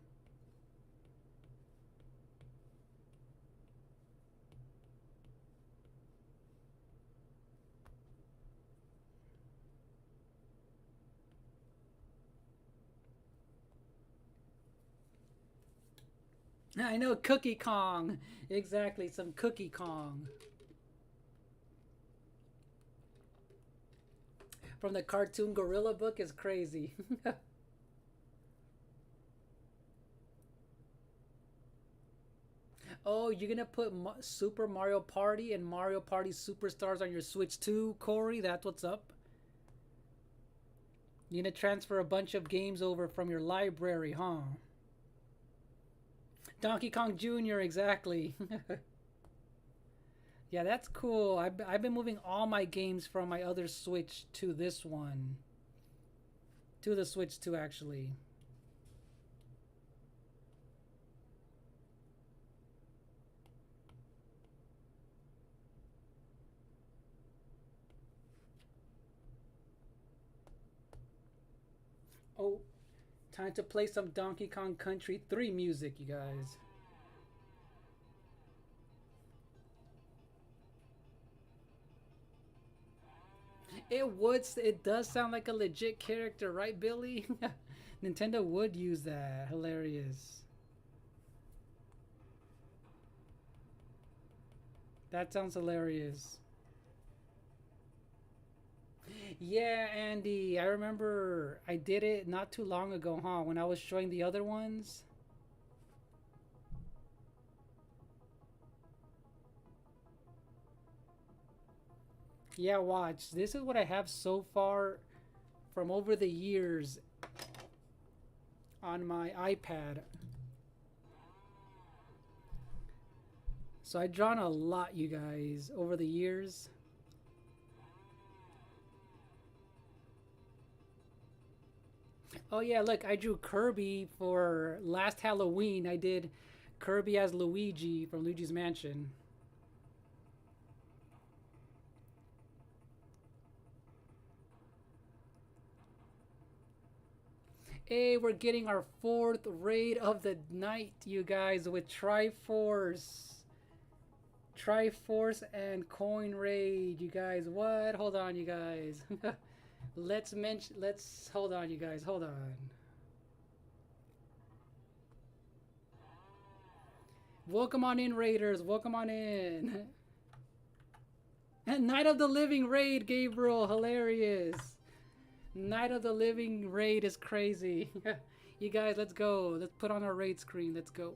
I know Cookie Kong. Exactly, some Cookie Kong. From the cartoon Gorilla book is crazy. Oh, you're gonna put Super Mario Party and Mario Party Superstars on your Switch too, Corey? That's what's up. You're gonna transfer a bunch of games over from your library, huh? Donkey Kong Jr., exactly. Yeah, that's cool. I've been moving all my games from my other Switch to this one. To the Switch 2, actually. Oh, time to play some Donkey Kong Country 3 music, you guys. It does sound like a legit character, right, Billy? Nintendo would use that. Hilarious. That sounds hilarious. Yeah, Andy, I remember I did it not too long ago, huh? When I was showing the other ones. Yeah, watch. This is what I have so far from over the years on my iPad. So I've drawn a lot, you guys, over the years. Oh yeah, look, I drew Kirby for last Halloween. I did Kirby as Luigi from Luigi's Mansion. Hey, we're getting our fourth raid of the night, you guys, with Triforce. Triforce and Coin Raid, you guys. What? Hold on, you guys. Let's hold on, you guys. Hold on. Welcome on in, Raiders. Welcome on in. And Night of the Living Raid, Gabriel. Hilarious. Night of the Living Raid is crazy. You guys, let's go. Let's put on our raid screen. Let's go.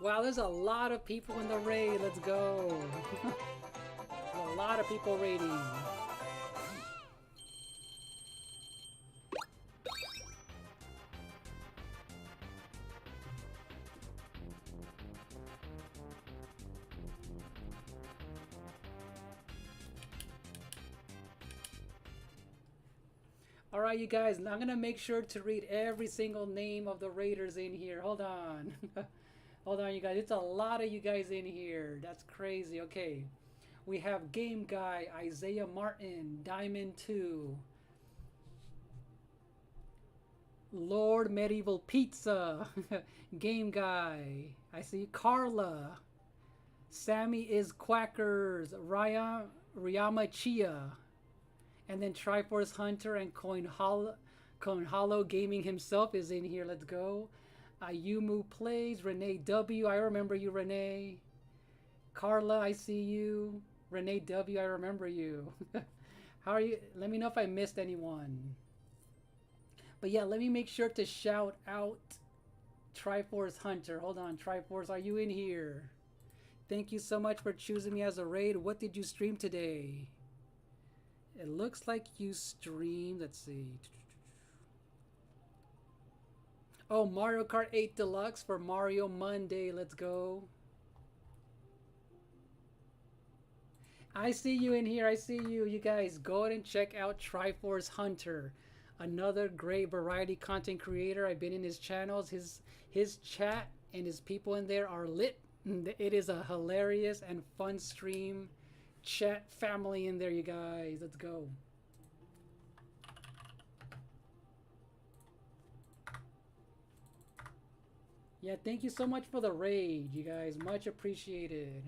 Wow, there's a lot of people in the raid. Let's go. A lot of people raiding. All right, you guys, I'm going to make sure to read every single name of the raiders in here. Hold on. Hold on, you guys. It's a lot of you guys in here. That's crazy. Okay. We have Game Guy, Isaiah Martin, Diamond 2, Lord Medieval Pizza, Game Guy. I see Carla, Sammy is Quackers, Ryama Chia, and then Triforce Hunter and Coin Hollow Gaming himself is in here. Let's go. Ayumu Plays, Renee W. I remember you, Renee. Carla, I see you. Renee W. I remember you. How are you? Let me know if I missed anyone. But yeah, let me make sure to shout out Triforce Hunter. Hold on, Triforce, are you in here? Thank you so much for choosing me as a raid. What did you stream today? It looks like you streamed. Let's see. Oh, Mario Kart 8 Deluxe for Mario Monday. Let's go. I see you in here. I see you. You guys, go ahead and check out Triforce Hunter. Another great variety content creator. I've been in his channels. His chat and his people in there are lit. It is a hilarious and fun stream. chat family in there, you guys. Let's go. Yeah, thank you so much for the raid, you guys. Much appreciated.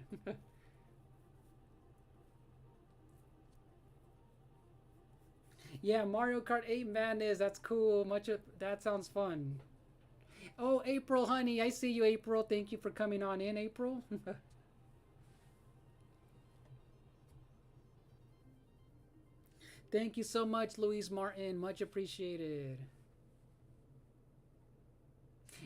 Yeah, Mario Kart 8 Madness. That's cool. That sounds fun. Oh, April, honey. I see you, April. Thank you for coming on in, April. Thank you so much, Louise Martin. Much appreciated.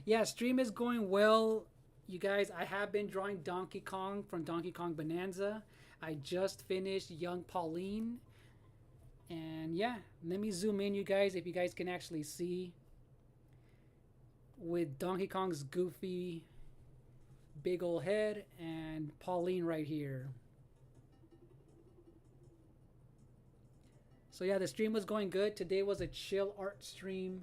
Yeah, stream is going well. You guys, I have been drawing Donkey Kong from Donkey Kong Bonanza. I just finished Young Pauline. And yeah, let me zoom in, you guys, if you guys can actually see with Donkey Kong's goofy big old head and Pauline right here. So yeah, the stream was going good. Today was a chill art stream.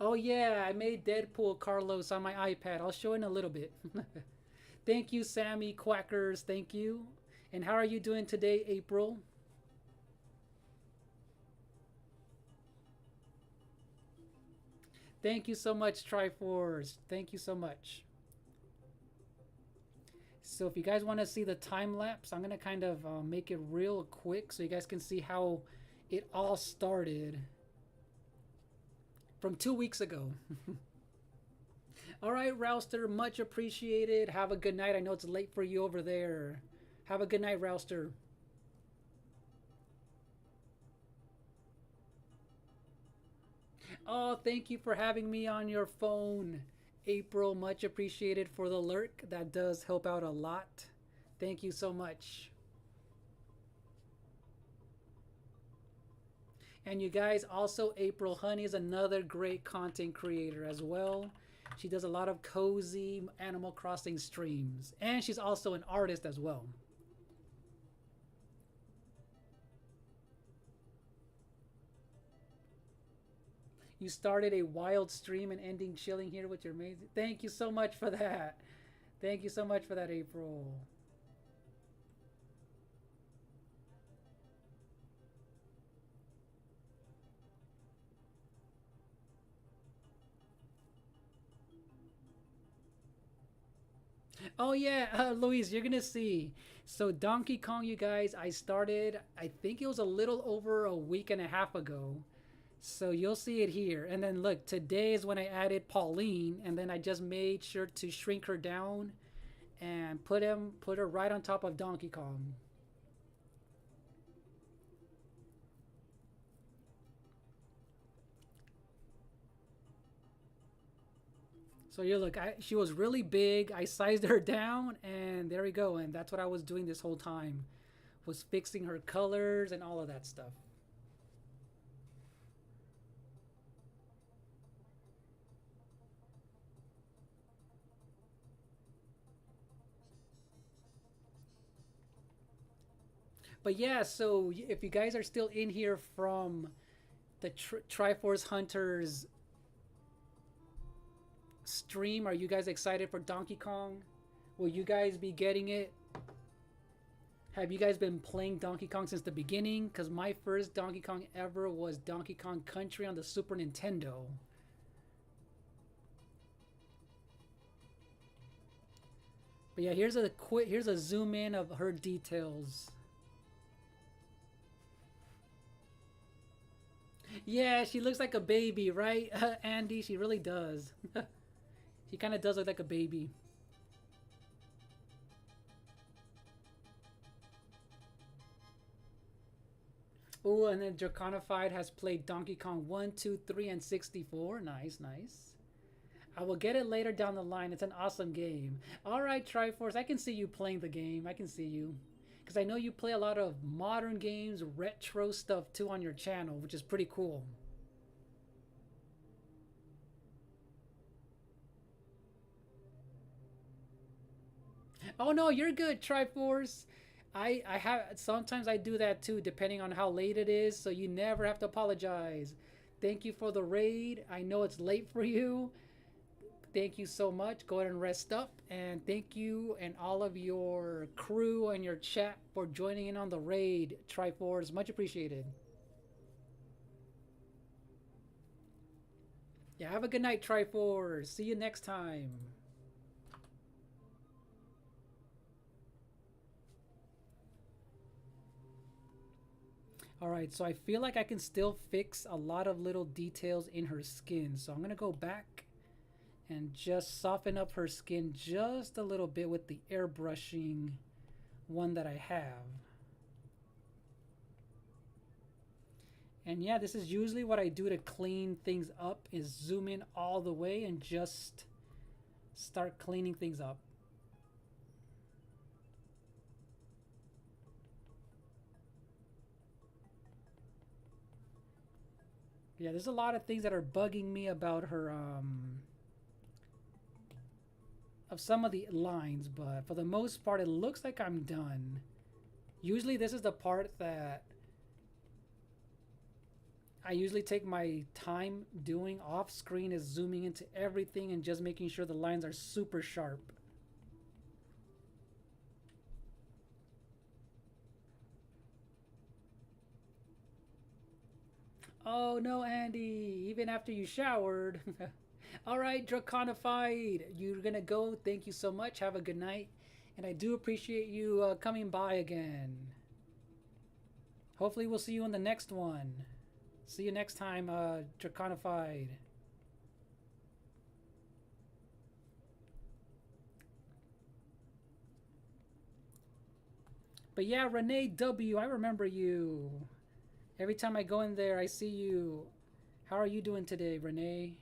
Oh yeah, I made Deadpool Carlos on my iPad. I'll show in a little bit. Thank you, Sammy Quackers. Thank you. And how are you doing today, April? Thank you so much, Triforce. Thank you so much. So if you guys want to see the time lapse, I'm going to kind of make it real quick so you guys can see how it all started from 2 weeks ago. All right, Rouster, much appreciated. Have a good night. I know it's late for you over there. Have a good night, Rouster. Oh, thank you for having me on your phone. April, much appreciated for the lurk. That does help out a lot. Thank you so much. And you guys, also April Honey is another great content creator as well. She does a lot of cozy Animal Crossing streams. And she's also an artist as well. You started a wild stream and ending chilling here with your amazing. Thank you so much for that. Thank you so much for that, April. Oh yeah, Louise, you're gonna see. So Donkey Kong, you guys, I started. I think it was a little over a week and a half ago. So you'll see it here. And then look, today is when I added Pauline, and then I just made sure to shrink her down and put her right on top of Donkey Kong. So you look, she was really big. I sized her down, and there we go. And that's what I was doing this whole time, was fixing her colors and all of that stuff. But yeah, so if you guys are still in here from the Triforce Hunters stream, are you guys excited for Donkey Kong? Will you guys be getting it? Have you guys been playing Donkey Kong since the beginning? Because my first Donkey Kong ever was Donkey Kong Country on the Super Nintendo. But yeah, here's a zoom in of her details. Yeah, she looks like a baby, right? Andy, she really does. She kind of does look like a baby. Oh, and then Draconified has played Donkey Kong 1, 2, 3, and 64. Nice, nice. I will get it later down the line. It's an awesome game. All right, Triforce, I can see you playing the game. I can see you. Because I know you play a lot of modern games, retro stuff too on your channel, which is pretty cool. Oh no, you're good, Triforce. I have sometimes I do that too, depending on how late it is, so you never have to apologize. Thank you for the raid. I know it's late for you. thank you so much. Go ahead and rest up. And thank you and all of your crew and your chat for joining in on the raid, Triforce. Much appreciated. Yeah, have a good night, Triforce. See you next time. Alright, so I feel like I can still fix a lot of little details in her skin. So I'm going to go back and just soften up her skin just a little bit with the airbrushing one that I have. And yeah, this is usually what I do to clean things up, is zoom in all the way and just start cleaning things up. Yeah, there's a lot of things that are bugging me about her, of some of the lines, but for the most part, it looks like I'm done. Usually this is the part that I usually take my time doing off screen, is zooming into everything and just making sure the lines are super sharp. Oh no, Andy, even after you showered. All right, Draconified, you're gonna go. Thank you so much. Have a good night. And I do appreciate you coming by again. Hopefully we'll see you in the next one. See you next time, Draconified. But yeah, Renee W, I remember you. Every time I go in there, I see you. How are you doing today, Renee?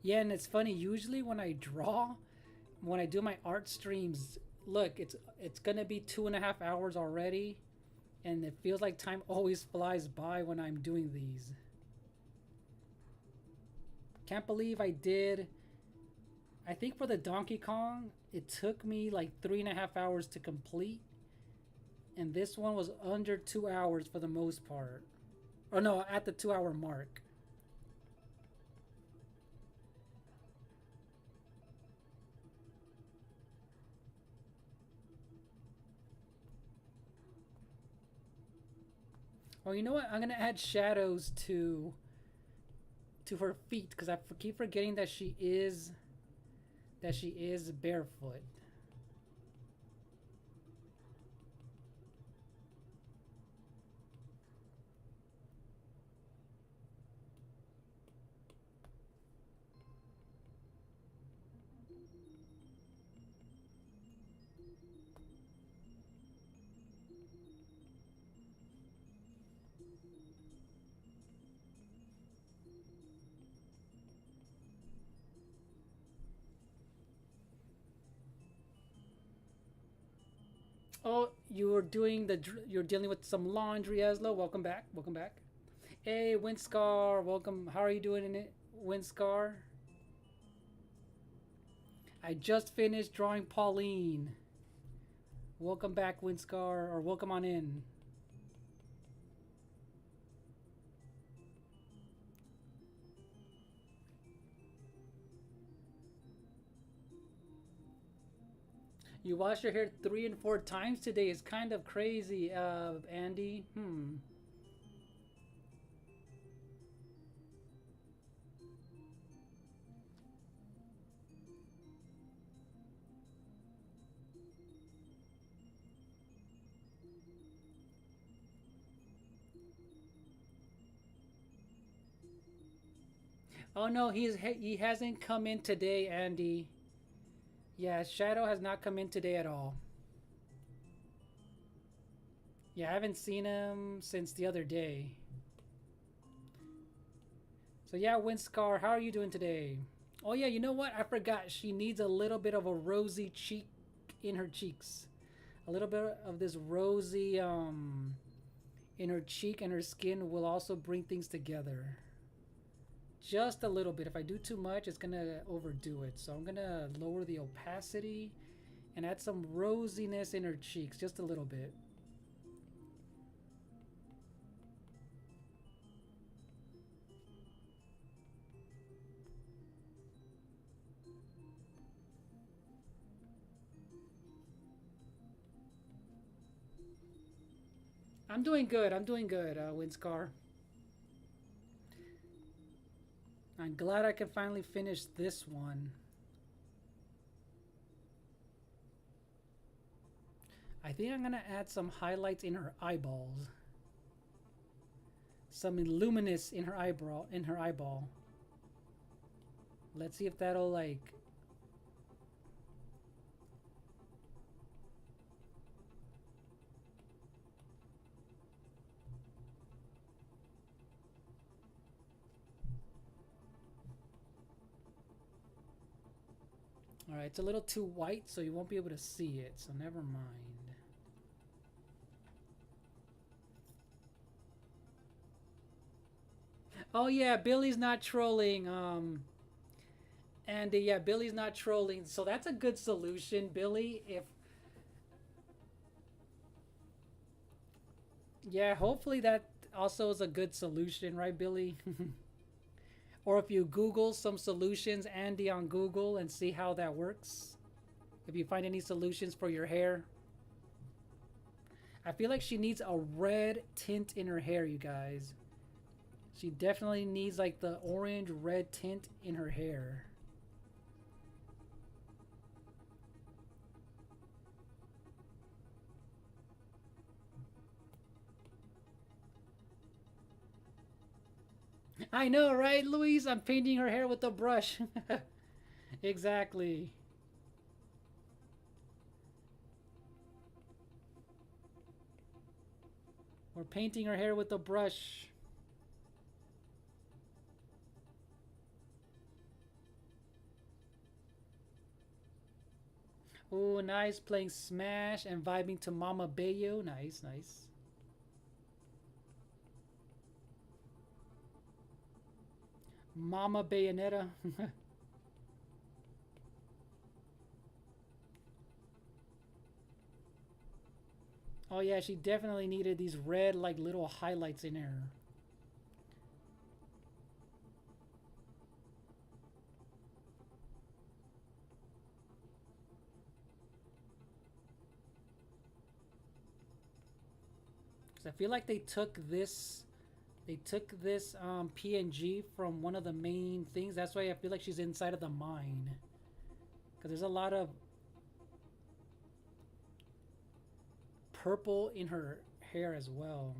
Yeah, and it's funny. Usually when I draw, when I do my art streams, look, it's gonna be 2.5 hours already, and it feels like time always flies by when I'm doing these. Can't believe I did. I think for the Donkey Kong, it took me like 3.5 hours to complete, and this one was under 2 hours for the most part. Or no, at the 2 hour mark. Well, you know what? I'm gonna add shadows to her feet because I keep forgetting that she is barefoot. Oh, you're dealing with some laundry, Eslo. Welcome back. Welcome back. Hey, Windscar. Welcome. How are you doing in it, Windscar? I just finished drawing Pauline. Welcome back, Windscar, or welcome on in. You wash your hair 3 and 4 times today. Is kind of crazy, Andy. Oh no, he hasn't come in today, Andy. Yeah, Shadow has not come in today at all. Yeah, I haven't seen him since the other day. So yeah, Windscar, how are you doing today? Oh yeah, you know what? I forgot. She needs a little bit of a rosy cheek in her cheeks. A little bit of this rosy in her cheek and her skin will also bring things together. Just a little bit. If I do too much, it's gonna overdo it. So I'm gonna lower the opacity and add some rosiness in her cheeks, just a little bit. I'm doing good. I'm doing good, Winscar. I'm glad I can finally finish this one. I think I'm gonna add some highlights in her eyeballs. Some luminous in her eyeball. Let's see if that'll like. Alright, it's a little too white, so you won't be able to see it, so never mind. Oh yeah, Billy's not trolling. And yeah, Billy's not trolling. So that's a good solution, Billy. If yeah, hopefully that also is a good solution, right, Billy? Or if you Google some solutions, Andy on Google, and see how that works. If you find any solutions for your hair. I feel like she needs a red tint in her hair, you guys. She definitely needs like the orange red tint in her hair. I know, right, Louise? I'm painting her hair with a brush. Exactly. We're painting her hair with a brush. Oh, nice. Playing Smash and vibing to Mama Bayo. Nice, nice. Mama Bayonetta. Oh yeah, she definitely needed these red like little highlights in her. Cause I feel like they took this PNG from one of the main things. That's why I feel like she's inside of the mine. Cause there's a lot of purple in her hair as well.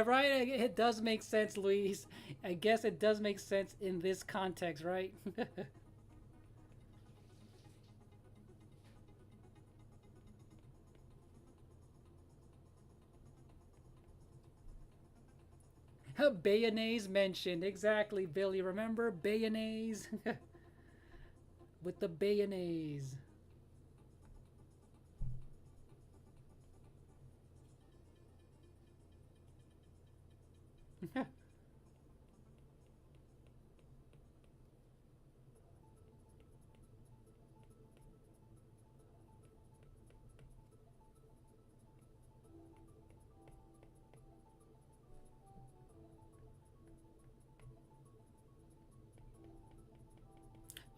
Right? It does make sense, Louise. I guess it does make sense in this context, right? Bayonnaise mentioned. Exactly, Billy. Remember Bayonnaise? With the Bayonnaise.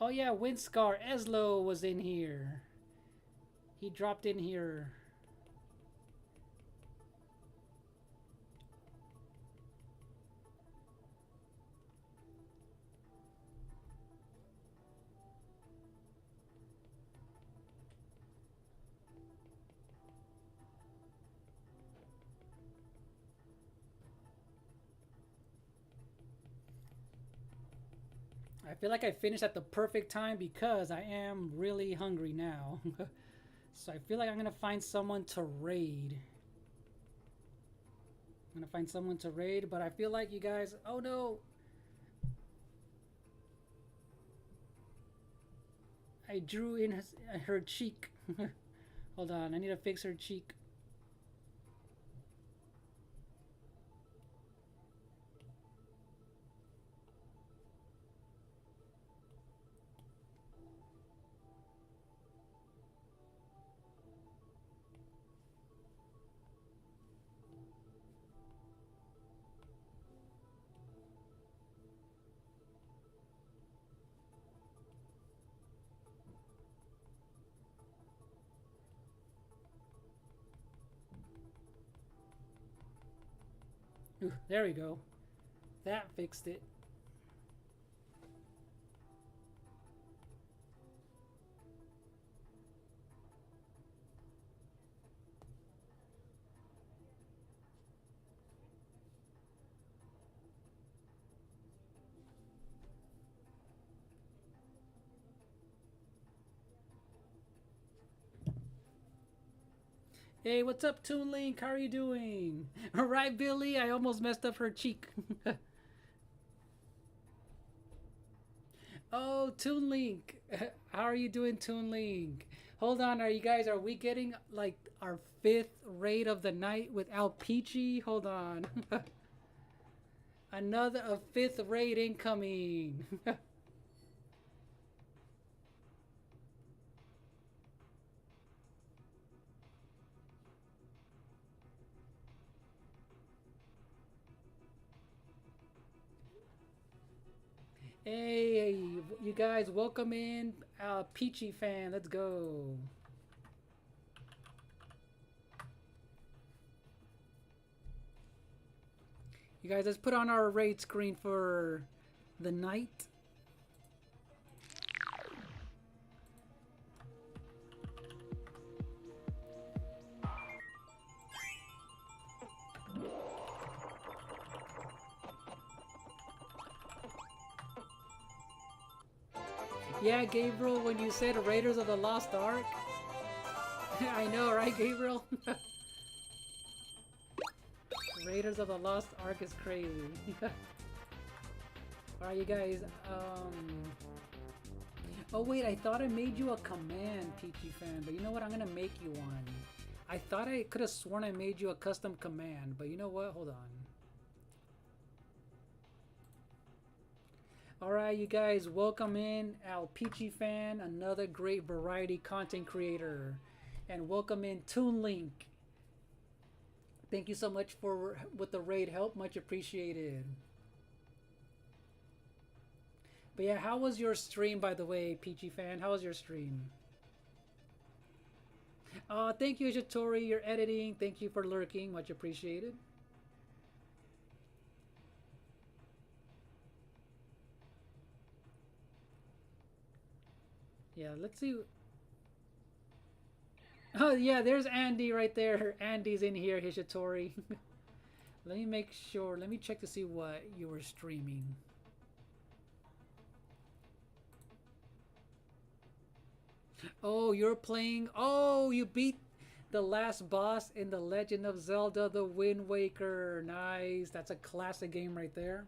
Oh yeah, Windscar Eslo was in here. He dropped in here. I feel like I finished at the perfect time because I am really hungry now. So I feel like I'm gonna find someone to raid. I'm gonna find someone to raid, but I feel like you guys. Oh no! I drew in her cheek. Hold on, I need to fix her cheek. Ooh, there we go. That fixed it. Hey, what's up, Toon Link? How are you doing? All right, Billy. I almost messed up her cheek. Oh, Toon Link. How are you doing, Toon Link? Hold on. Are we getting like our fifth raid of the night without Peachy? Hold on. A fifth raid incoming. Hey, you guys, welcome in Peachy fan. Let's go. You guys, let's put on our raid screen for the night. Yeah, Gabriel, when you said Raiders of the Lost Ark. I know, right, Gabriel? Raiders of the Lost Ark is crazy. Alright, you guys. Oh, wait, I thought I made you a command, Peachy fan. But you know what? I'm going to make you one. I thought I could have sworn I made you a custom command. But you know what? Hold on. Alright, you guys, welcome in Al Peachy fan, another great variety content creator. And welcome in Toon Link. Thank you so much for with the raid help, much appreciated. But yeah, how was your stream, by the way, Peachy fan? How was your stream? Thank you, Shatori, your editing. Thank you for lurking, much appreciated. Yeah, let's see. Oh yeah, there's Andy right there. Andy's in here, Hishitori. Let me make sure. Let me check to see what you were streaming. Oh, you're playing. Oh, you beat the last boss in The Legend of Zelda: The Wind Waker. Nice. That's a classic game right there.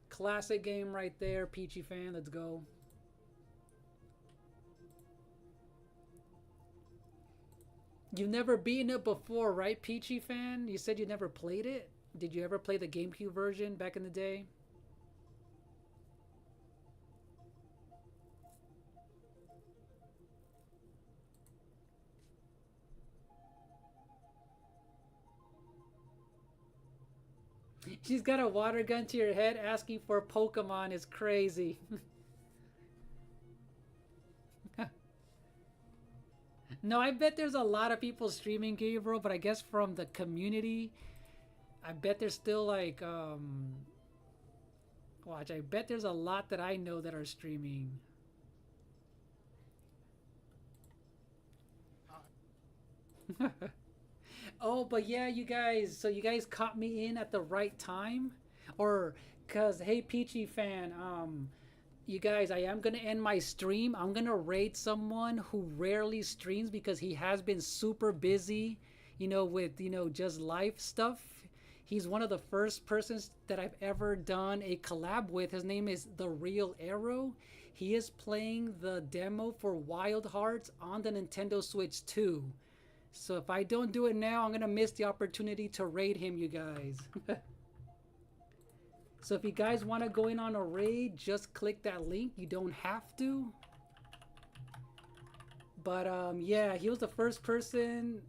Classic game right there, Peachy fan. Let's go. You've never beaten it before, right, Peachy fan? You said you never played it? Did you ever play the GameCube version back in the day? She's got a water gun to your head asking for Pokemon is crazy. No, I bet there's a lot of people streaming Gabriel, but I guess from the community, I bet there's still like, watch, I bet there's a lot that I know that are streaming. Oh, but yeah, you guys, so you guys caught me in at the right time. Or, cause hey Peachy fan, you guys, I am gonna end my stream. I'm gonna raid someone who rarely streams because he has been super busy, with just life stuff. He's one of the first persons that I've ever done a collab with. His name is The Real Arrow. He is playing the demo for Wild Hearts on the Nintendo Switch 2. So if I don't do it now, I'm gonna miss the opportunity to raid him, you guys. So if you guys want to go in on a raid, just click that link. You don't have to. But yeah, he was the first person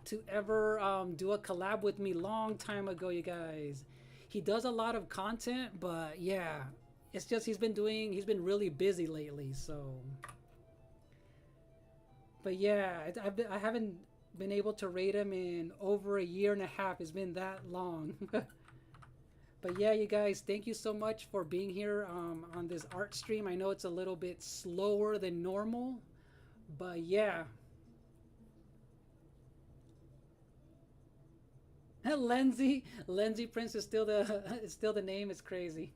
to ever do a collab with me long time ago, you guys. He does a lot of content, but yeah, it's just he's been really busy lately, so. But yeah, I haven't been able to raid him in over a year and a half. It's been that long. But yeah, you guys, thank you so much for being here on this art stream. I know it's a little bit slower than normal, but yeah. Lenzy Prince is still the name. It's crazy.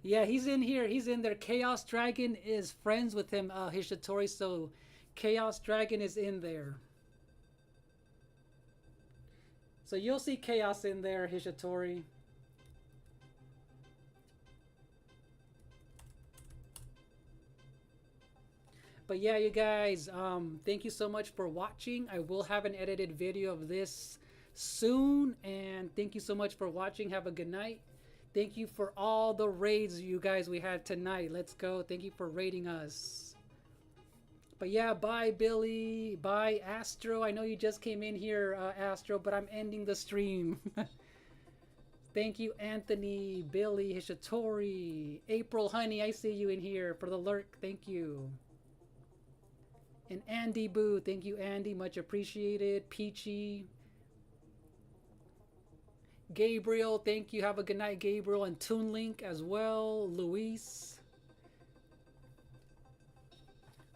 Yeah, he's in here. He's in there. Chaos Dragon is friends with him, Hishitori. So Chaos Dragon is in there. So you'll see Chaos in there, Hishitori. But yeah, you guys, thank you so much for watching. I will have an edited video of this soon. And thank you so much for watching. Have a good night. Thank you for all the raids, you guys, we had tonight. Let's go. Thank you for raiding us. But yeah, bye, Billy. Bye, Astro. I know you just came in here, Astro, but I'm ending the stream. Thank you, Anthony, Billy, Hishitori, April, honey. I see you in here for the lurk. Thank you. And Andy Boo. Thank you, Andy. Much appreciated. Peachy. Gabriel. Thank you. Have a good night, Gabriel. And Toon Link as well. Luis.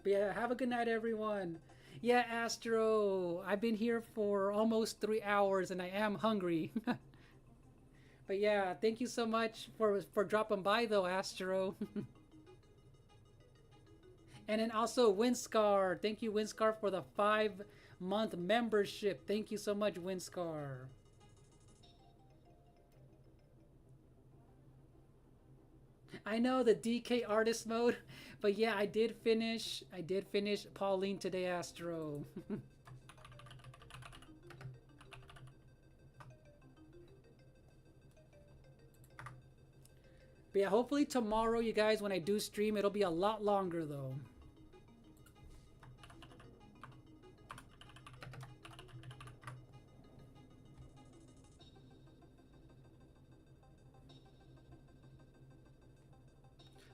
But yeah, have a good night, everyone. Yeah, Astro. I've been here for almost 3 hours and I am hungry. But yeah, thank you so much for dropping by though, Astro. And then also Winscar. Thank you, Winscar, for the 5-month membership. Thank you so much, Winscar. I know the DK artist mode, but yeah, I did finish Pauline today, Astro. But yeah, hopefully tomorrow, you guys, when I do stream, it'll be a lot longer though.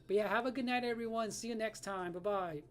But yeah, have a good night, everyone. See you next time. Bye-bye.